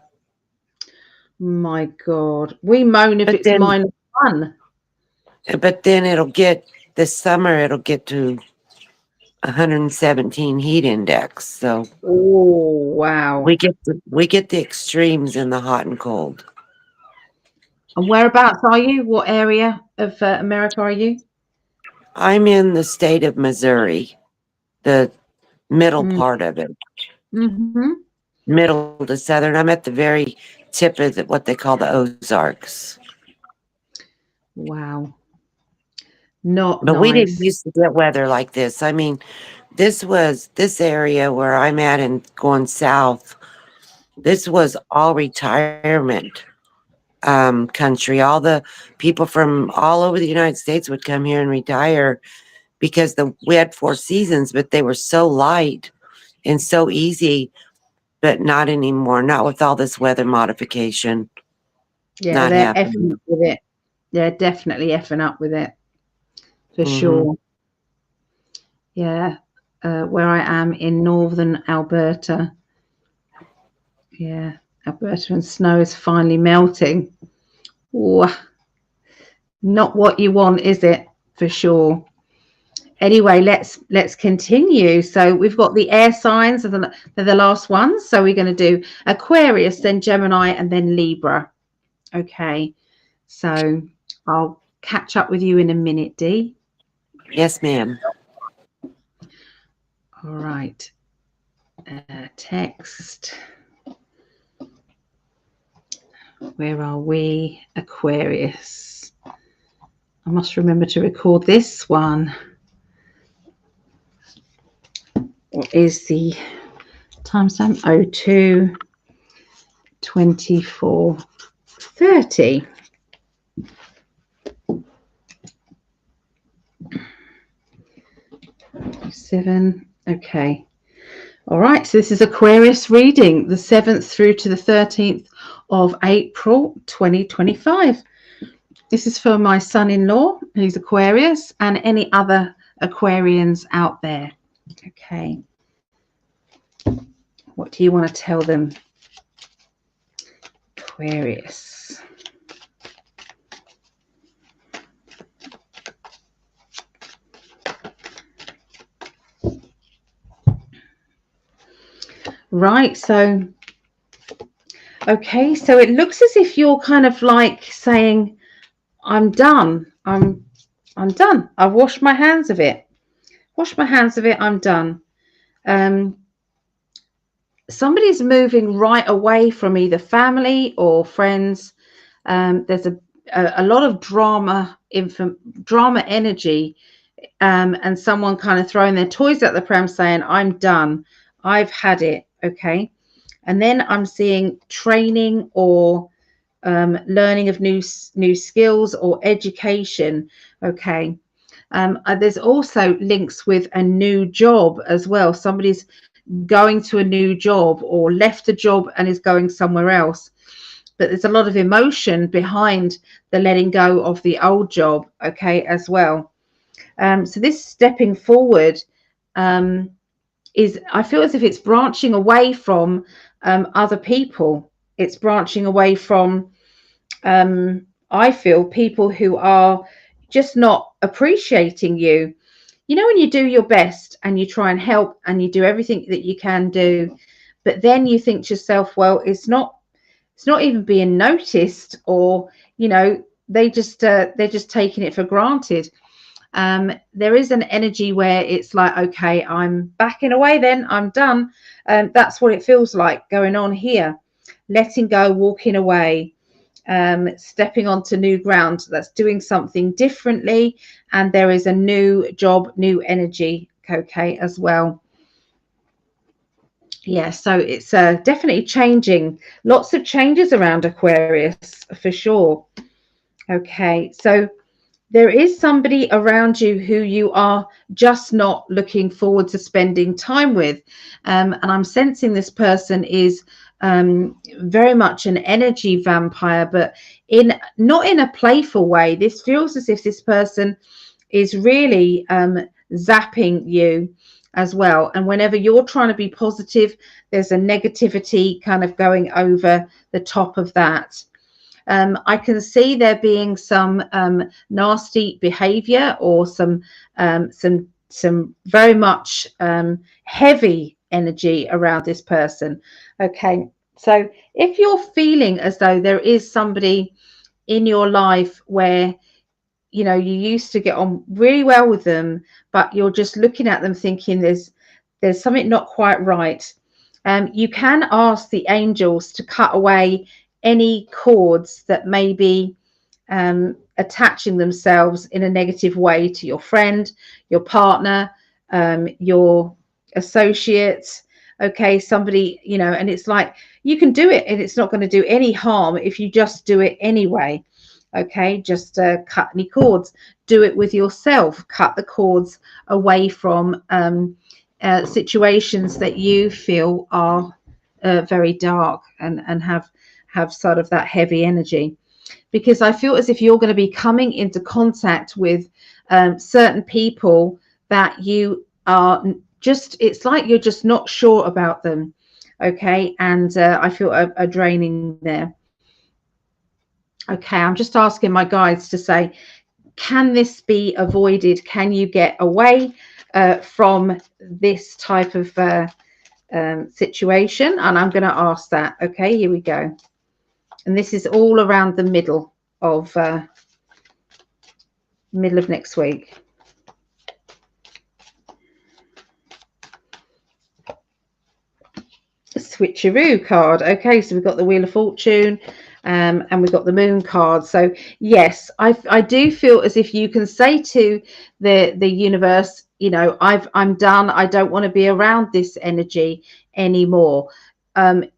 My God. We moan if But it's then -1. but then this summer it'll get to 117 heat index. So Oh, wow. we get the extremes in the hot and cold. And whereabouts are you? What area of America are you? I'm in the state of Missouri, the middle part of it, Mm-hmm. middle to southern. I'm at the very tip of what they call the Ozarks. Wow. Not But we didn't nice. used to get weather like this. I mean, this area where I'm at and going south, this was all retirement country. All the people from all over the United States would come here and retire because we had 4 seasons, but they were so light and so easy, but not anymore. Not with all this weather modification. Yeah, Not they're effing happening. up with it. They're definitely effing up with it for sure. Yeah, where I am in northern Alberta. Yeah, Alberta, and snow is finally melting. Ooh, not what you want, is it? For sure. Anyway, let's continue. So we've got the air signs, they're the last ones. So we're going to do Aquarius, then Gemini, and then Libra. Okay. So I'll catch up with you in a minute, Dee. Yes, ma'am. All right. Text. Where are we? Aquarius. I must remember to record this one. What is the timestamp? 02 24 30. Seven. Okay. All right. So this is Aquarius reading, the 7th through to the 13th of April 2025. This is for my son-in-law, who's Aquarius, and any other Aquarians out there. Okay. What do you want to tell them? Aquarius. Right, so okay, so it looks as if you're kind of like saying, I'm done. I'm done. I've washed my hands of it. Wash my hands of it. I'm done. Somebody's moving right away from either family or friends. There's a lot of drama energy, and someone kind of throwing their toys at the pram saying, I'm done. I've had it. Okay. And then I'm seeing training or learning of new skills or education. Okay. There's also links with a new job as well. Somebody's going to a new job or left a job and is going somewhere else. But there's a lot of emotion behind the letting go of the old job, okay, as well. So this stepping forward is, I feel as if it's branching away from other people. It's branching away from, I feel, people who are just not appreciating you. You know, when you do your best and you try and help and you do everything that you can do, but then you think to yourself, well, it's not even being noticed, or, you know, they're just taking it for granted. There is an energy where it's like, okay, I'm backing away, then I'm done. That's what it feels like going on here. Letting go, walking away, stepping onto new ground. That's doing something differently, and there is a new job, new energy, okay, as well. Yeah, so it's definitely changing. Lots of changes around Aquarius for sure. Okay, so there is somebody around you who you are just not looking forward to spending time with. And I'm sensing this person is very much an energy vampire, but not in a playful way. This feels as if this person is really zapping you as well. And whenever you're trying to be positive, there's a negativity kind of going over the top of that. I can see there being some nasty behavior or some very much heavy energy around this person. Okay, so if you're feeling as though there is somebody in your life where, you know, you used to get on really well with them, but you're just looking at them thinking there's something not quite right, you can ask the angels to cut away any cords that may be attaching themselves in a negative way to your friend, your partner, your associates. Okay, somebody, you know, and it's like you can do it and it's not going to do any harm if you just do it anyway. Okay, just cut any cords. Do it with yourself. Cut the cords away from situations that you feel are very dark and have sort of that heavy energy. Because I feel as if you're going to be coming into contact with certain people that you are just, it's like you're just not sure about them. Okay, and I feel a draining there. Okay, I'm just asking my guides to say, can this be avoided? Can you get away from this type of situation? And I'm going to ask that. Okay, here we go. And this is all around the middle of next week. switcheroo card. Okay, so we've got the Wheel of Fortune, and we've got the Moon card. So yes, I do feel as if you can say to the universe, you know, I'm done. I don't want to be around this energy anymore.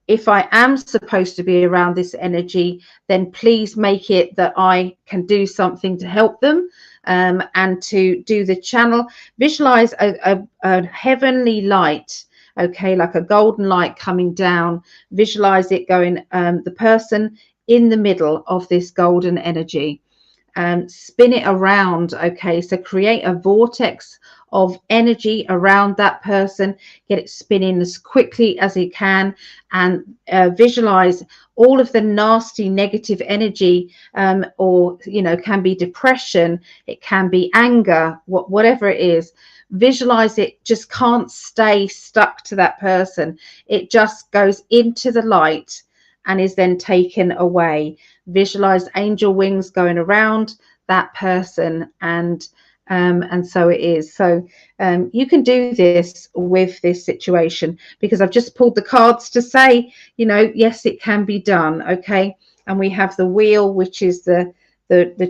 If I am supposed to be around this energy, then please make it that I can do something to help them, and to do the channel. Visualize a heavenly light, okay, like a golden light coming down. Visualize it going, the person in the middle of this golden energy, spin it around. Okay, so create a vortex of energy around that person, get it spinning as quickly as it can, and visualize all of the nasty negative energy, or you know, can be depression, it can be anger, whatever it is. Visualize it just can't stay stuck to that person. It just goes into the light and is then taken away. Visualize angel wings going around that person, and so it is. So you can do this with this situation, because I've just pulled the cards to say, you know, yes, it can be done. Okay, and we have the wheel, which is the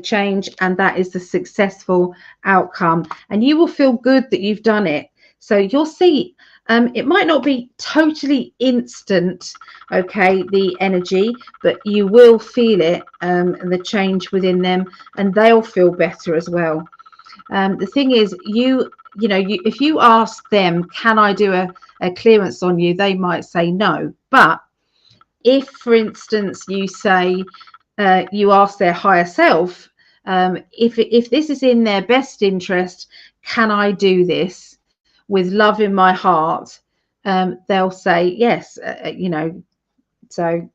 change, and that is the successful outcome, and you will feel good that you've done it. So you'll see, it might not be totally instant, okay, the energy, but you will feel it, and the change within them, and they'll feel better as well. The thing is, you know, if you ask them, can I do a clearance on you, they might say no. But if, for instance, you say, you ask their higher self, if this is in their best interest, can I do this with love in my heart? They'll say yes. You know, so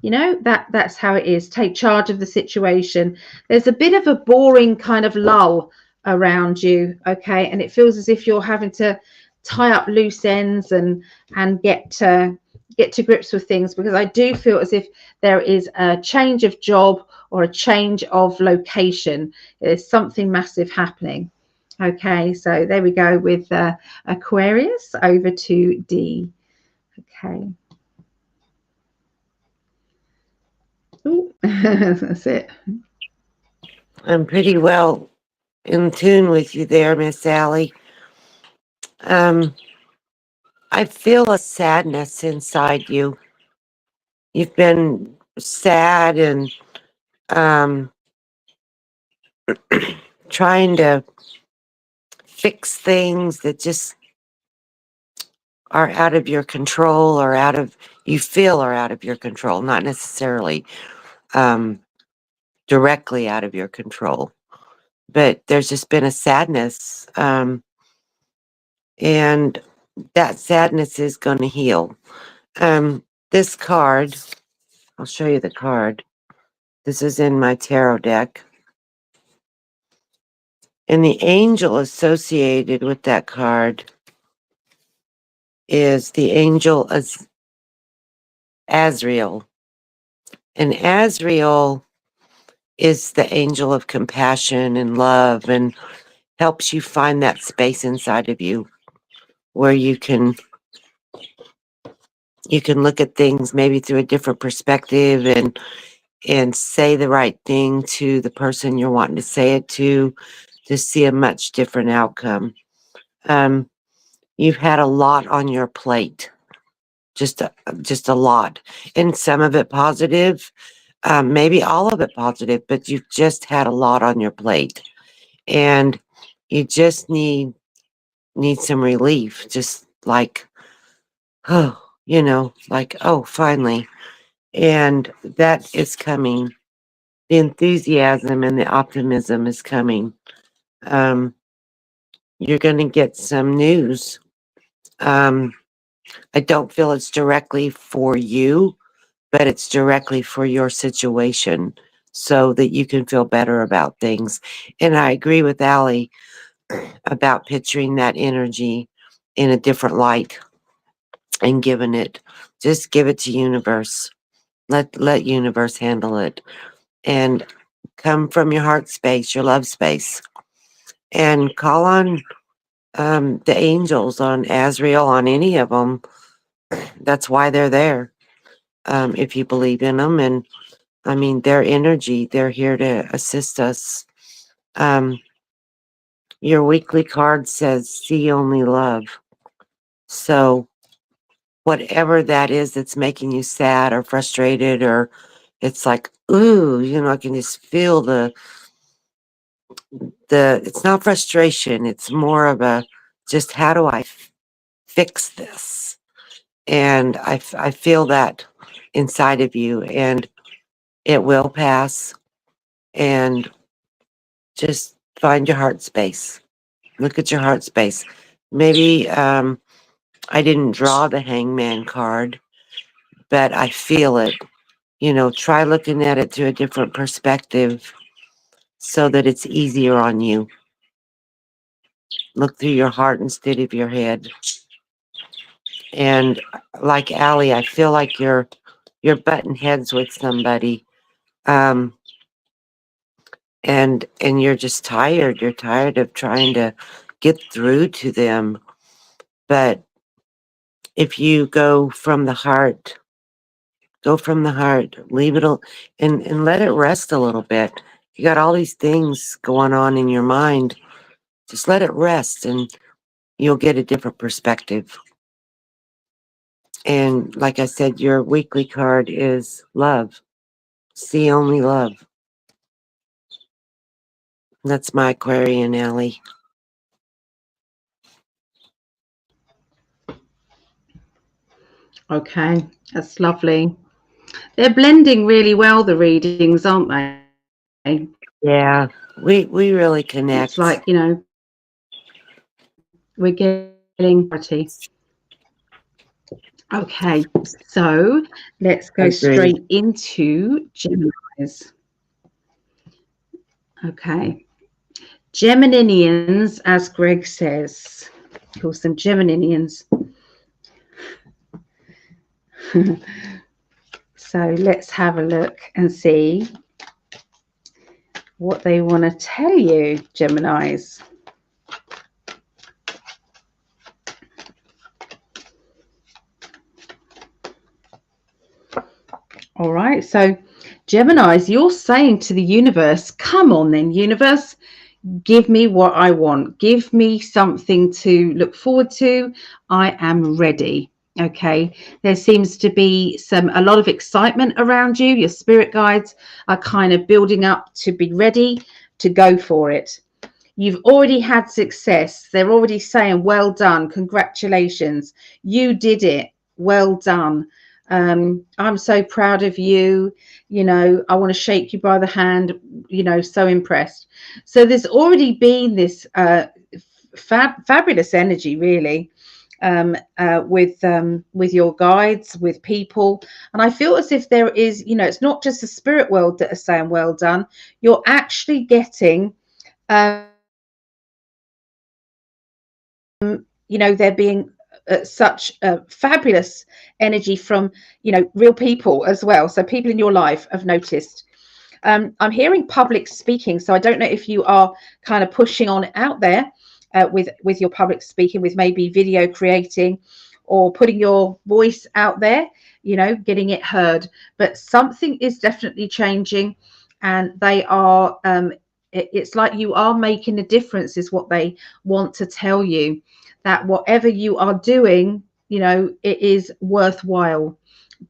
you know, that's how it is. Take charge of the situation. There's a bit of a boring kind of lull around you, okay, and it feels as if you're having to tie up loose ends and get to grips with things, because I do feel as if there is a change of job or a change of location. There's something massive happening. Okay, so there we go with Aquarius. Over to D. Okay. Ooh, that's it. I'm pretty well in tune with you there, Miss Sally. I feel a sadness inside you. You've been sad and um, trying to fix things that just are out of your control, or you feel are out of your control, not necessarily um, directly out of your control. But there's just been a sadness, and that sadness is going to heal. This card, I'll show you the card. This is in my tarot deck. And the angel associated with that card is the angel Azrael. And Azrael is the angel of compassion and love, and helps you find that space inside of you where you can look at things maybe through a different perspective, and say the right thing to the person you're wanting to say it to see a much different outcome. You've had a lot on your plate, just a lot, and some of it positive, maybe all of it positive, but you've just had a lot on your plate, and you just need some relief, just like, oh, like, oh, finally. And that is coming. The enthusiasm and the optimism is coming. You're going to get some news. I don't feel it's directly for you, but it's directly for your situation, so that you can feel better about things. And I agree with Allie about picturing that energy in a different light and just give it to universe. Let universe handle it, and come from your heart space, your love space, and call on the angels, on Azrael, on any of them, That's why they're there. If you believe in them, and I mean, their energy, they're here to assist us. Um, your weekly card says see only love. So whatever that is that's making you sad or frustrated, or it's like, ooh, I can just feel the it's not frustration, it's more of a just how do I fix this? And I feel that inside of you, and it will pass. And just find your heart space. Look at your heart space. Maybe I didn't draw the hangman card, but I feel it. Try looking at it through a different perspective so that it's easier on you. Look through your heart instead of your head. And like Allie, I feel like you're butting heads with somebody. Um, and you're just tired. You're tired of trying to get through to them. But if you go from the heart, leave it and let it rest a little bit. You got all these things going on in your mind. Just let it rest and you'll get a different perspective. And like I said, your weekly card is love. See only love. That's my Aquarian, Allie. Okay, that's lovely. They're blending really well, the readings, aren't they? Yeah, we really It's like, connect. we're getting clarity. Okay, so let's go Agree. straight into Geminis. Okay, Geminians, as Greg says, call some Geminians. So let's have a look and see what they want to tell you, Geminis. All right, so Geminis, you're saying to the universe, come on then, universe, give me what I want. Give me something to look forward to. I am ready. Okay, there seems to be a lot of excitement around you. Your spirit guides are kind of building up to be ready to go for it. You've already had success. They're already saying, well done, congratulations, you did it, well done. I'm so proud of you. I want to shake you by the hand, so impressed. So there's already been this fabulous energy, really, with your guides, with people. And I feel as if there is, it's not just the spirit world that are saying well done. You're actually getting there being such fabulous energy from real people as well. So people in your life have noticed. I'm hearing public speaking, so I don't know if you are kind of pushing on out there with your public speaking, with maybe video creating or putting your voice out there, getting it heard. But something is definitely changing, and they are it's like you are making a difference, is what they want to tell you, that whatever you are doing, it is worthwhile.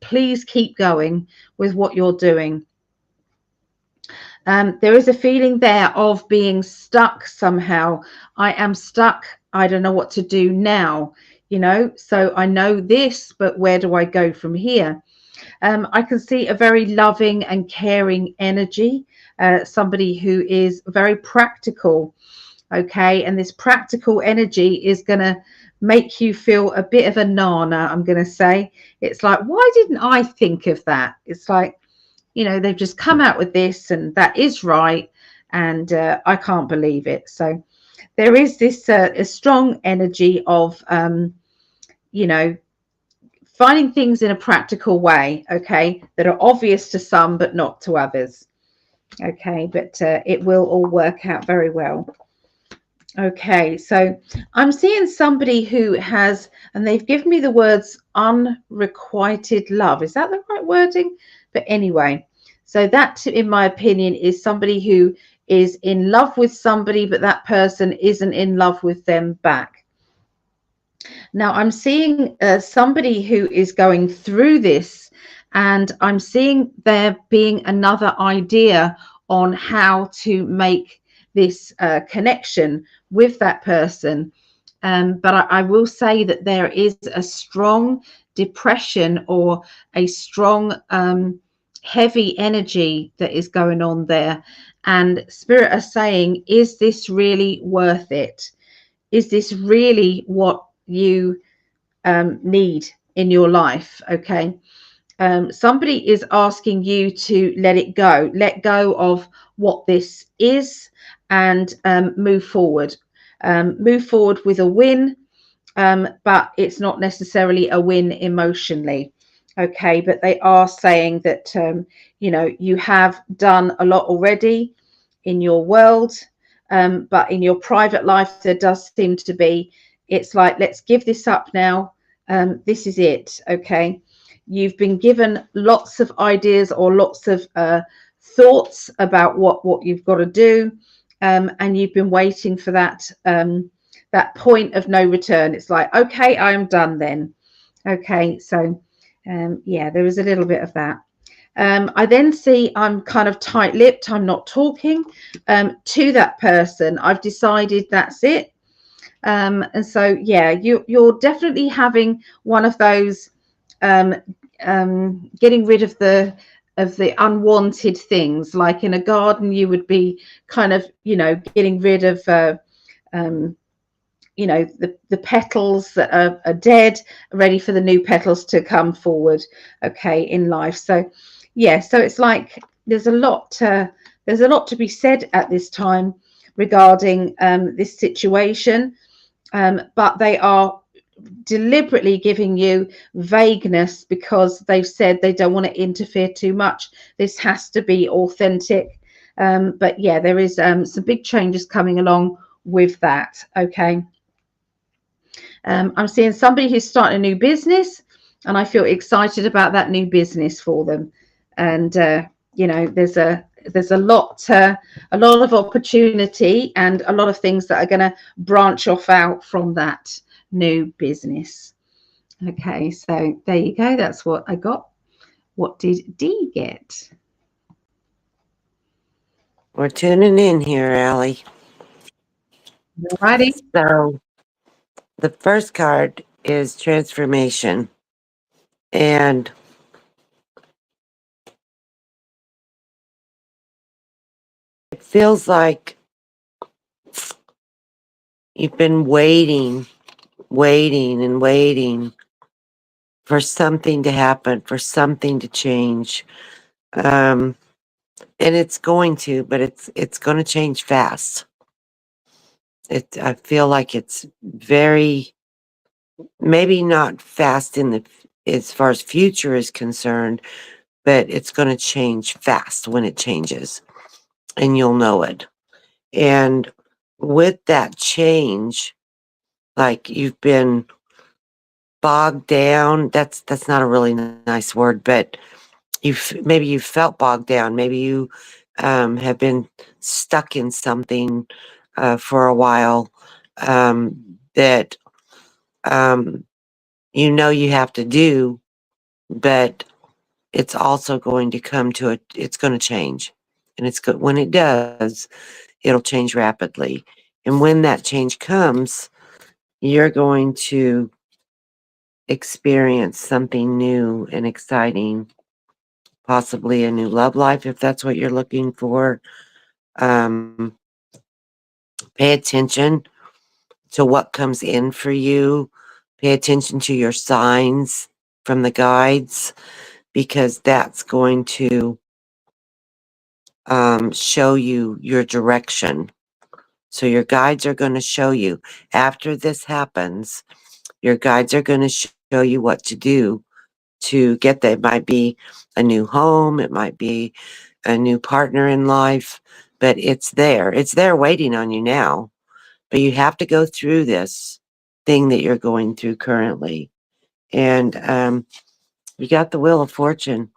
Please keep going with what you're doing. There is a feeling there of being stuck somehow. I am stuck. I don't know what to do now, so I know this, but where do I go from here? I can see a very loving and caring energy, somebody who is very practical. Okay, and this practical energy is going to make you feel a bit of a nana, I'm going to say. It's like, why didn't I think of that? It's like, they've just come out with this and that is right, and I can't believe it. So there is this a strong energy of you know finding things in a practical way, okay, that are obvious to some but not to others. Okay, but it will all work out very well. Okay, so I'm seeing somebody who has, and they've given me the words unrequited love. Is that the right wording? But anyway, so that, in my opinion, is somebody who is in love with somebody, but that person isn't in love with them back. Now, I'm seeing somebody who is going through this, and I'm seeing there being another idea on how to make this connection with that person. But I will say that there is a strong depression or a strong heavy energy that is going on there. And Spirit are saying, is this really worth it? Is this really what you need in your life? Okay. Somebody is asking you to let go of what this is, and move forward with a win, but it's not necessarily a win emotionally. Okay, but they are saying that you have done a lot already in your world, but in your private life there does seem to be, it's like, let's give this up now. This is it. Okay, you've been given lots of ideas or lots of thoughts about what you've got to do, and you've been waiting for that point of no return. It's like, okay, I am done then. Okay, so yeah, there is a little bit of that. I then see I'm kind of tight-lipped. I'm not talking to that person. I've decided that's it. And so, yeah, you're definitely having one of those um, getting rid of the unwanted things. Like in a garden, you would be kind of, getting rid of um, the petals that are dead, ready for the new petals to come forward, okay, in life. So yeah, so it's like there's a lot to be said at this time regarding this situation, but they are deliberately giving you vagueness because they've said they don't want to interfere too much. This has to be authentic. But yeah, there is some big changes coming along with that. Okay. I'm seeing somebody who's starting a new business, and I feel excited about that new business for them. And there's a lot of opportunity and a lot of things that are going to branch off out from that new business. Okay, so there you go. That's what I got. What did Dee get? We're tuning in here, Allie. Alrighty. So the first card is transformation. And it feels like you've been waiting and waiting for something to happen, for something to change. And it's going to, but it's going to change fast. I feel like it's very, maybe not fast as far as future is concerned, but it's going to change fast when it changes, and you'll know it. And with that change, like you've been bogged down. That's not a really nice word, but maybe you felt bogged down. Maybe you have been stuck in something for a while that you have to do, but it's also going to come to it. It's going to change, and when it does, it'll change rapidly. And when that change comes, you're going to experience something new and exciting, possibly a new love life if that's what you're looking for. Um, Pay attention to what comes in for you. Pay attention to your signs from the guides, because that's going to show you your direction. So your guides are going to show you after this happens, your guides are going to show you what to do to get there. It might be a new home, it might be a new partner in life, but it's there. It's there waiting on you now. But you have to go through this thing that you're going through currently. And you got the Wheel of Fortune,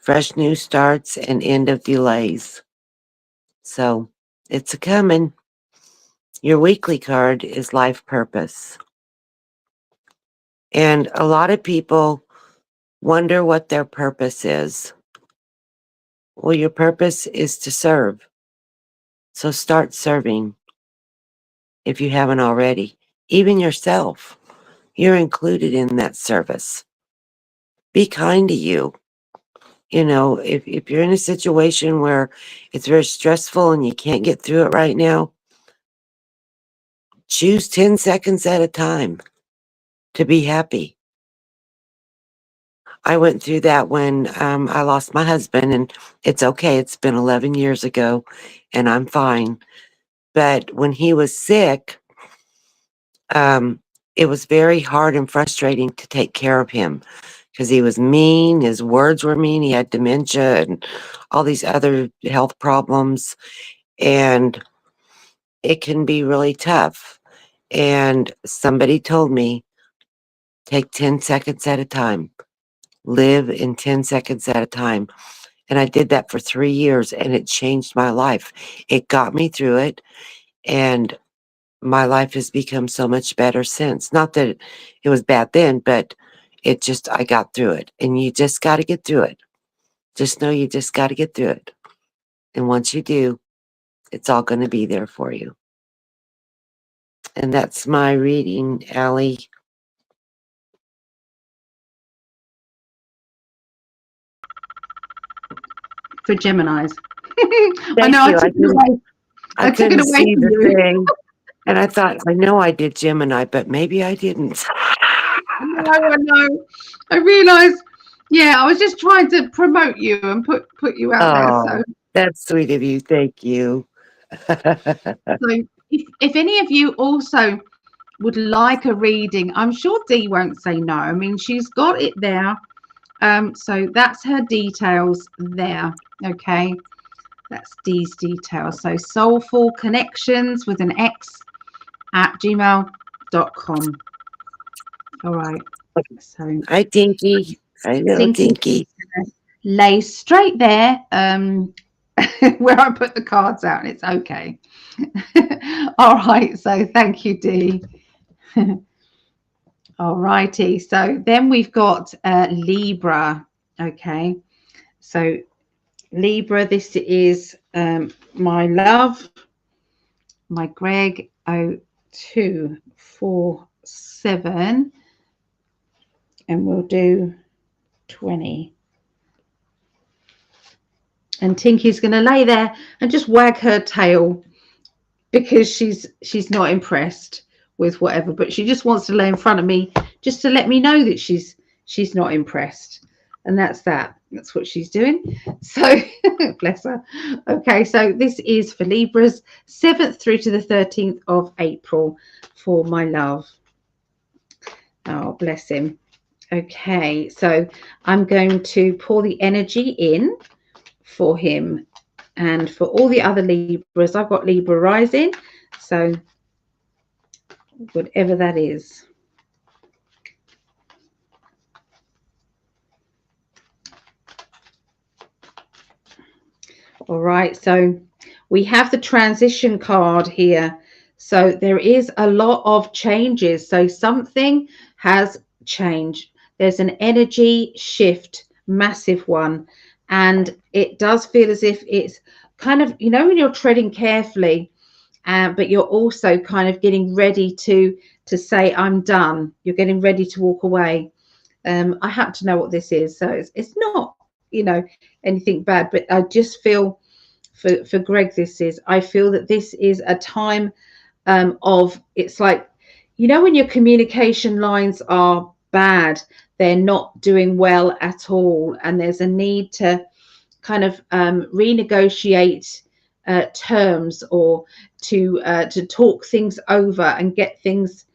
fresh new starts and end of delays. So it's a coming. Your weekly card is life purpose. And a lot of people wonder what their purpose is. Well, your purpose is to serve. So start serving if you haven't already. Even yourself, you're included in that service. Be kind to you. You know, if you're in a situation where it's very stressful and you can't get through it right now, choose 10 seconds at a time to be happy. I went through that when I lost my husband, and it's okay. It's been 11 years ago, and I'm fine. But when he was sick, it was very hard and frustrating to take care of him because he was mean. His words were mean. He had dementia and all these other health problems, and it can be really tough. And somebody told me, take 10 seconds at a time, live in 10 seconds at a time. And I did that for 3 years, and it changed my life. It got me through it, and my life has become so much better since. Not that it was bad then, but I got through it. And you just got to get through it. Just know you just got to get through it. And once you do, it's all going to be there for you. And that's my reading, Allie. For Geminis. I Thank know you. I I took it couldn't away see from the you. thing. And I thought, I know I did Gemini, but maybe I didn't. I know. I realised. Yeah, I was just trying to promote you and put you out there. Oh, that's sweet of you. Thank you. So if any of you also would like a reading, I'm sure Dee won't say no. I mean, she's got it there. So that's her details there. Okay, that's Dee's details. So soulful connections with an X at gmail.com. All right. So Hi, Tinky. I know, Tinky Tinky. lay straight there where I put the cards out, and it's okay. All right. So thank you, Dee. All righty. So then we've got Libra. Okay. So Libra, this is my love, my Greg 0247, and we'll do 20. And Tinky's going to lay there and just wag her tail because she's not impressed with whatever, but she just wants to lay in front of me just to let me know that she's not impressed. And that's what she's doing. So bless her. Okay, so this is for Libras 7th through to the 13th of April for my love. Oh, bless him. Okay, so I'm going to pour the energy in for him, and for all the other Libras. I've got Libra rising, so whatever that is. All right, so we have the transition card here. So there is a lot of changes. So something has changed. There's an energy shift, massive one. And it does feel as if it's kind of, when you're treading carefully, but you're also kind of getting ready to say, I'm done. You're getting ready to walk away. I happen to know what this is. So it's not, anything bad, but I just feel for Greg, I feel that this is a time of, it's like, when your communication lines are bad, they're not doing well at all, and there's a need to kind of renegotiate terms, or to talk things over and get things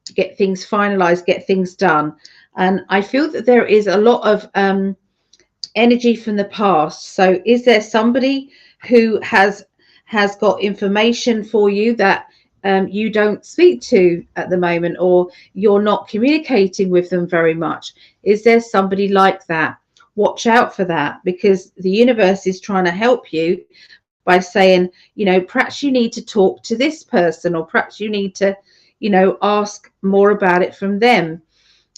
finalized, get things done. And I feel that there is a lot of energy from the past. So is there somebody who has got information for you that you don't speak to at the moment, or you're not communicating with them very much? Is there somebody like that? Watch out for that, because the universe is trying to help you by saying, perhaps you need to talk to this person, or perhaps you need to, ask more about it from them.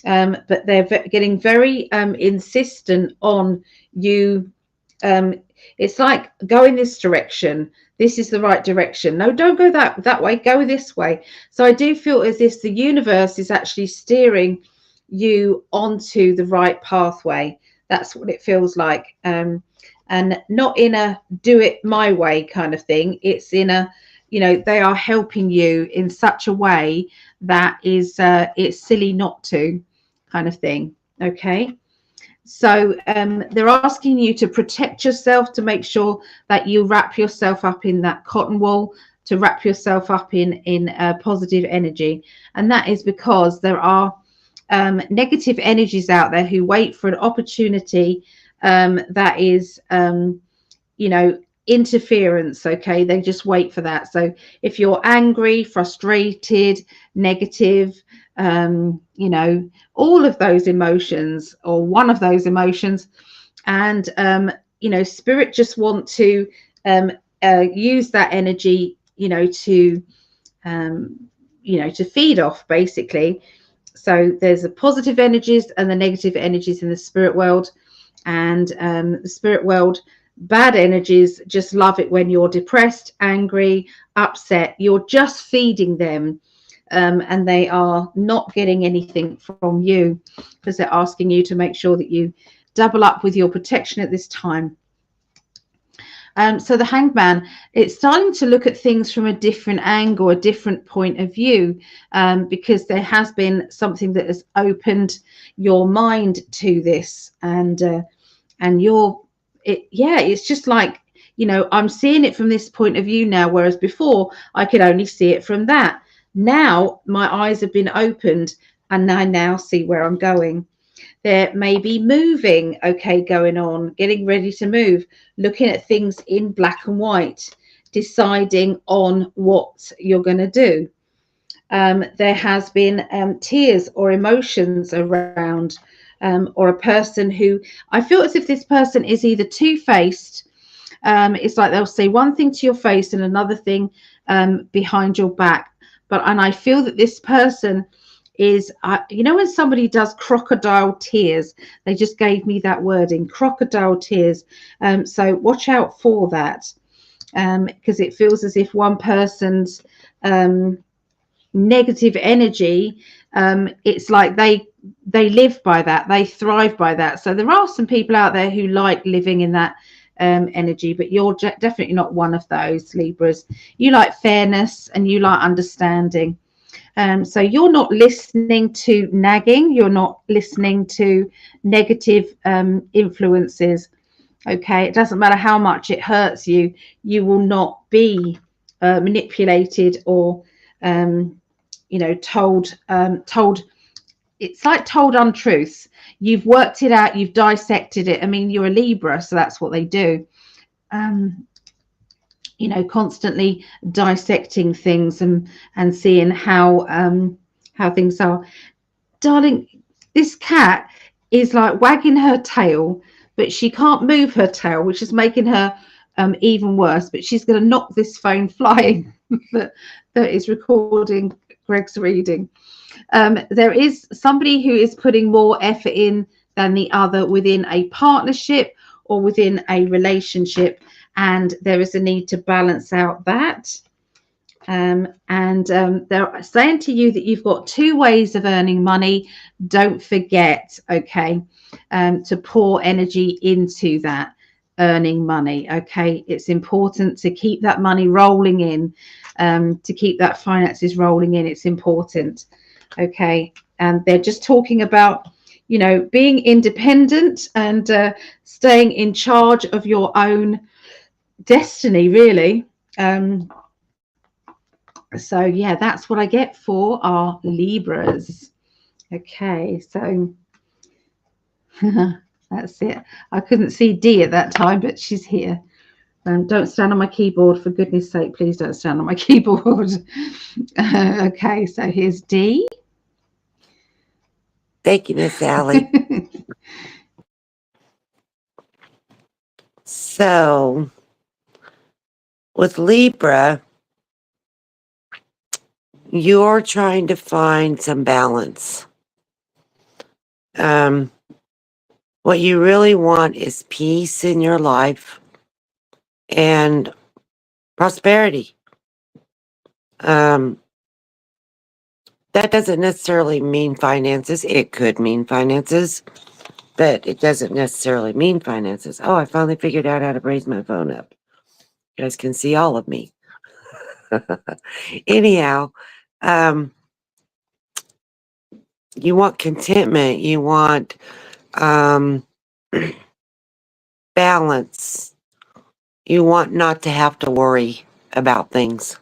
But they're getting very insistent on you. um, it's like, go in this direction, this is the right direction, no, don't go that way, go this way. So I do feel as if the universe is actually steering you onto the right pathway. That's what it feels like. And not in a do it my way kind of thing. It's in a, they are helping you in such a way that is, it's silly not to, kind of thing. Okay. So they're asking you to protect yourself, to make sure that you wrap yourself up in that cotton wool, to wrap yourself up in positive energy. And that is because there are negative energies out there who wait for an opportunity that is, interference. Okay, they just wait for that. So if you're angry, frustrated, negative, all of those emotions, or one of those emotions, and spirit just want to use that energy, to feed off, basically. So there's the positive energies and the negative energies in the spirit world. And the spirit world, bad energies just love it when you're depressed, angry, upset. You're just feeding them. And they are not getting anything from you, because they're asking you to make sure that you double up with your protection at this time. So the Hanged Man, it's starting to look at things from a different angle, a different point of view, because there has been something that has opened your mind to this, and it's just like, I'm seeing it from this point of view now, whereas before I could only see it from that. Now my eyes have been opened, and I now see where I'm going. There may be moving, okay, going on, getting ready to move, looking at things in black and white, deciding on what you're going to do. There has been tears or emotions around, or a person who, I feel as if this person is either two-faced. It's like they'll say one thing to your face and another thing behind your back. And I feel that this person is, when somebody does crocodile tears, they just gave me that wording, crocodile tears. So watch out for that, because it feels as if one person's negative energy, it's like they live by that, they thrive by that. So there are some people out there who like living in that energy, but you're definitely not one of those, Libras. You like fairness and you like understanding. So you're not listening to nagging, you're not listening to negative influences. Okay, it doesn't matter how much it hurts you, you will not be manipulated or told. It's like told untruths. You've worked it out, you've dissected it. I mean, you're a Libra, so that's what they do. Constantly dissecting things and seeing how things are. Darling, this cat is like wagging her tail, but she can't move her tail, which is making her even worse. But she's going to knock this phone flying that is recording Greg's reading. There is somebody who is putting more effort in than the other within a partnership or within a relationship, and there is a need to balance out that. They're saying to you that you've got two ways of earning money. Don't forget, okay, to pour energy into that earning money. Okay, it's important to keep that money rolling in, to keep that finances rolling in. It's important. Okay, and they're just talking about, being independent and staying in charge of your own destiny, really. So yeah, that's what I get for our Libras. Okay, so that's it. I couldn't see Dee at that time, but she's here. Don't stand on my keyboard, for goodness sake. Please don't stand on my keyboard. Okay, so here's D. Thank you, Miss Allie. So, with Libra, you're trying to find some balance. Um, what you really want is peace in your life and prosperity. Um, that doesn't necessarily mean finances. It could mean finances, but it doesn't necessarily mean finances. Oh, I finally figured out how to raise my phone up. You guys can see all of me. Anyhow, um, you want contentment. You want balance. You want not to have to worry about things.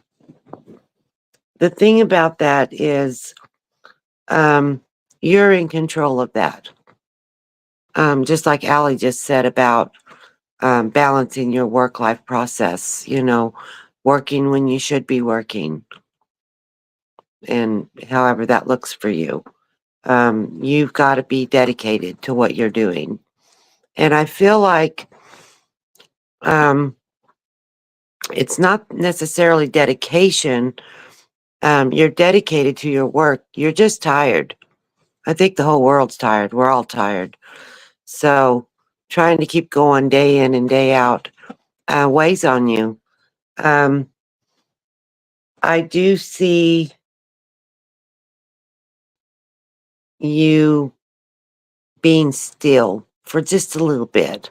The thing about that is, you're in control of that. Just like Allie just said about balancing your work life process, working when you should be working, and however that looks for you. You've got to be dedicated to what you're doing. And I feel like um, it's not necessarily dedication. You're dedicated to your work. You're just tired. I think the whole world's tired. We're all tired. So trying to keep going day in and day out weighs on you. Um, I do see you being still for just a little bit,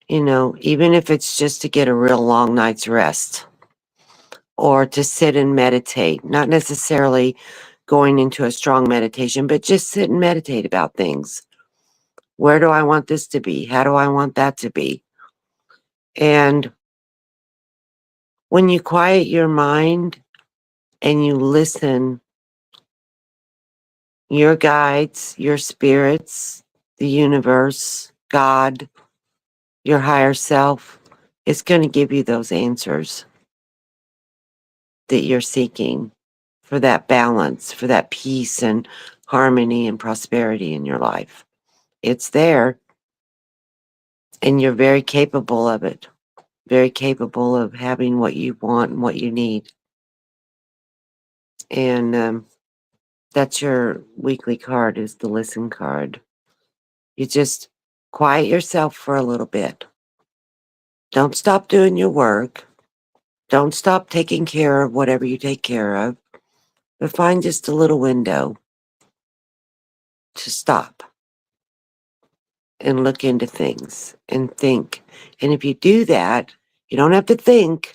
even if it's just to get a real long night's rest or to sit and meditate, not necessarily going into a strong meditation, but just sit and meditate about things. Where do I want this to be? How do I want that to be? And when you quiet your mind and you listen, your guides, your spirits, the universe, God, your higher self is going to give you those answers that you're seeking for that balance, for that peace and harmony and prosperity in your life. It's there, and you're very capable of it, very capable of having what you want and what you need. And that's your weekly card, is the listen card. You just quiet yourself for a little bit. Don't stop doing your work. Don't stop taking care of whatever you take care of, but find just a little window to stop and look into things and think. And if you do that, you don't have to think.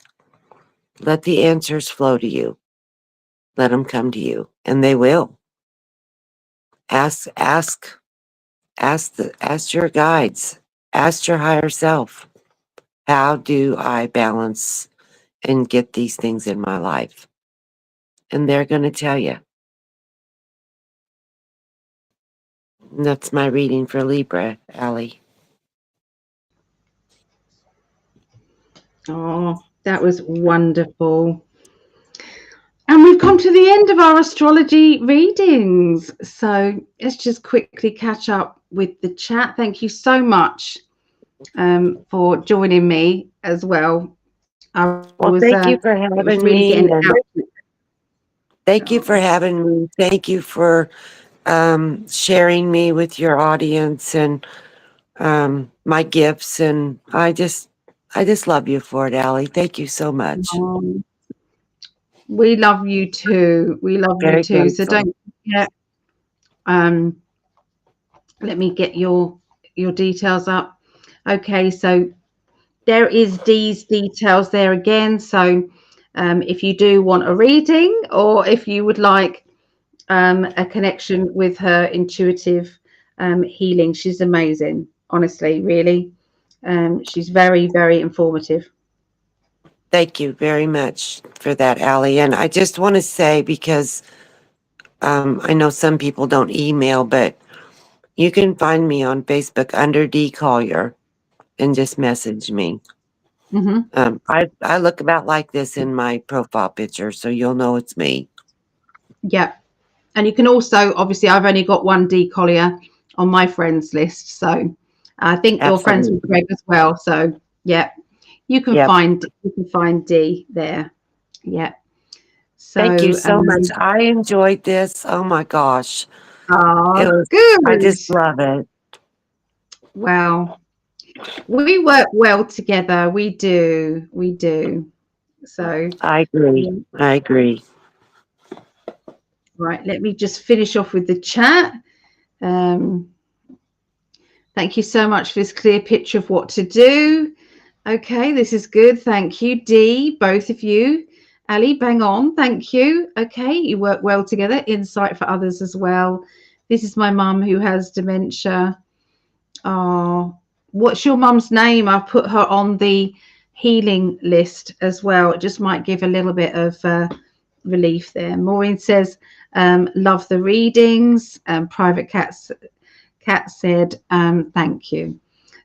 Let the answers flow to you. Let them come to you, and they will. Ask your guides. Ask your higher self. How do I balance and get these things in my life? And they're going to tell you. And that's my reading for Libra, Allie. Oh, that was wonderful. And we've come to the end of our astrology readings. So let's just quickly catch up with the chat. Thank you so much for joining me as well. Well, thank you for It was having really getting me, and out. thank you for Oh, having me. Thank you for sharing me with your audience and my gifts. And I just love you for it, Allie. Thank you so much. oh, we love you too. We love you Very too. So grateful. don't forget. Um, let me get your details up. Okay, so there is Dee's details there again. So if you do want a reading, or if you would like a connection with her intuitive healing, she's amazing. Honestly, really, she's very, very informative. Thank you very much for that, Allie. And I just want to say, because I know some people don't email, but you can find me on Facebook under D Collier and just message me. Hmm. I look about like this in my profile picture, so you'll know it's me. Yeah. And you can also, obviously, I've only got one D Collier on my friends list. So I think you're friends with Absolutely. Greg as well. So yeah, Yep. you can find D there. Yeah. Thank you So so much. I enjoyed this. Oh my gosh. It ah, was, I good. just love it. Well, we work well together. We do. We do. So I agree. yeah. I agree. Right, let me just finish off with the chat. Um, thank you so much for this clear picture of what to do. Okay, this is good. Thank you, Dee, both of you. Ali, bang on. Thank you. Okay, you work well together. Insight for others as well. This is my mum who has dementia. Oh, what's your mum's name? I've put her on the healing list as well. It just might give a little bit of relief there. Maureen says, love the readings. Private Cat said, thank you.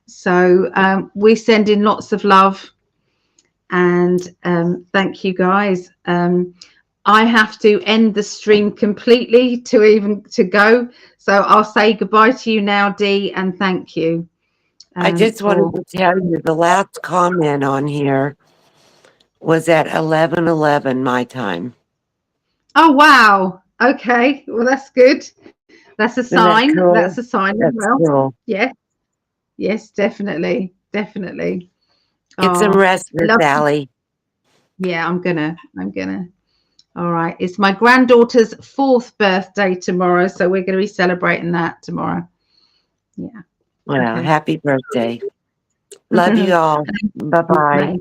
So we send in lots of love and thank you guys. I have to end the stream completely to go. So I'll say goodbye to you now, Dee, and thank you I just wanted for. to tell you the last comment on here was at 11:11 my time. Oh wow. Okay. Well, that's good. That's a Isn't that sign. That's a cool? sign as That's well. cool. Yes. Yes. Definitely. Definitely. Get some Oh, rest, Miss love. Sally. Yeah. I'm gonna. All right. It's my granddaughter's 4th birthday tomorrow, so we're going to be celebrating that tomorrow. Yeah. Well, Okay. happy birthday. Love you all. Bye bye. Bye.